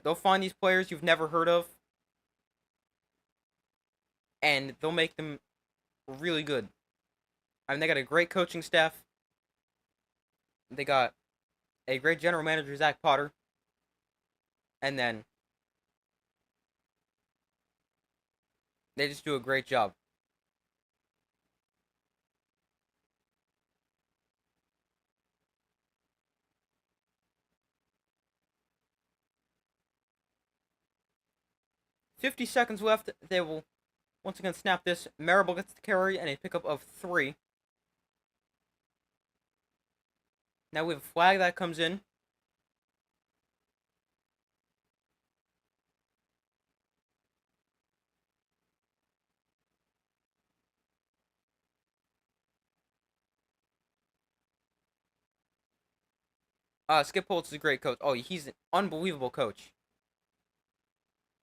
They'll find these players you've never heard of, and they'll make them really good. I mean, they got a great coaching staff. They got a great general manager, Zach Potter, and then they just do a great job. $50 left. They will once again snap this. Marable gets the carry and a pickup of 3. Now we have a flag that comes in. Skip Holtz is a great coach. Oh, he's an unbelievable coach.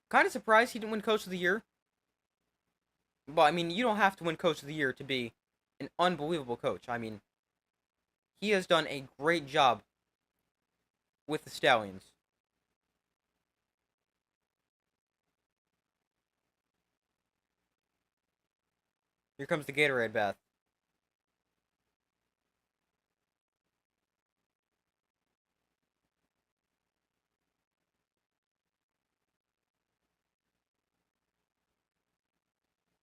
Kind of surprised he didn't win Coach of the Year. But I mean, you don't have to win Coach of the Year to be an unbelievable coach. I mean, he has done a great job with the Stallions. Here comes the Gatorade bath.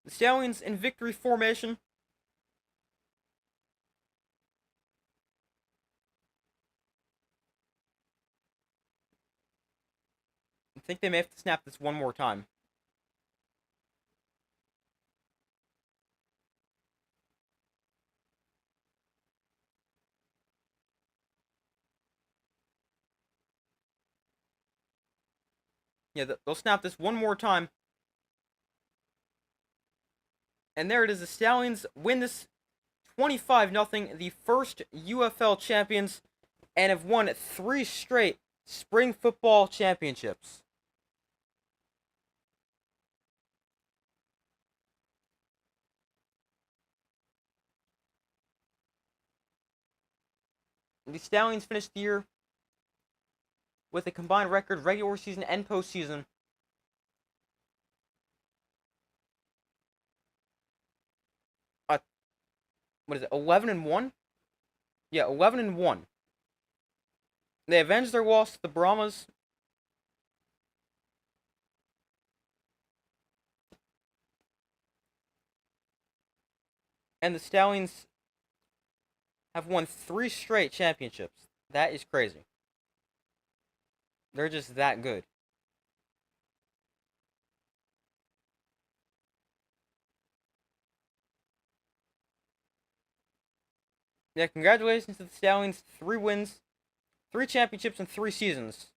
The Stallions in victory formation. I think they may have to snap this one more time. Yeah, they'll snap this one more time. And there it is. The Stallions win this 25-0, the first UFL champions, and have won 3 straight spring football championships. The Stallions finished the year with a combined record regular season and postseason. Uh, what is it? 11-1. Yeah, 11-1. They avenged their loss to the Brahmas. And the Stallions have won 3 straight championships. That is crazy. They're just that good. Yeah, congratulations to the Stallions. 3 wins, 3 championships, and 3 seasons.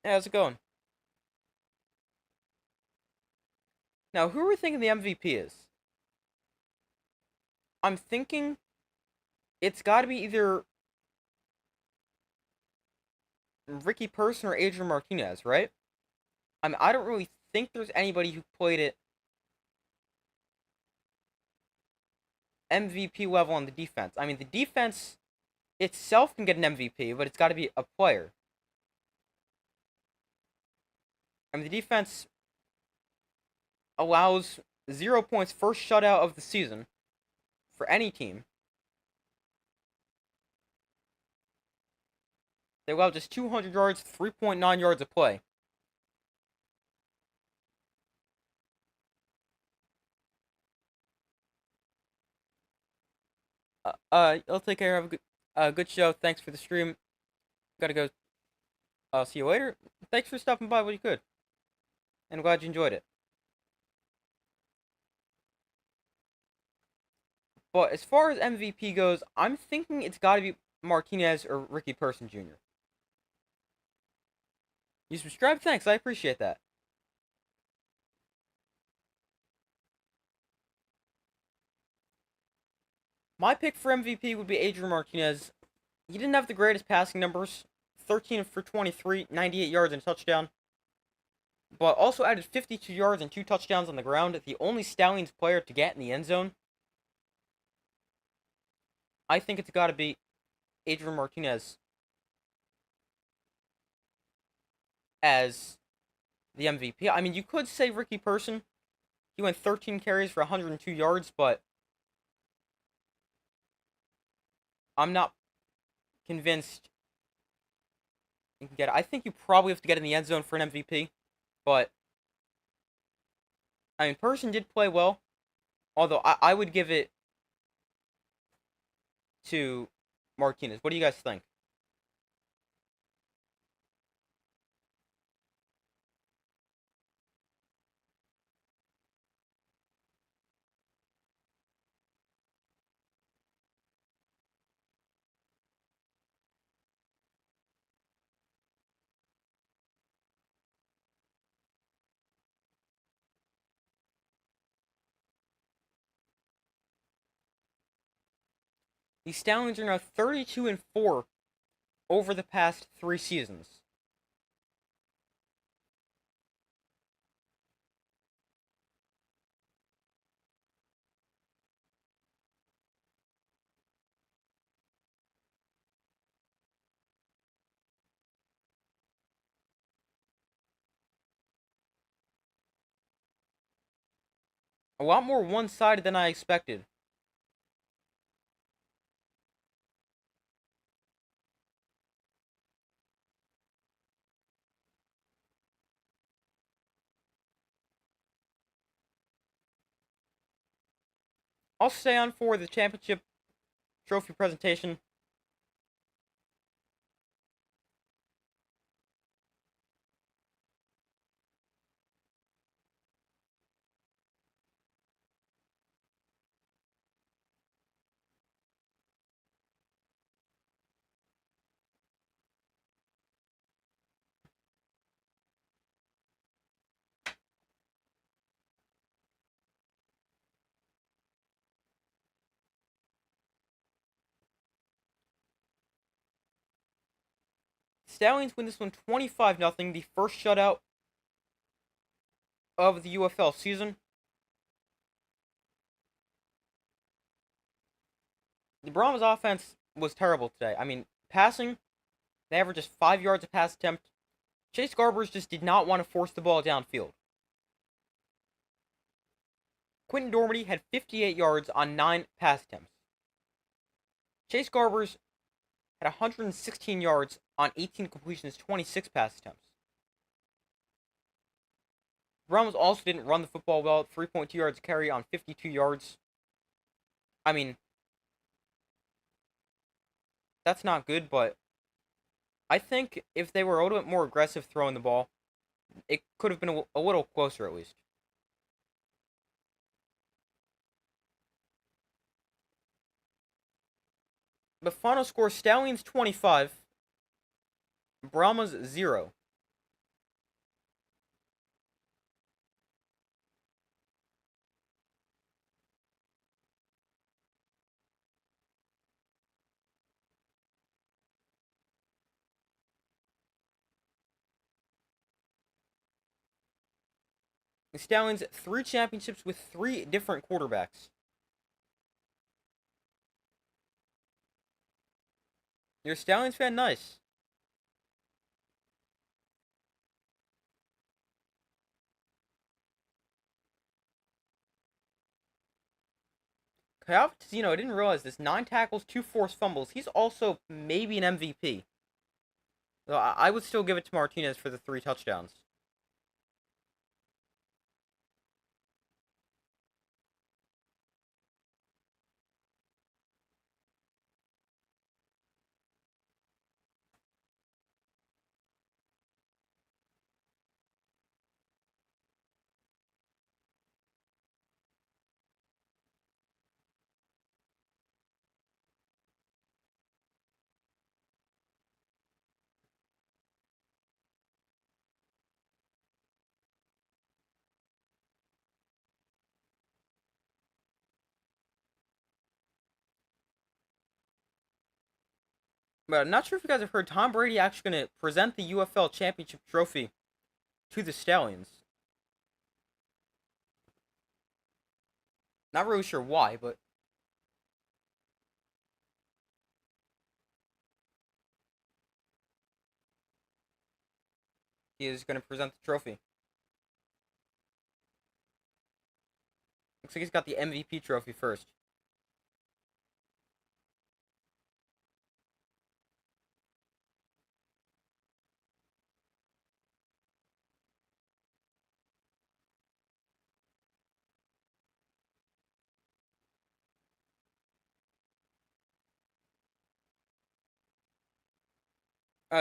Yeah, how's it going? Now, who are we thinking the MVP is? I'm thinking it's got to be either Ricky Person or Adrian Martinez, right? I mean, I don't really think there's anybody who played at MVP level on the defense. I mean, the defense itself can get an MVP, but it's got to be a player. I mean, the defense allows 0 points first shutout of the season for any team. They allow just 200 yards, 3.9 yards a play. I'll take care. Have a good show. Thanks for the stream. Gotta go. See you later. Thanks for stopping by when you could. And glad you enjoyed it. But as far as MVP goes, I'm thinking it's got to be Martinez or Ricky Person Jr. You subscribed? Thanks, I appreciate that. My pick for MVP would be Adrian Martinez. He didn't have the greatest passing numbers, 13 for 23, 98 yards and a touchdown, but also added 52 yards and 2 touchdowns on the ground, the only Stallions player to get in the end zone. I think it's got to be Adrian Martinez as the MVP. I mean, you could say Ricky Person. He went 13 carries for 102 yards, but I'm not convinced you can get it. I think you probably have to get in the end zone for an MVP, but I mean, Person did play well, although I would give it to Martinez. What do you guys think? The Stallions are now 32-4 over the past 3 seasons. A lot more one-sided than I expected. I'll stay on for the championship trophy presentation. Stallions win this one 25-0, the first shutout of the UFL season. The Brahmas offense was terrible today. I mean, passing, they averaged just 5 yards a pass attempt. Chase Garbers just did not want to force the ball downfield. Quentin Dormady had 58 yards on 9 pass attempts. Chase Garbers had 116 yards on 18 completions, 26 pass attempts. Brahmas also didn't run the football well, 3.2 yards carry on 52 yards. I mean, that's not good, but I think if they were a little bit more aggressive throwing the ball, it could have been a little closer at least. The final score, Stallions 25, Brahmas 0. The Stallions 3 championships with 3 different quarterbacks. You're a Stallions fan? Nice. Kyle Tizino, I didn't realize this. 9 tackles, 2 forced fumbles. He's also maybe an MVP. Though I would still give it to Martinez for the 3 touchdowns. But I'm not sure if you guys have heard, Tom Brady actually going to present the UFL Championship trophy to the Stallions. Not really sure why, but he is going to present the trophy. Looks like he's got the MVP trophy first.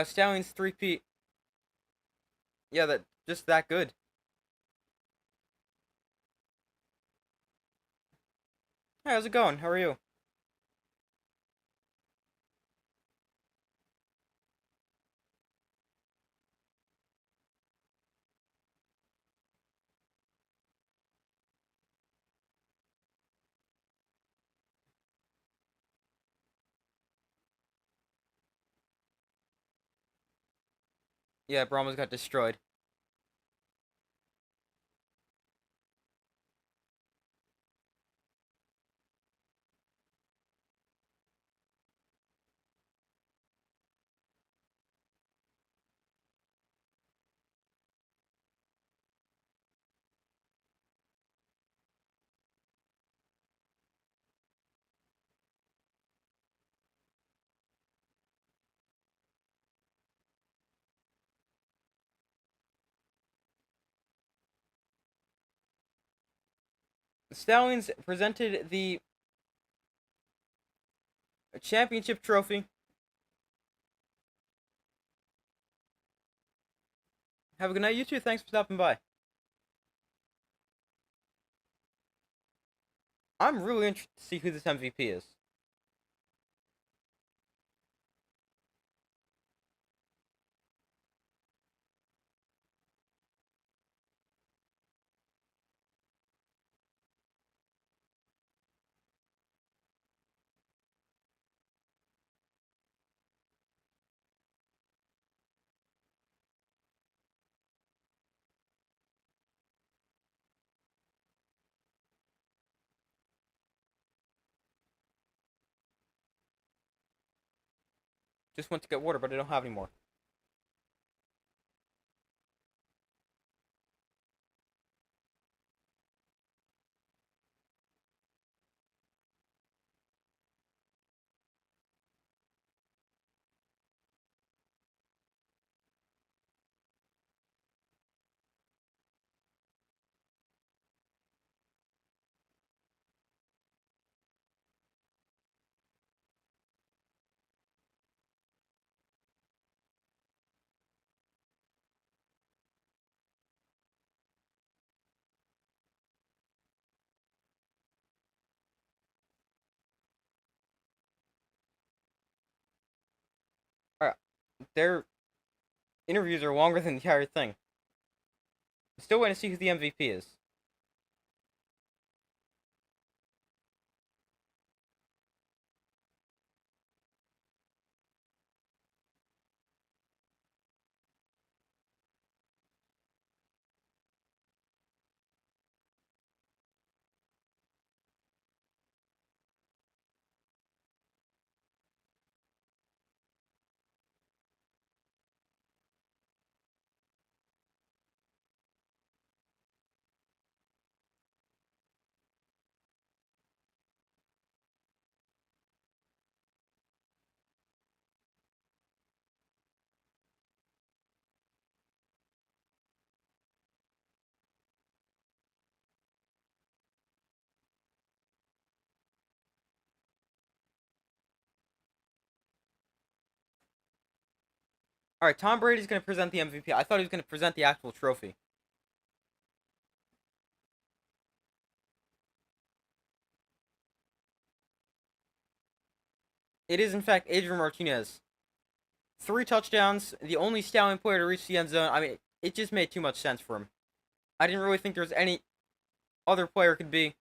Stallions 3P. Yeah, that just that good. Hey, how's it going? How are you? Yeah, Brahmas got destroyed. The Stallions presented the championship trophy. Have a good night, you two. Thanks for stopping by. I'm really interested to see who this MVP is. Just went to get water, but I don't have any more. Alright, their interviews are longer than the entire thing. I'm still waiting to see who the MVP is. Alright, Tom Brady's going to present the MVP. I thought he was going to present the actual trophy. It is, in fact, Adrian Martinez. 3 touchdowns, the only Stallion player to reach the end zone. I mean, it just made too much sense for him. I didn't really think there was any other player could be.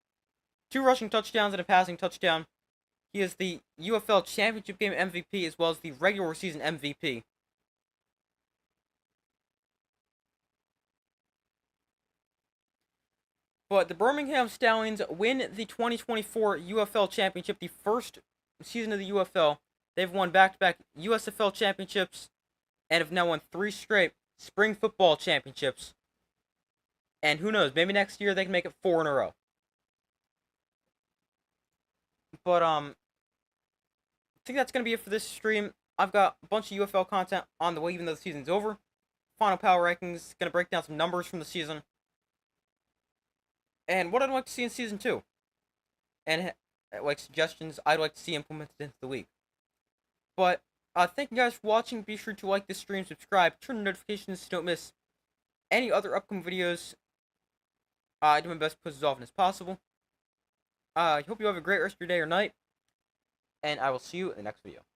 2 rushing touchdowns and a passing touchdown. He is the UFL Championship Game MVP as well as the regular season MVP. But the Birmingham Stallions win the 2024 UFL Championship, the first season of the UFL. They've won back-to-back USFL championships and have now won 3 straight spring football championships. And who knows, maybe next year they can make it 4 in a row. But I think that's gonna be it for this stream. I've got a bunch of UFL content on the way, even though the season's over. Final power rankings, gonna break down some numbers from the season, and what I'd like to see in season 2, and like suggestions I'd like to see implemented into the week. But thank you guys for watching. Be sure to like this stream, subscribe, turn on notifications so you don't miss any other upcoming videos. I do my best to post as often as possible. I hope you have a great rest of your day or night, and I will see you in the next video.